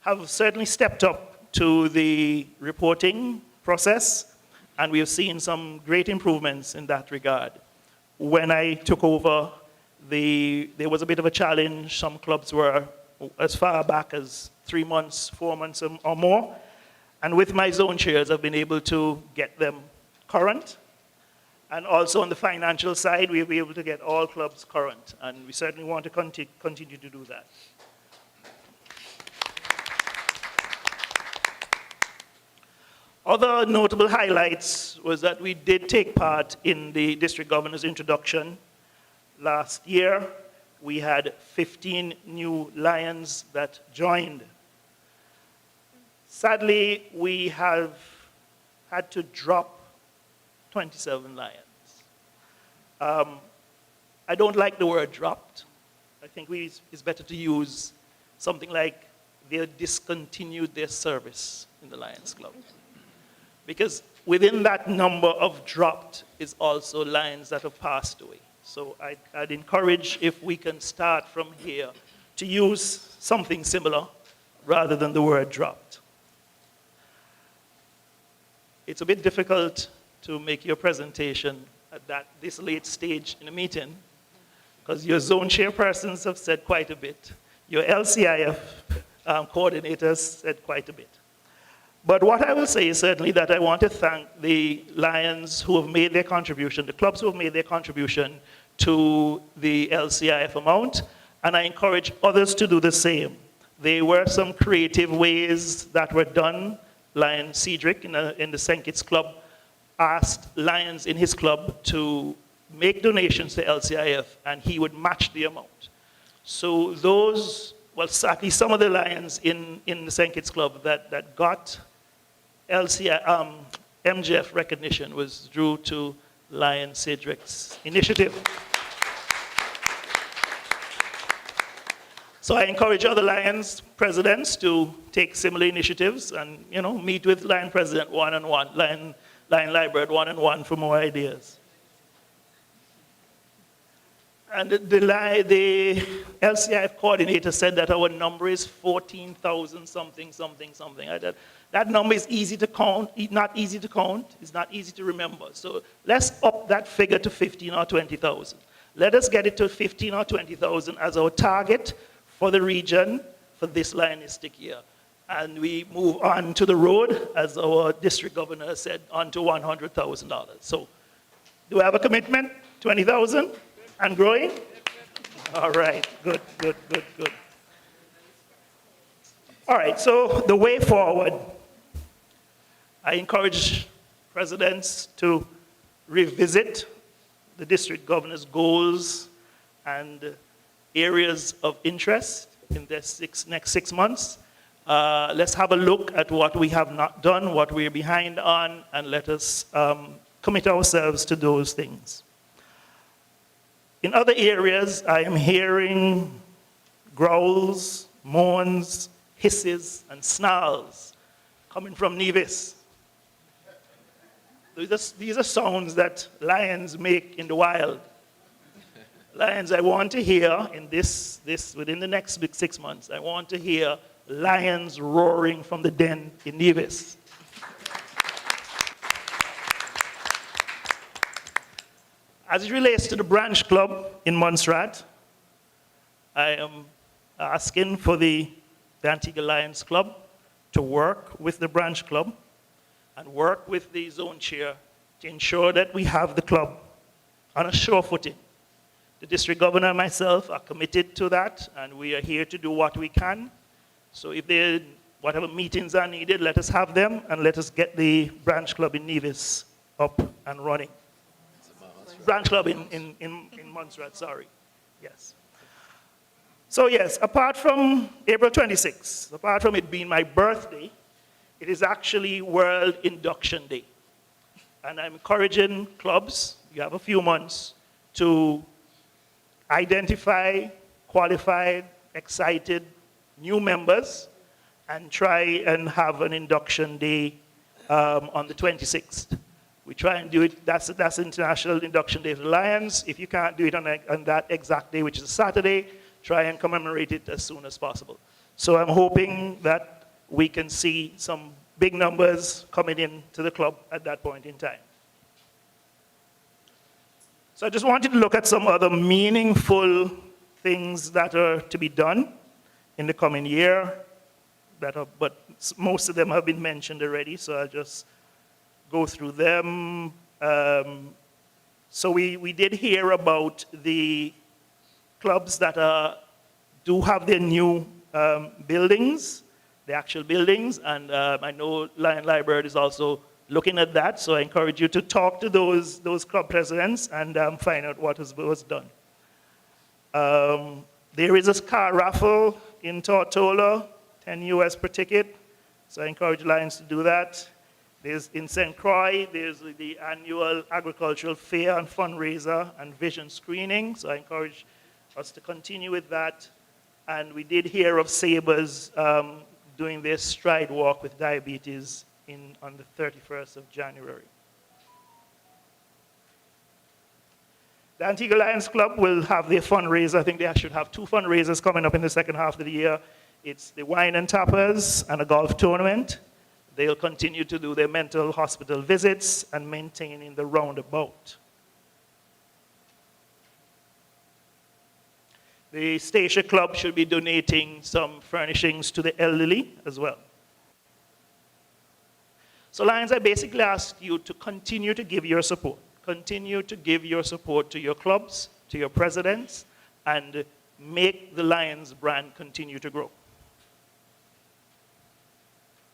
have certainly stepped up to the reporting process, and we have seen some great improvements in that regard. When I took over, there was a bit of a challenge. Some clubs were as far back as 3 months, 4 months or more, and with my zone chairs, I've been able to get them current. And also on the financial side, we'll be able to get all clubs current, and we certainly want to continue to do that. Other notable highlights was that we did take part in the district governor's introduction. Last year, we had 15 new Lions that joined. Sadly, we have had to drop 27 Lions. I don't like the word dropped. I think it's better to use something like they discontinued their service in the Lions Club. Because within that number of dropped is also Lions that have passed away. So I'd encourage, if we can start from here, to use something similar rather than the word dropped. It's a bit difficult to make your presentation at this late stage in a meeting, because your zone chairpersons have said quite a bit. Your LCIF coordinators said quite a bit. But what I will say is certainly that I want to thank the Lions who have made their contribution, the clubs who have made their contribution to the LCIF amount, and I encourage others to do the same. There were some creative ways that were done. Lion Cedric in the St. Kitts Club asked Lions in his club to make donations to LCIF, and he would match the amount. So those, well, sadly, some of the Lions in the St. Kitts Club that got MGF recognition was due to Lion Cedric's initiative. So I encourage other Lions presidents to take similar initiatives and, meet with Lion President one-on-one, Lion Library one-on-one for more ideas. And the LCIF coordinator said that our number is 14,000 something, something, something like that. That number is easy to count, not easy to count, it's not easy to remember. So let's up that figure to 15 or 20,000. Let us get it to 15 or 20,000 as our target for the region for this lionistic year. And we move on to the road, as our district governor said, on to $100,000. So do we have a commitment? 20,000 and growing? All right, good, good, good, good. All right, so the way forward, I encourage presidents to revisit the district governor's goals and areas of interest in the next 6 months. Let's have a look at what we have not done, what we're behind on, and let us commit ourselves to those things. In other areas, I am hearing growls, moans, hisses, and snarls coming from Nevis. These are sounds that lions make in the wild. Lions, I want to hear in within the next 6 months, I want to hear lions roaring from the den in Nevis. As it relates to the branch club in Montserrat, I am asking for the Antigua Lions Club to work with the branch club and work with the zone chair to ensure that we have the club on a sure footing. The district governor and myself are committed to that, and we are here to do what we can. So if whatever meetings are needed, let us have them, and let us get the branch club in Nevis up and running. Branch club in Montserrat, sorry. Yes. So yes, apart from April 26th, apart from it being my birthday, it is actually World Induction Day. And I'm encouraging clubs, you have a few months, to identify qualified, excited new members and try and have an induction day on the 26th. We try and do it, that's International Induction Day of the Lions. If you can't do it on that exact day, which is a Saturday, try and commemorate it as soon as possible. So I'm hoping that we can see some big numbers coming in to the club at that point in time. So I just wanted to look at some other meaningful things that are to be done in the coming year, but most of them have been mentioned already, so I'll just go through them. So we did hear about the clubs that do have their new buildings, the actual buildings, and I know Lion Library is also looking at that, so I encourage you to talk to those club presidents and find out what was done. There is a car raffle in Tortola, 10 US per ticket, so I encourage Lions to do that. There's in St. Croix, there's the annual agricultural fair and fundraiser and vision screening, so I encourage us to continue with that. And we did hear of Sabres doing their stride walk with diabetes on the 31st of January. The Antigua Lions Club will have their fundraiser. I think they should have 2 fundraisers coming up in the second half of the year. It's the wine and tappers and a golf tournament. They'll continue to do their mental hospital visits and maintaining the roundabout. The Statia Club should be donating some furnishings to the elderly as well. So Lions, I basically ask you to continue to give your support. Continue to give your support to your clubs, to your presidents, and make the Lions brand continue to grow.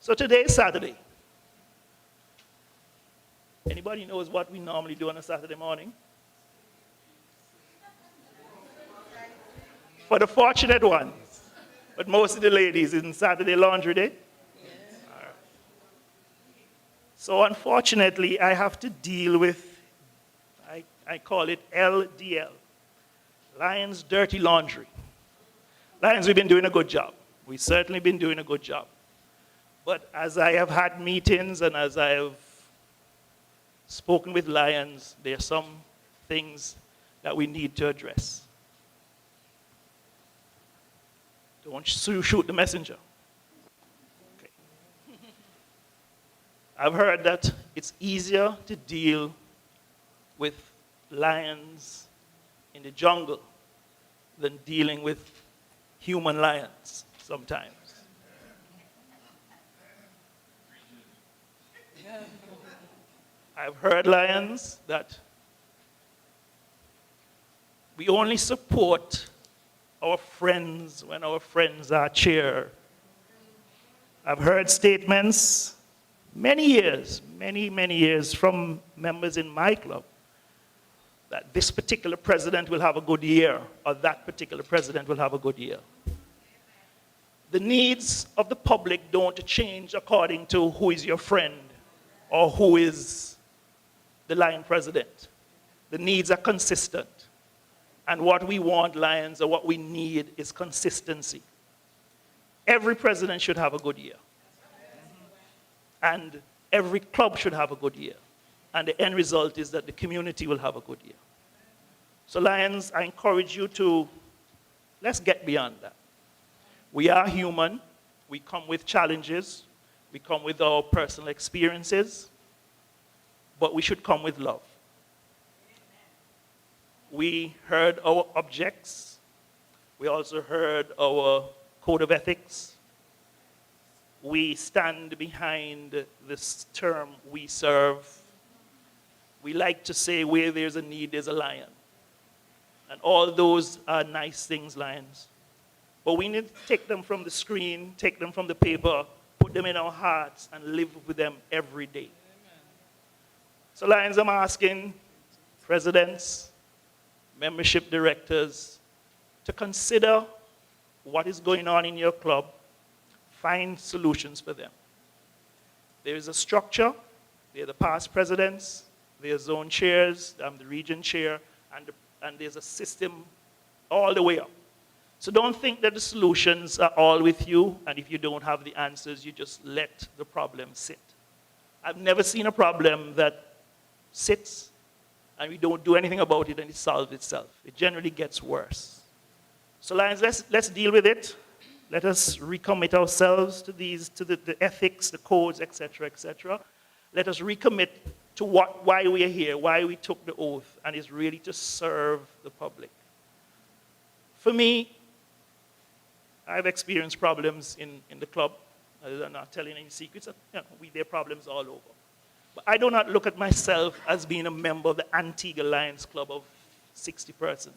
So today is Saturday. Anybody knows what we normally do on a Saturday morning? For the fortunate ones, but most of the ladies, isn't Saturday laundry day? All right. So unfortunately, I have to deal with, I call it LDL, Lions Dirty Laundry. Lions, we've been doing a good job. We've certainly been doing a good job. But as I have had meetings and as I have spoken with Lions, there are some things that we need to address. Don't shoot the messenger. Okay. I've heard that it's easier to deal with lions in the jungle than dealing with human lions sometimes. I've heard, lions, that we only support our friends when our friends are chair. I've heard statements many years from members in my club that this particular president will have a good year or that particular president will have a good year. The needs of the public don't change according to who is your friend or who is the Lion president. The needs are consistent. And what we want, Lions, or what we need is consistency. Every president should have a good year. And every club should have a good year. And the end result is that the community will have a good year. So Lions, I encourage you to, let's get beyond that. We are human. We come with challenges. We come with our personal experiences. But we should come with love. We heard our objects. We also heard our code of ethics. We stand behind this term, we serve. We like to say, where there's a need, there's a lion. And all those are nice things, Lions. But we need to take them from the screen, take them from the paper, put them in our hearts, and live with them every day. So, Lions, I'm asking presidents, membership directors, to consider what is going on in your club, find solutions for them. There is a structure. There are the past presidents, there are zone chairs, I'm the region chair, and there's a system all the way up. So don't think that the solutions are all with you, and if you don't have the answers, you just let the problem sit. I've never seen a problem that sits and we don't do anything about it and it solves itself. It generally gets worse. So Lions, let's deal with it. Let us recommit ourselves to the ethics, the codes, etc., etc. Let us recommit to why we are here, why we took the oath, and it's really to serve the public. For me, I've experienced problems in the club. I'm not telling any secrets. There are problems all over. But I do not look at myself as being a member of the Antigua Lions Club of 60 persons.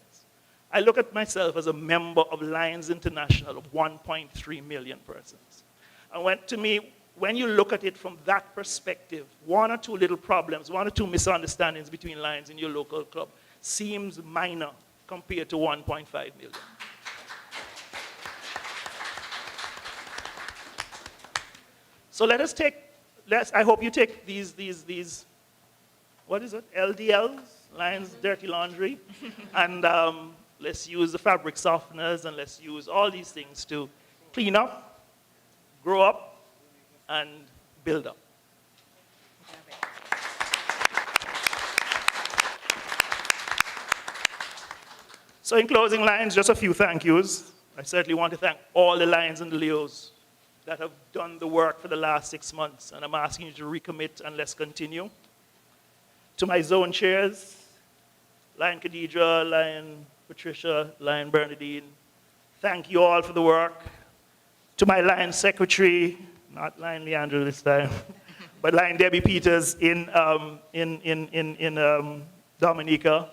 I look at myself as a member of Lions International of 1.3 million persons. And to me, when you look at it from that perspective, one or two little problems, one or two misunderstandings between Lions in your local club seems minor compared to 1.5 million. So I hope you take these, what is it, LDLs, Lions Dirty Laundry, and let's use the fabric softeners, and let's use all these things to clean up, grow up, and build up. So in closing, Lions, just a few thank yous. I certainly want to thank all the Lions and the Leos that have done the work for the last 6 months, and I'm asking you to recommit and let's continue. To my zone chairs, Lion Khadija, Lion Patricia, Lion Bernadine, thank you all for the work. To my Lion secretary, not Lion Leandro this time, but Lion Debbie Peters in Dominica.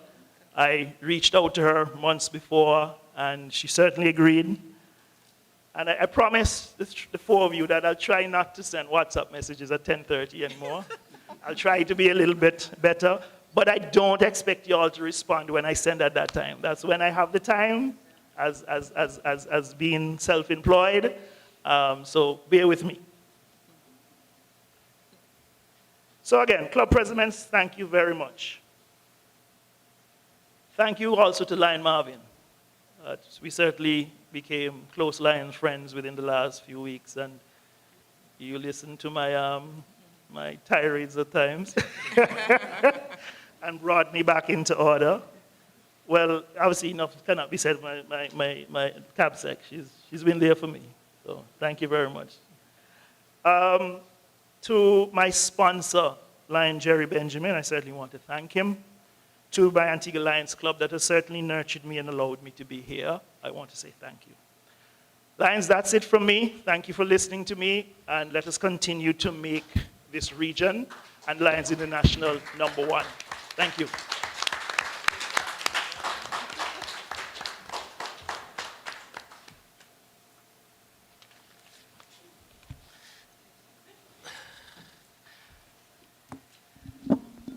I reached out to her months before, and she certainly agreed. And I promise the four of you that I'll try not to send WhatsApp messages at 10:30 anymore. I'll try to be a little bit better, but I don't expect you all to respond when I send at that time. That's when I have the time as being self-employed, so bear with me. So again, club presidents, thank you very much. Thank you also to Lion Marvin. We certainly became close Lions friends within the last few weeks, and you listened to my my tirades at times and brought me back into order. Well, obviously enough cannot be said. My cab sec, She's been there for me. So thank you very much. To my sponsor, Lion Jerry Benjamin, I certainly want to thank him. To my Antigua Lions Club that has certainly nurtured me and allowed me to be here, I want to say thank you. Lions, that's it from me. Thank you for listening to me, and let us continue to make this region and Lions International #1. Thank you.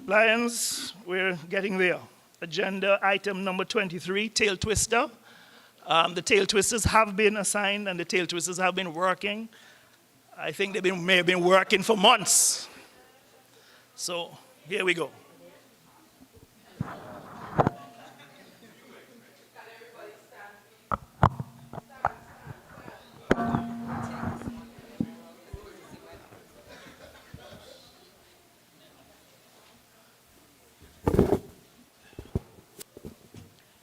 Lions, we're getting there. Agenda item number 23, tail twister. The tail twisters have been assigned and the tail twisters have been working. I think they may have been working for months. So here we go.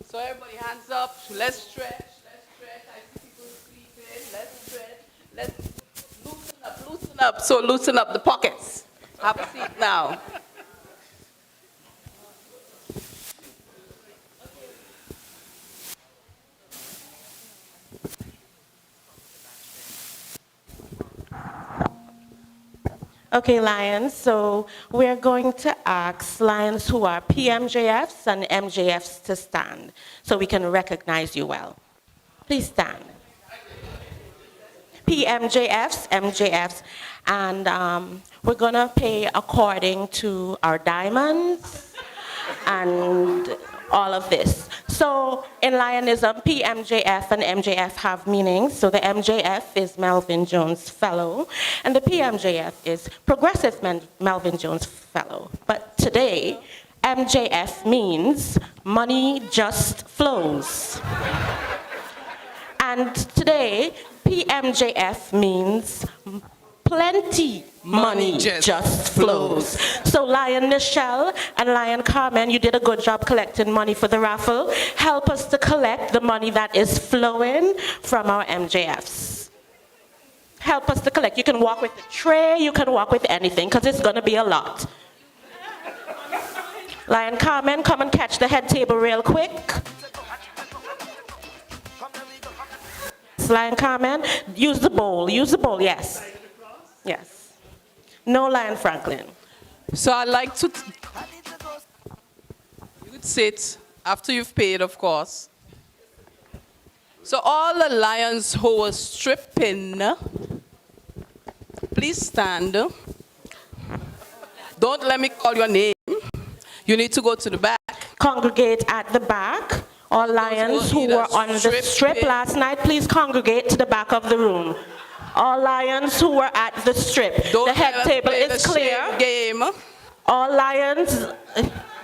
So everybody hands up, let's stretch, I see people sleeping, let's stretch, let's loosen up, so loosen up the pockets. Have a seat now. Okay, Lions, so we're going to ask Lions who are PMJFs and MJFs to stand so we can recognize you well. Please stand. PMJFs, MJFs, and we're going to pay according to our diamonds and all of this. So in Lionism, PMJF and MJF have meanings. So the MJF is Melvin Jones Fellow, and the PMJF is Progressive Melvin Jones Fellow. But today, MJF means money just flows. And today, PMJF means plenty money just flows. So Lion Nichelle and Lion Carmen, you did a good job collecting money for the raffle. Help us to collect the money that is flowing from our MJFs. Help us to collect. You can walk with the tray, you can walk with anything, because it's going to be a lot. Lion Carmen, come and catch the head table real quick. Lion Carmen, use the bowl, yes. Yes. No Lion Franklin. So I'd like to, you would sit after you've paid, of course. So all the lions who were stripping, please stand. Don't let me call your name. You need to go to the back. Congregate at the back. All lions who were on the strip last night, please congregate to the back of the room. All lions who were at the strip. The head table is clear. Game. All lions,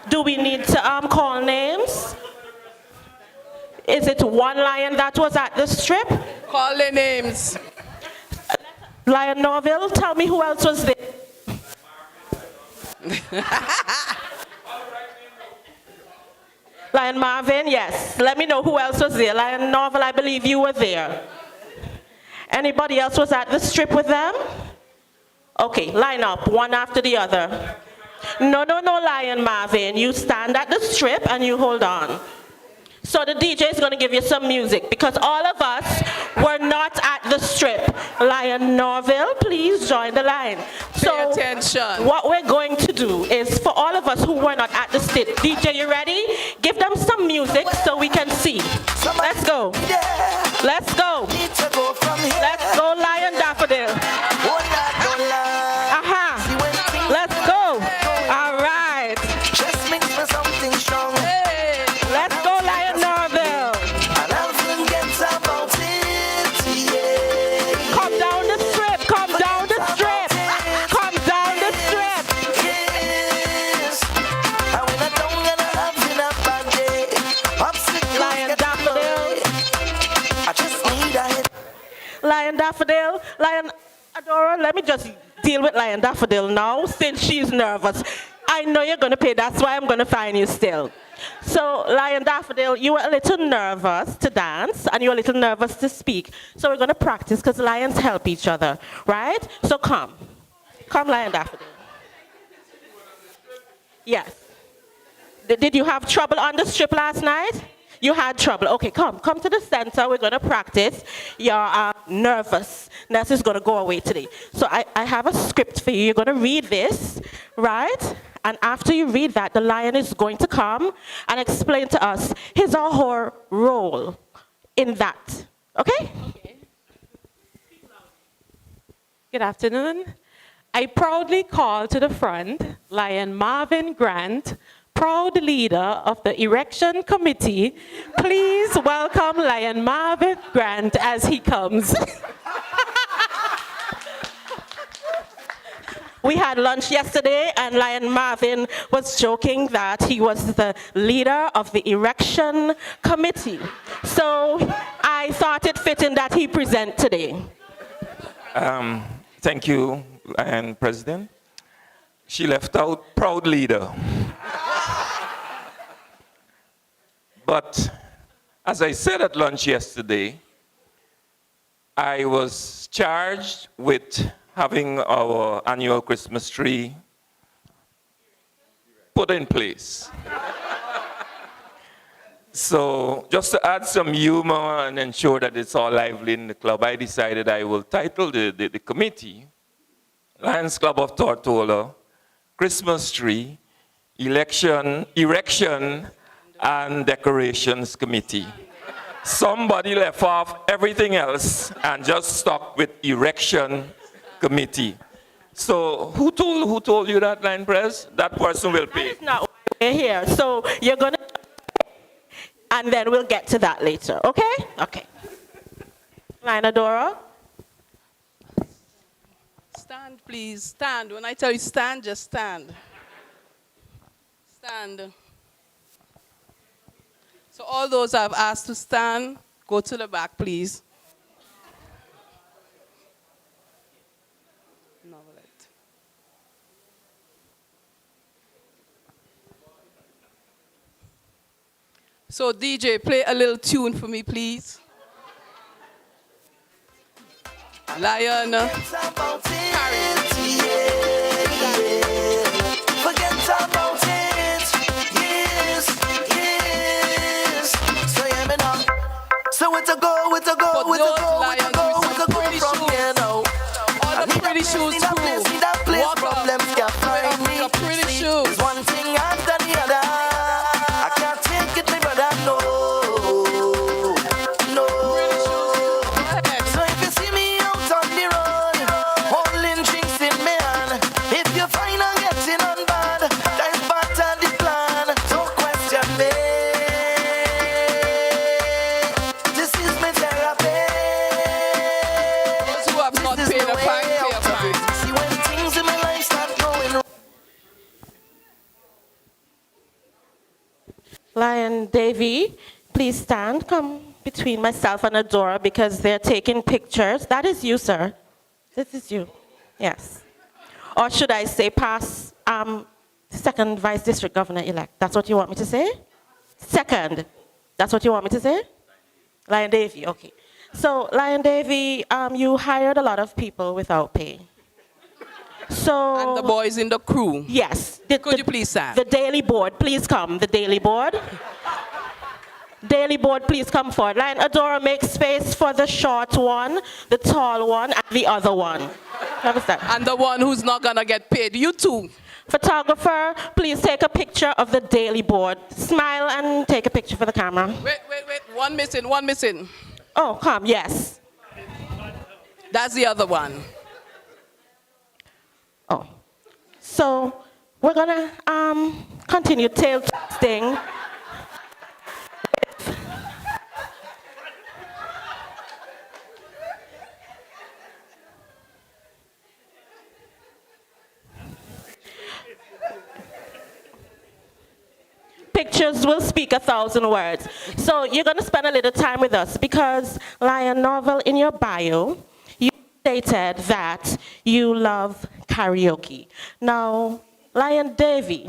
do we need to call names? Is it one lion that was at the strip? Call their names. Lion Norville, tell me who else was there. Lion Marvin, yes. Let me know who else was there. Lion Norville, I believe you were there. Anybody else was at the strip with them? Okay, line up, one after the other. No, Lion Marvin. You stand at the strip and you hold on. So the DJ is going to give you some music because all of us were not at the strip. Lion Norville, please join the line. Pay attention. What we're going to do is for all of us who were not at the strip, DJ, you ready? Give them some music so we can see. Let's go. Let's go. Let's go, Lion Daffodil. Aha. Let's go. All right. Let's go, Lion Norville. Come down the strip. Come down the strip. Come down the strip. Lion Daffodil. Lion Daffodil. Lion Adora, let me just deal with Lion Daffodil now since she's nervous. I know you're going to pay. That's why I'm going to fine you still. So, Lion Daffodil, you were a little nervous to dance, and you were a little nervous to speak. So we're going to practice, because lions help each other, right? So come. Come, Lion Daffodil. Yes. Did you have trouble on the strip last night? You had trouble. Okay, come to the center. We're going to practice. Your nervousness is going to go away today. So I have a script for you. You're going to read this, right? And after you read that, the lion is going to come and explain to us his or her role in that. Okay? Okay. Good afternoon. I proudly call to the front Lion Marvin Grant, proud leader of the Erection Committee. Please welcome Lion Marvin Grant as he comes. We had lunch yesterday, and Lion Marvin was joking that he was the leader of the Erection Committee. So I thought it fitting that he present today. Thank you, Lion President. She left out proud leader. But as I said at lunch yesterday, I was charged with having our annual Christmas tree put in place. So just to add some humor and ensure that it's all lively in the club, I decided I will title the committee Lions Club of Tortola Christmas Tree Erection and Decorations Committee. Somebody left off everything else and just stuck with Erection Committee. So who told you that, Line Press? That person will pay. That is not why we're here. So you're going to, and then we'll get to that later, okay? Okay. Line Adora. Stand, please. Stand. When I tell you stand, just stand. Stand. So all those I've asked to stand, go to the back, please. Novelette. So DJ, play a little tune for me, please. Lion. Forget about it. Yes, yes. So yeah, me now. So where to go, where to go, where to go, where to go, where to go from here now? All the pretty shoes too. Walk problems can't find me. Pretty shoes. It's one thing after the other. I can't take it, my brother, no. No. So if you see me out on the road, holding drinks in my hand, if you find I'm getting on bad, that's part of the plan. Don't question me. This is my therapy. Those who have not paid a fine, pay a fine. See when things in my life start going wrong. Lion Davy, please stand. Come between myself and Adora because they're taking pictures. That is you, sir. This is you. Yes. Or should I say past second Vice District Governor-elect? That's what you want me to say? Second. That's what you want me to say? Lion Davy, okay. So, Lion Davy, you hired a lot of people without pay. So, And the boys in the crew. yes. Could you please stand? The daily board, please come. The daily board. Daily board, please come forward. Lion Adora, make space for the short one, the tall one, and the other one. What is that? And the one who's not gonna get paid. You too. Photographer, please take a picture of the daily board. Smile and take a picture for the camera. Wait. One missing, one missing. Oh, come, yes. That's the other one. Oh. So, we're gonna continue tail twisting. Pictures will speak 1,000 words. So you're going to spend a little time with us because, Lion Novel, in your bio, you stated that you love karaoke. Now, Lion Davy,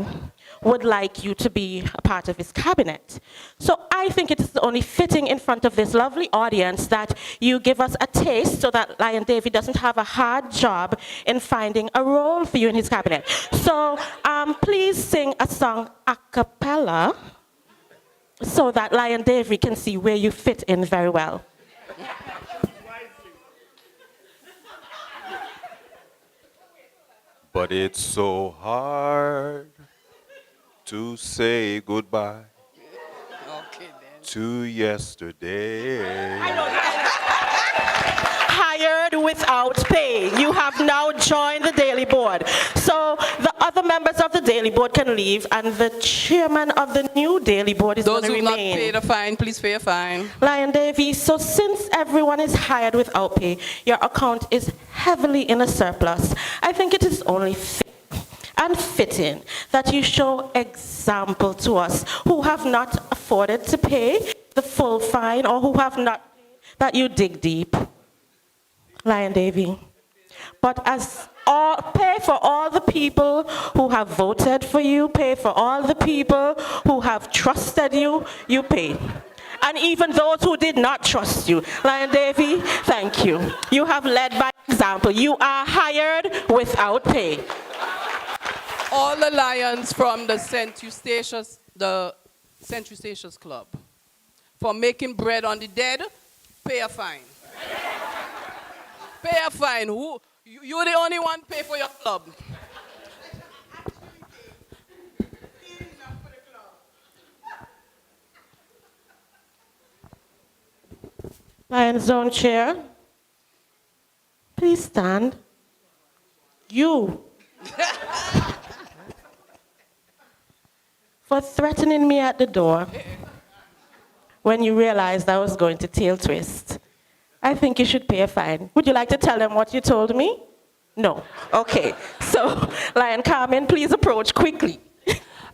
would like you to be a part of his cabinet. So I think it is only fitting in front of this lovely audience that you give us a taste so that Lion Davy doesn't have a hard job in finding a role for you in his cabinet. So please sing a song a cappella so that Lion Davy can see where you fit in very well. But it's so hard to say goodbye to yesterday. Hired without pay. You have now joined the daily board. So the other members of the daily board can leave, and the chairman of the new daily board is going to Those who remain. not pay the fine, please pay a fine. Lion Davy, so since everyone is hired without pay, your account is heavily in a surplus. I think it is only fair and fitting that you show example to us who have not afforded to pay the full fine or who have not, that you dig deep. Lion Davy. But as all, pay for all the people who have voted for you, pay for all the people who have trusted you, you pay. And even those who did not trust you. Lion Davy, thank you. You have led by example. You are hired without pay. All the lions from the St. Eustatius Club for making bread on the dead, pay a fine. Pay a fine. Who? You're the only one pay for your club. Lion Zone Chair, please stand. You. For threatening me at the door when you realized I was going to tail twist. I think you should pay a fine. Would you like to tell them what you told me? No. Okay. So, Lion Carmen, please approach quickly.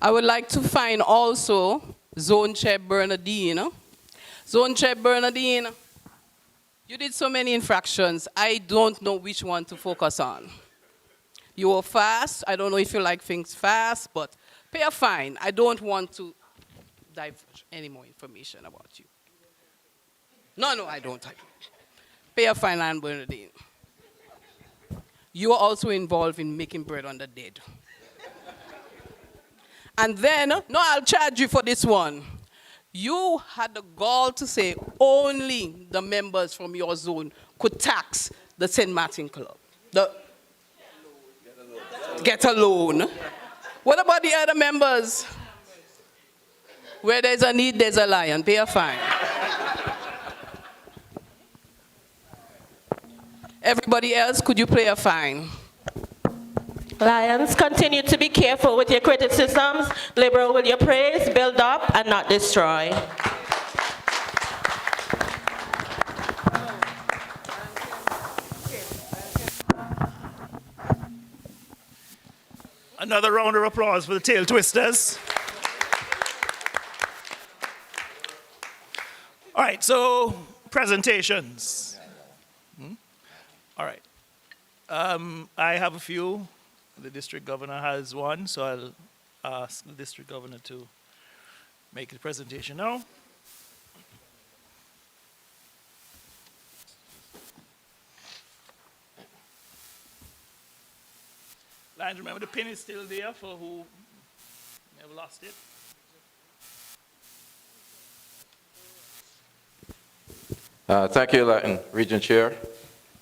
I would like to fine also Zone Chair Bernardine. Zone Chair Bernardine, you did so many infractions. I don't know which one to focus on. You were fast. I don't know if you like things fast, but pay a fine. I don't want to divulge any more information about you. No, I don't. Pay a fine, Lion Bernardine. You are also involved in making bread on the dead. And then, no, I'll charge you for this one. You had the gall to say only the members from your zone could tax the St. Martin Club. Get a loan. What about the other members? Where there's a need, there's a lion. Pay a fine. Everybody else, could you pay a fine? Lions, continue to be careful with your criticisms. Liberal with your praise, build up and not destroy. Another round of applause for the tail twisters. All right, so presentations. All right. I have a few. The district governor has one, so I'll ask the district governor to make the presentation now. Lions, remember the pin is still there for who never lost it. Thank you, Lion Region Chair.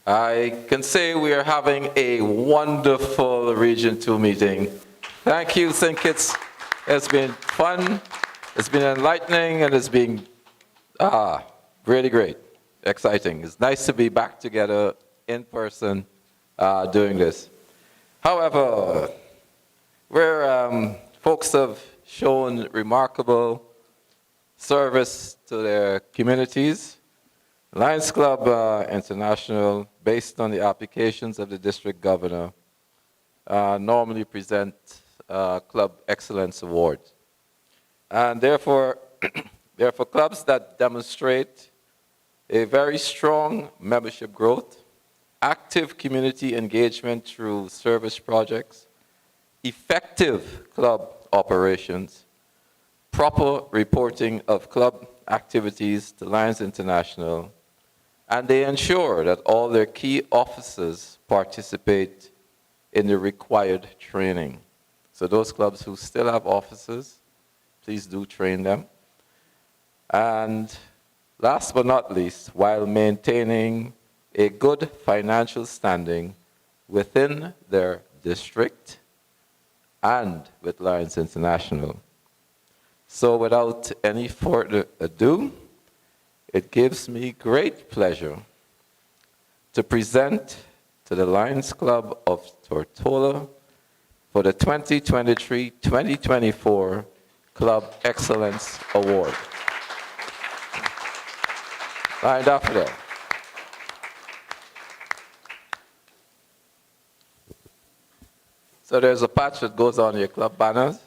I can say we are having a wonderful Region 2 meeting. Thank you, St. Kitts. It's been fun, it's been enlightening, and it's been really great, exciting. It's nice to be back together in person doing this. However, where folks have shown remarkable service to their communities, Lions Club International, based on the applications of the district governor, normally present Club Excellence Awards. And therefore, for clubs that demonstrate a very strong membership growth, active community engagement through service projects, effective club operations, proper reporting of club activities to Lions International, and they ensure that all their key officers participate in the required training. So those clubs who still have officers, please do train them. And last but not least, while maintaining a good financial standing within their district and with Lions International. So without any further ado, it gives me great pleasure to present to the Lions Club of Tortola for the 2023-2024 Club Excellence Award. Lion Daffodil. So there's a patch that goes on your club banners.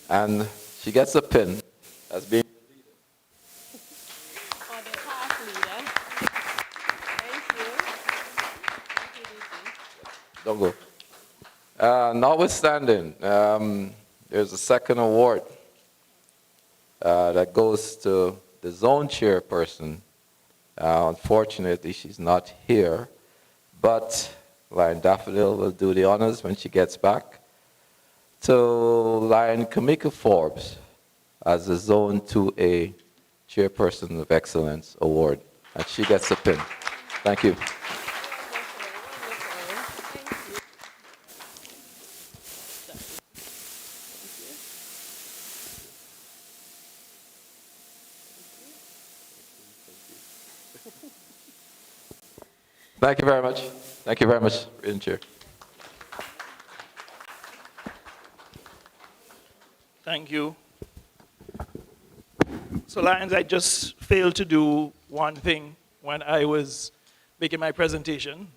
And she gets a pin as being don't go. Notwithstanding, there's a second award that goes to the zone chairperson. Unfortunately, she's not here, but Lion Daffodil will do the honors when she gets back. To Lion Kamika Forbes as the Zone 2A Chairperson of Excellence Award, and she gets a pin. Thank you. Thank you very much. Thank you very much, Regent Chair. Thank you. So Lions, I just failed to do one thing when I was making my presentation.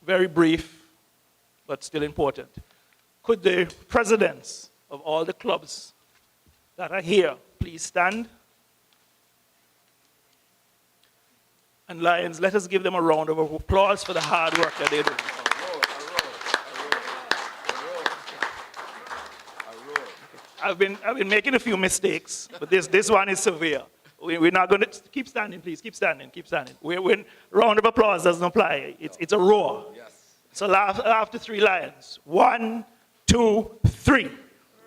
Very brief, but still important. Could the presidents of all the clubs that are here please stand? And Lions, let us give them a round of applause for the hard work that they do. I've been making a few mistakes, but this one is severe. We're not going to keep standing, please. Keep standing. Round of applause doesn't apply. It's a roar. Yes. So after 3 Lions. 1, 2, 3.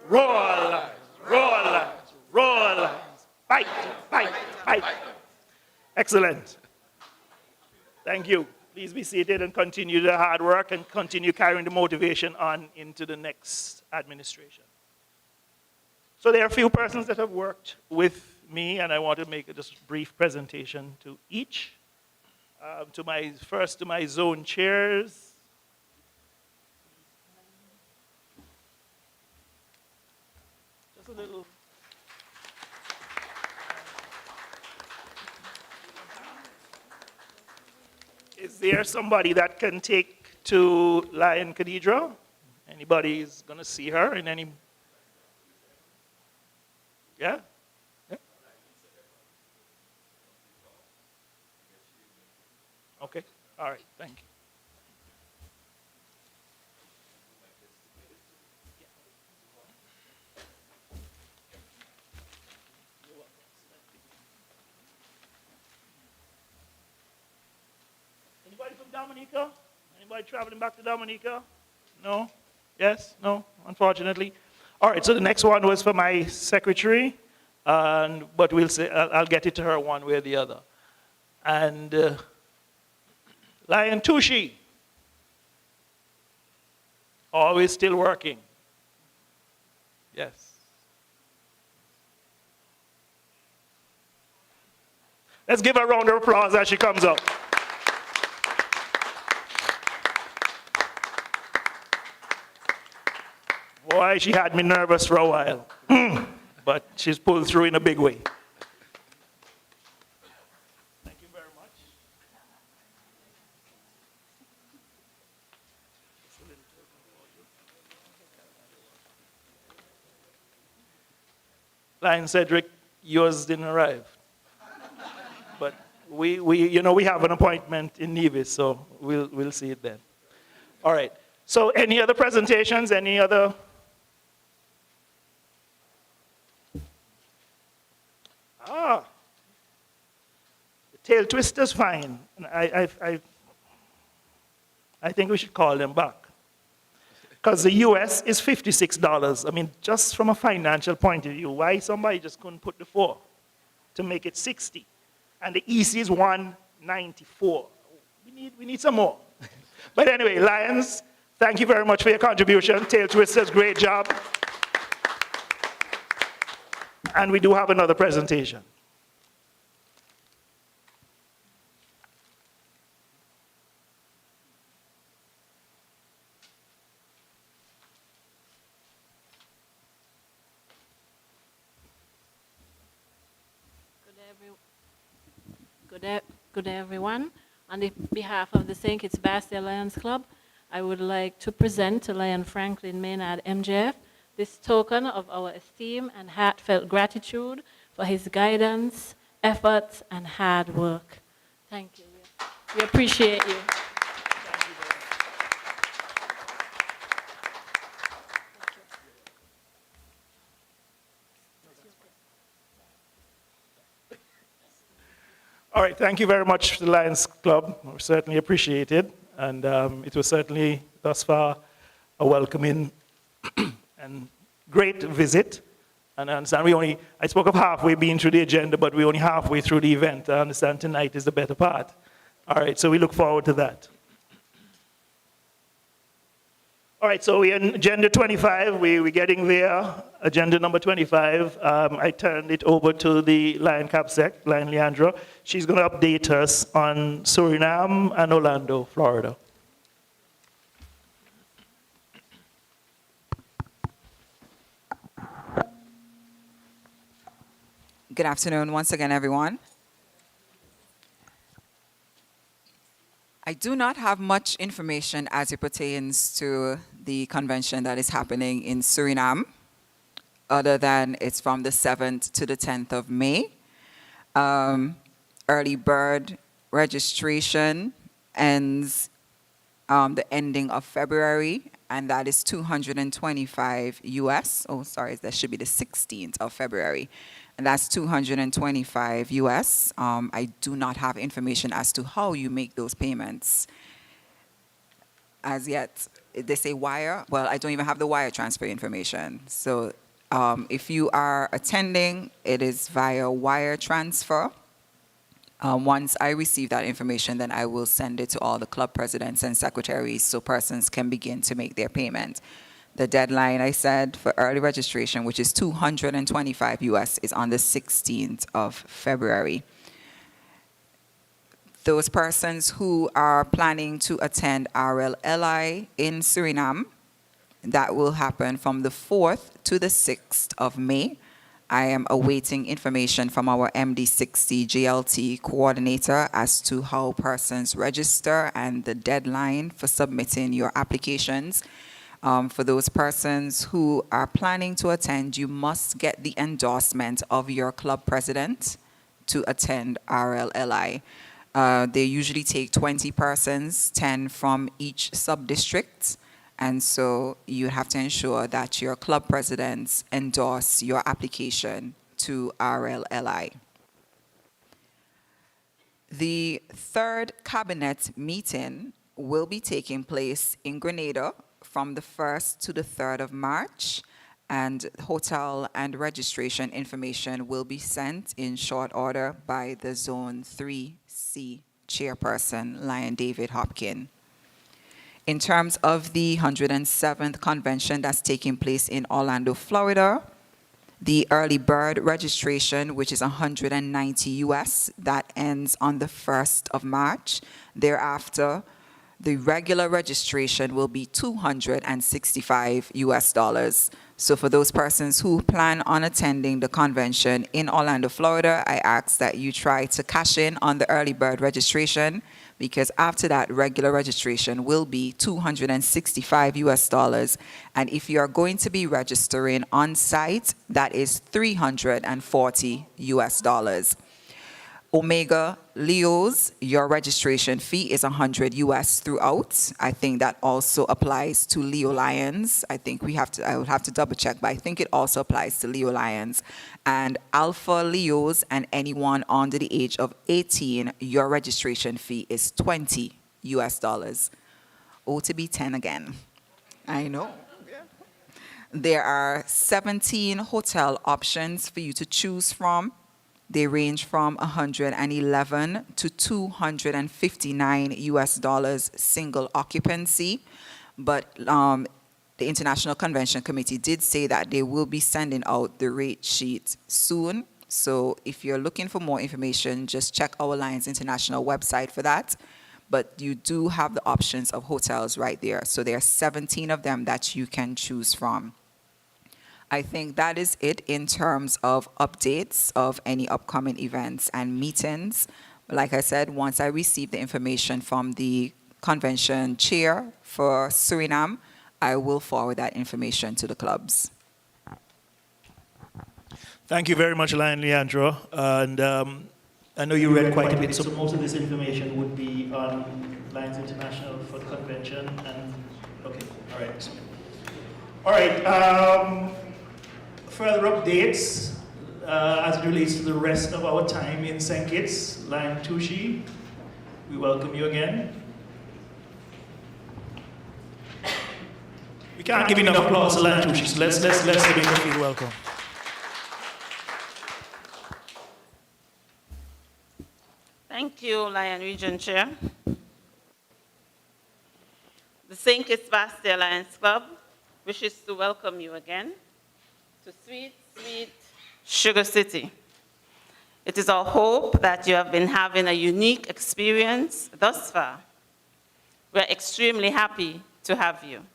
Roar, Lions. Roar, Lions. Roar, Lions. Fight, fight, fight. Excellent. Thank you. Please be seated and continue the hard work and continue carrying the motivation on into the next administration. So there are a few persons that have worked with me, and I want to make just a brief presentation to each. To my zone chairs. Just a little. Is there somebody that can take to Lion Cathedral? Anybody is going to see her in any? Yeah? Yeah? Okay. All right. Thank you. Anybody from Dominica? Anybody traveling back to Dominica? No? Yes? No? Unfortunately. All right, so the next one was for my secretary, but we'll say, I'll get it to her one way or the other. And Lion Tushi, always still working. Yes. Let's give her a round of applause as she comes up. Boy, she had me nervous for a while, but she's pulled through in a big way. Thank you very much. Lion Cedric, yours didn't arrive. But we have an appointment in Nevis, so we'll see it then. All right. So any other presentations? Any other? Ah, the tail twister's fine. I think we should call them back. Because the US is $56. I mean, just from a financial point of view, why somebody just couldn't put the 4 to make it 60? And the EC is 194. We need some more. But anyway, Lions, thank you very much for your contribution. Tail twisters, great job. And we do have another presentation. Good day, everyone. On behalf of the St. Kitts Basset Lions Club, I would like to present to Lion Franklin Maynard MJF this token of our esteem and heartfelt gratitude for his guidance, efforts, and hard work. Thank you. We appreciate you. All right, thank you very much to the Lions Club. We certainly appreciate it. And it was certainly, thus far, a welcoming and great visit. And I understand I spoke of halfway being through the agenda, but we're only halfway through the event. I understand tonight is the better part. All right, so we look forward to that. All right, so we're in agenda 25. We're getting there. Agenda number 25. I turned it over to the Lion Capsec, Lion Leandra. She's going to update us on Suriname and Orlando, Florida. Good afternoon once again, everyone. I do not have much information as it pertains to the convention that is happening in Suriname, other than it's from the 7th to the 10th of May. Early bird registration ends the ending of February, and that is $225 US. Oh, sorry, that should be the 16th of February. And that's $225 US. I do not have information as to how you make those payments as yet. They say wire. Well, I don't even have the wire transfer information. So if you are attending, it is via wire transfer. Once I receive that information, then I will send it to all the club presidents and secretaries so persons can begin to make their payment. The deadline, I said, for early registration, which is $225 US, is on the 16th of February. Those persons who are planning to attend RLLI in Suriname, that will happen from the 4th to the 6th of May. I am awaiting information from our MD60 GLT coordinator as to how persons register and the deadline for submitting your applications. For those persons who are planning to attend, you must get the endorsement of your club president to attend RLLI. They usually take 20 persons, 10 from each sub-district, and so you have to ensure that your club presidents endorse your application to RLLI. The third cabinet meeting will be taking place in Grenada from the 1st to the 3rd of March, and hotel and registration information will be sent in short order by the Zone 3C chairperson, Lion David Hopkin. In terms of the 107th convention that's taking place in Orlando, Florida, the early bird registration, which is $190 US, that ends on the 1st of March. Thereafter, the regular registration will be $265 US. So for those persons who plan on attending the convention in Orlando, Florida, I ask that you try to cash in on the early bird registration, because after that, regular registration will be $265 US. And if you are going to be registering on site, that is $340 US. Omega Leos, your registration fee is $100 US throughout. I think that also applies to Leo Lions. I would have to double check, but I think it also applies to Leo Lions. And Alpha Leos and anyone under the age of 18, your registration fee is $20 US. Oh, to be 10 again. I know. There are 17 hotel options for you to choose from. They range from $111 to $259 US single occupancy. But the International Convention Committee did say that they will be sending out the rate sheet soon. So if you're looking for more information, just check our Lions International website for that. But you do have the options of hotels right there. So there are 17 of them that you can choose from. I think that is it in terms of updates of any upcoming events and meetings. Like I said, once I receive the information from the convention chair for Suriname, I will forward that information to the clubs. Thank you very much, Lion Leandro. And I know you read quite a bit, so most of this information would be on Lions International for the convention. And okay, all right. All right. Further updates as it relates to the rest of our time in St. Kitts. Lion Tushi, we welcome you again. We can't give enough applause to Lion Tushi, so let's make her feel welcome. Thank you, Lion Region Chair. The St. Kitts Bastille Lions Club wishes to welcome you again to sweet, sweet Sugar City. It is our hope that you have been having a unique experience thus far. We're extremely happy to have you.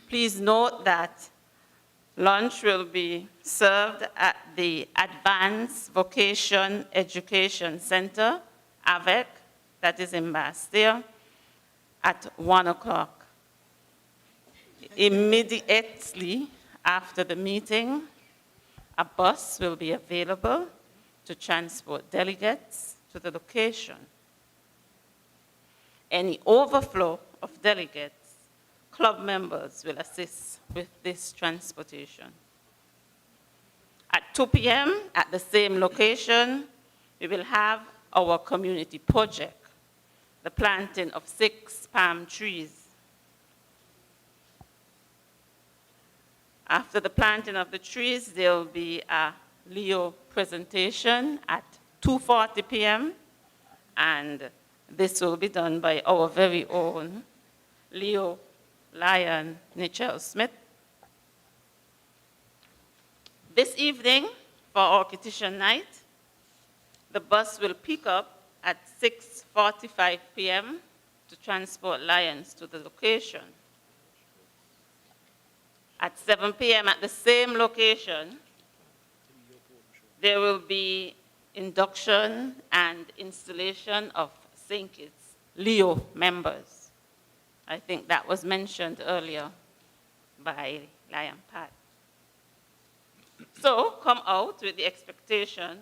Please note that lunch will be served at the Advanced Vocation Education Center, AVEC, that is in Bastille, at 1 o'clock. Immediately after the meeting, a bus will be available to transport delegates to the location. Any overflow of delegates, club members will assist with this transportation. At 2 p.m. at the same location, we will have our community project, the planting of 6 palm trees. After the planting of the trees, there will be a Leo presentation at 2:40 p.m. and this will be done by our very own Leo Lion Nichelle Smith. This evening, for our petition night, the bus will pick up at 6:45 p.m. to transport lions to the location. At 7 p.m. at the same location, there will be induction and installation of St. Kitts Leo members. I think that was mentioned earlier by Lion Pat. So come out with the expectation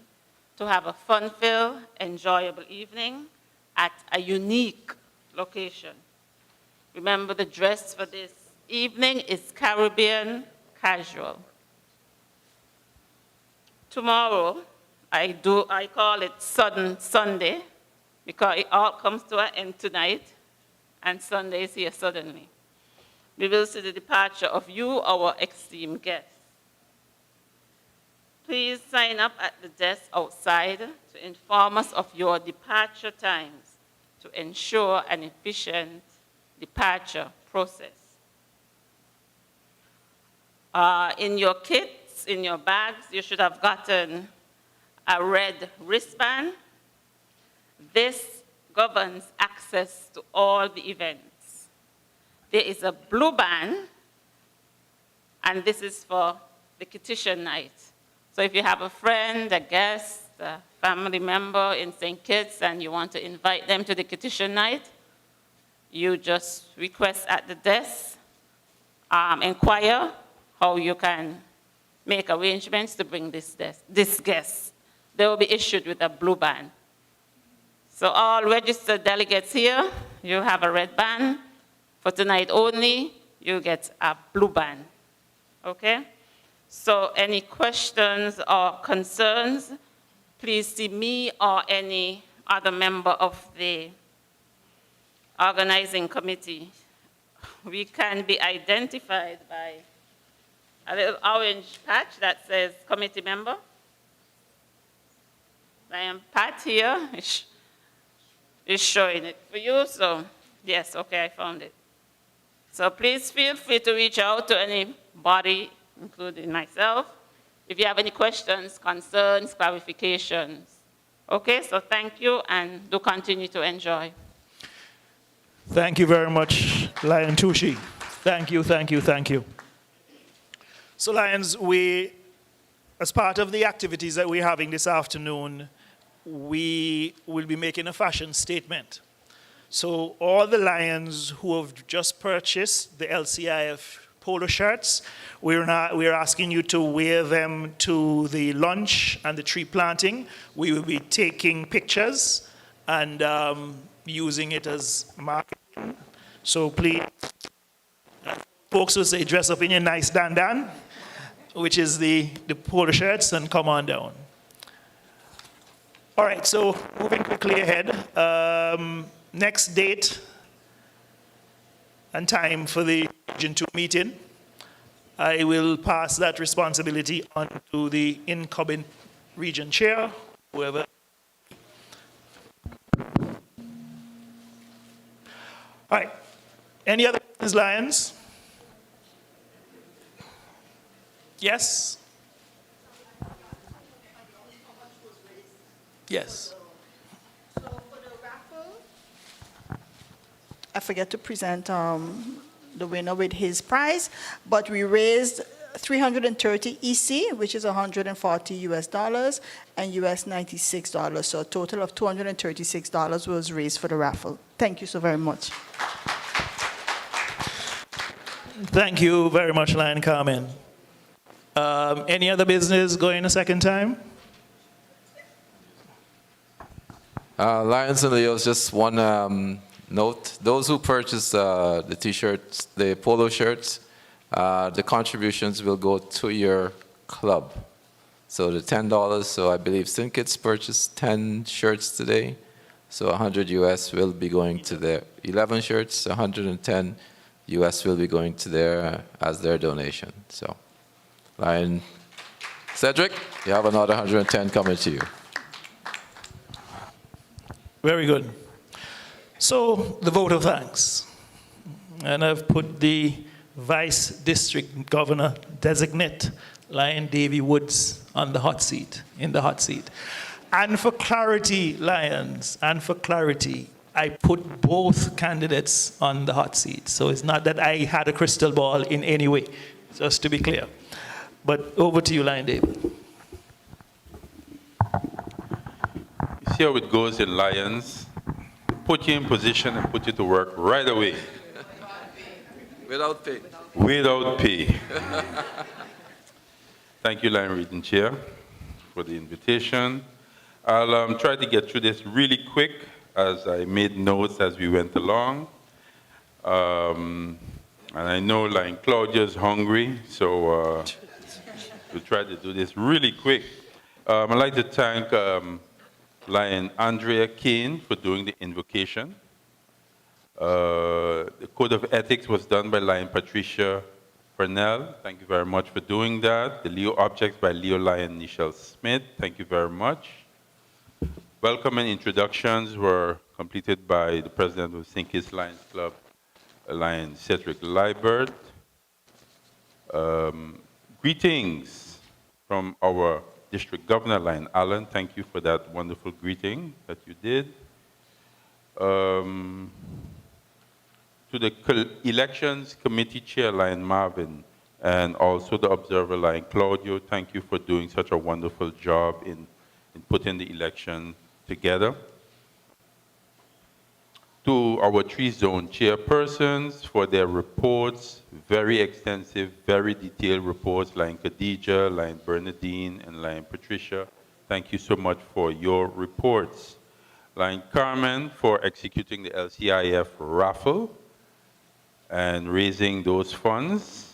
to have a fun-filled, enjoyable evening at a unique location. Remember, the dress for this evening is Caribbean casual. Tomorrow, I call it Sudden Sunday because it all comes to an end tonight and Sunday is here suddenly. We will see the departure of you, our esteemed guests. Please sign up at the desk outside to inform us of your departure times to ensure an efficient departure process. In your kits, in your bags, you should have gotten a red wristband. This governs access to all the events. There is a blue band, and this is for the petition night. So if you have a friend, a guest, a family member in St. Kitts, and you want to invite them to the petition night, you just request at the desk, inquire how you can make arrangements to bring this guest. they will be issued with a blue band. So all registered delegates here, you have a red band. For tonight only, you get a blue band. Okay? So any questions or concerns, please see me or any other member of the organizing committee. We can be identified by a little orange patch that says committee member. I am Pat here. It's showing it for you, so yes, okay, I found it. So please feel free to reach out to anybody, including myself, if you have any questions, concerns, clarifications. Okay, so thank you, and do continue to enjoy. Thank you very much, Lion Tushi. Thank you, thank you, thank you. So Lions, as part of the activities that we're having this afternoon, we will be making a fashion statement. So all the Lions who have just purchased the LCIF polo shirts, we're asking you to wear them to the lunch and the tree planting. We will be taking pictures and using it as marketing. So please, folks will say dress up in your nice dandan, which is the polo shirts, and come on down. All right, so moving quickly ahead. Next date and time for the Region 2 meeting. I will pass that responsibility on to the incumbent region chair, whoever. All right, any other business, Lions? Yes? Yes. I forget to present the winner with his prize, but we raised 330 EC, which is 140 US dollars, and US $96. So a total of $236 was raised for the raffle. Thank you so very much. Thank you very much, Lion Carmen. Any other business going a second time? Lions and Leos, just one note. Those who purchase the T-shirts, the polo shirts, the contributions will go to your club. So the $10, so I believe Syncits purchased 10 shirts today. So 100 US will be going to their 11 shirts, 110 US will be going to their as their donation. So Lion Cedric, you have another 110 coming to you. Very good. So the vote of thanks. And I've put the Vice District Governor designate, Lion Davy Woods, on the hot seat, in the hot seat. And for clarity, Lions, and for clarity, I put both candidates on the hot seat. So it's not that I had a crystal ball in any way, just to be clear. But over to you, Lion Davy. You see how it goes in Lions? Put you in position and put you to work right away. Without pay. Without pay. Thank you, Lion Region Chair, for the invitation. I'll try to get through this really quick as I made notes as we went along. And I know Lion Claudia's hungry, so we'll try to do this really quick. I'd like to thank Lion Andrea Kane for doing the invocation. The Code of Ethics was done by Lion Patricia Purnell. Thank you very much for doing that. The Leo Objects by Leo Lion Nichelle Smith. Thank you very much. Welcome and introductions were completed by the president of St. Kitts Lions Club, Lion Cedric Liebert. Greetings from our District Governor, Lion Allen. Thank you for that wonderful greeting that you did. To the Elections Committee Chair, Lion Marvin, and also the Observer, Lion Claudio, thank you for doing such a wonderful job in putting the election together. To our three zone chairpersons for their reports, very extensive, very detailed reports, Lion Khadija, Lion Bernadine, and Lion Patricia. Thank you so much for your reports. Lion Carmen for executing the LCIF raffle and raising those funds.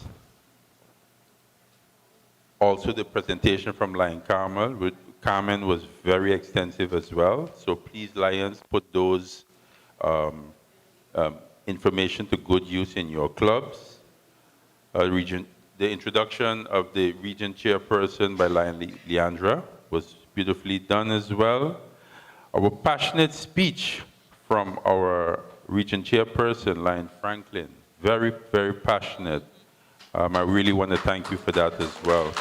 Also, the presentation from Lion Carmen was very extensive as well. So please, Lions, put those information to good use in your clubs. The introduction of the region chairperson by Lion Leandra was beautifully done as well. Our passionate speech from our region chairperson, Lion Franklin, very, very passionate. I really want to thank you for that as well.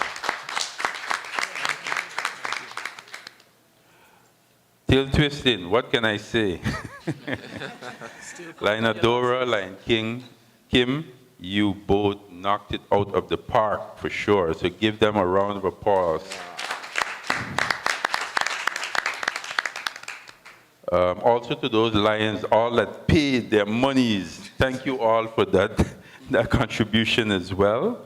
Tail twisting, what can I say? Lion Adora, Lion Kim, you both knocked it out of the park for sure. So give them a round of applause. Also to those Lions, all that paid their monies, thank you all for that contribution as well.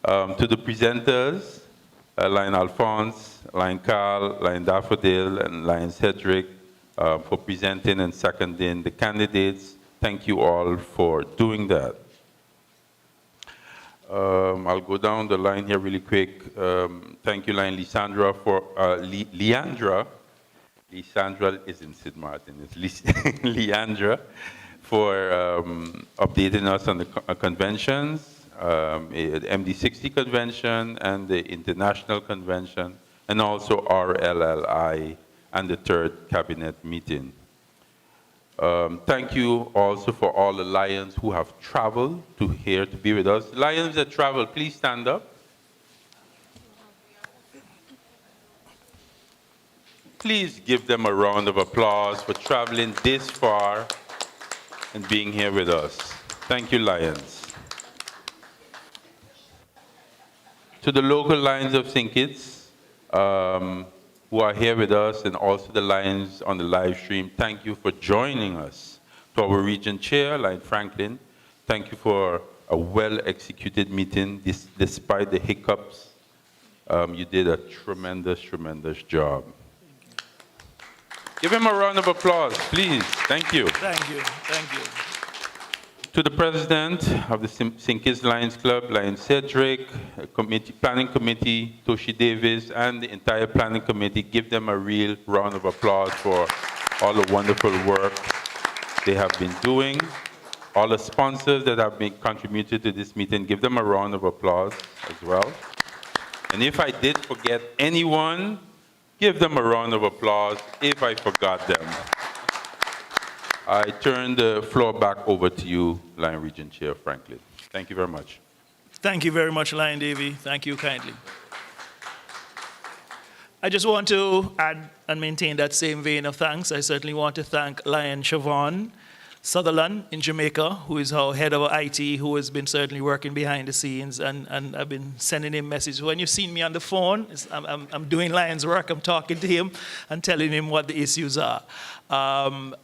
To the presenters, Lion Alphonse, Lion Carl, Lion Daffodil, and Lion Cedric for presenting and seconding the candidates. Thank you all for doing that. I'll go down the line here really quick. Thank you, Lion Lisandra, for Leandra. Lisandra isn't Sid Martin, it's Leandra for updating us on the conventions, the MD60 convention and the international convention, and also RLLI and the third cabinet meeting. Thank you also for all the Lions who have traveled to here to be with us. Lions that travel, please stand up. Please give them a round of applause for traveling this far and being here with us. Thank you, Lions. To the local Lions of St. Kitts who are here with us, and also the Lions on the live stream, thank you for joining us. To our region chair, Lion Franklin, thank you for a well-executed meeting despite the hiccups. You did a tremendous, tremendous job. Give him a round of applause, please. Thank you. Thank you. Thank you. To the president of the St. Kitts Lions Club, Lion Cedric, planning committee, Toshi Davis, and the entire planning committee, give them a real round of applause for all the wonderful work they have been doing. All the sponsors that have been contributed to this meeting, give them a round of applause as well. And if I did forget anyone, give them a round of applause if I forgot them. I turn the floor back over to you, Lion Region Chair Franklin. Thank you very much. Thank you very much, Lion Davey. Thank you kindly. I just want to add and maintain that same vein of thanks. I certainly want to thank Lion Siobhan Sutherland in Jamaica, who is our head of IT, who has been certainly working behind the scenes, and I've been sending him messages. When you've seen me on the phone, I'm doing Lion's work, I'm talking to him and telling him what the issues are.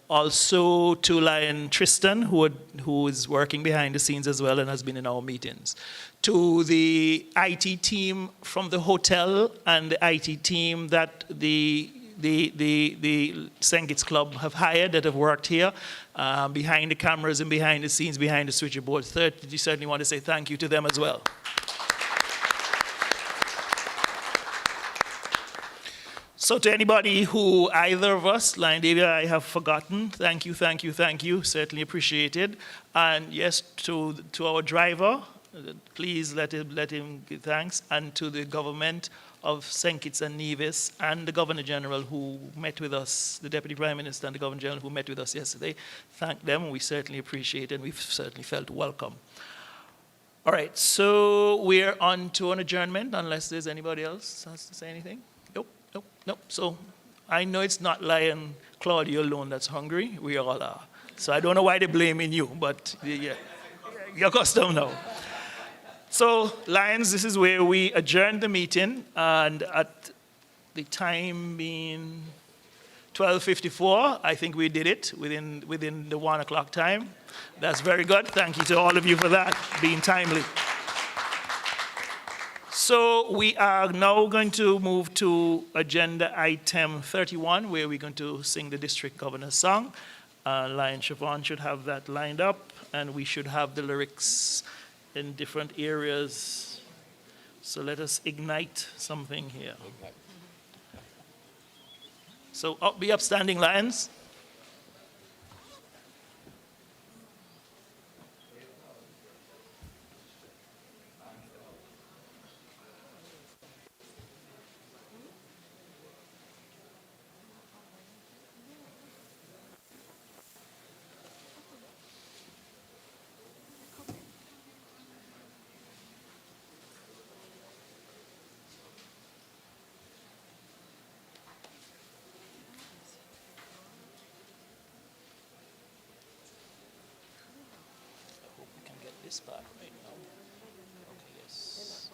Also to Lion Tristan, who is working behind the scenes as well and has been in our meetings. To the IT team from the hotel and the IT team that the St. Kitts Club have hired that have worked here behind the cameras and behind the scenes, behind the switchboard. You certainly want to say thank you to them as well. So to anybody who either of us, Lion Davey, I have forgotten, thank you, thank you, thank you, certainly appreciated. And yes, to our driver, please let him give thanks, and to the government of St. Kitts and Nevis and the Governor General who met with us, the Deputy Prime Minister and the Governor General who met with us yesterday. Thank them, we certainly appreciate it, and we've certainly felt welcome. All right, so we're on to an adjournment, unless there's anybody else who has to say anything. Nope. So I know it's not Lion Claudia alone that's hungry, we all are. So I don't know why they're blaming you, but yeah, you're accustomed now. So, Lions, this is where we adjourn the meeting, and at the time being 12:54, I think we did it within the 1 o'clock time. That's very good. Thank you to all of you for that, being timely. So we are now going to move to agenda item 31, where we're going to sing the district governor's song. Lion Siobhan should have that lined up, and we should have the lyrics in different areas. So let us ignite something here. So be upstanding, Lions. This part right now. Okay, yes.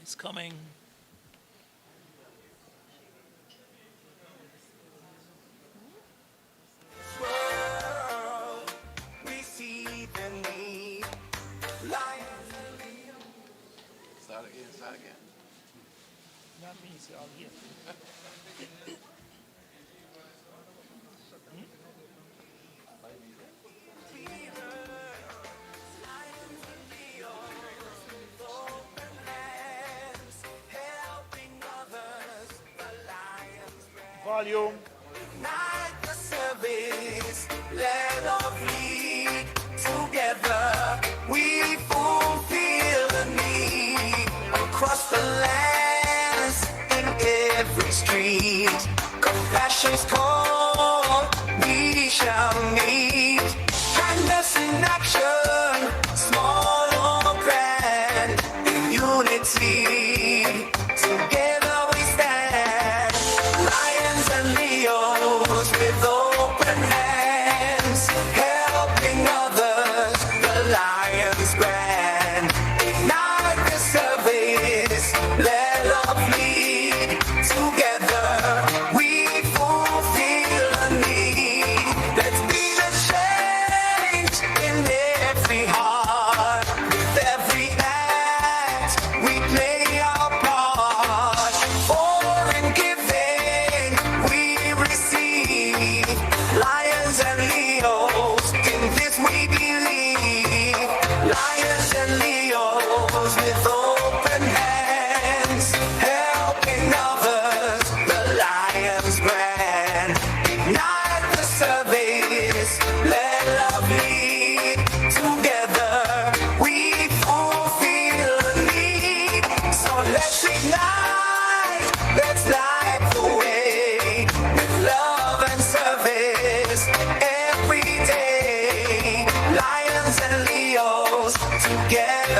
It's coming. World, we see the need. Lions and leaders. Start again. That means you're all here. Volume. Ignite the service, let us lead. Together we fulfill the need. Across the lands, in every street, compassion's call, we shall meet. Kindness in action, small or grand, in unity, together we stand. Lions and Leos with open hands, helping others, the Lions brand. Ignite the service, let us lead. Together we fulfill a need. Let's be the change in every heart. With every act, we play our part. For in giving, we receive. Lions and Leos, in this we believe. Lions and Leos with open hands, helping others, the Lions brand. Ignite the service, let love lead. Together we fulfill the need. So let's ignite, let's light the way with love and service every day. Lions and Leos together.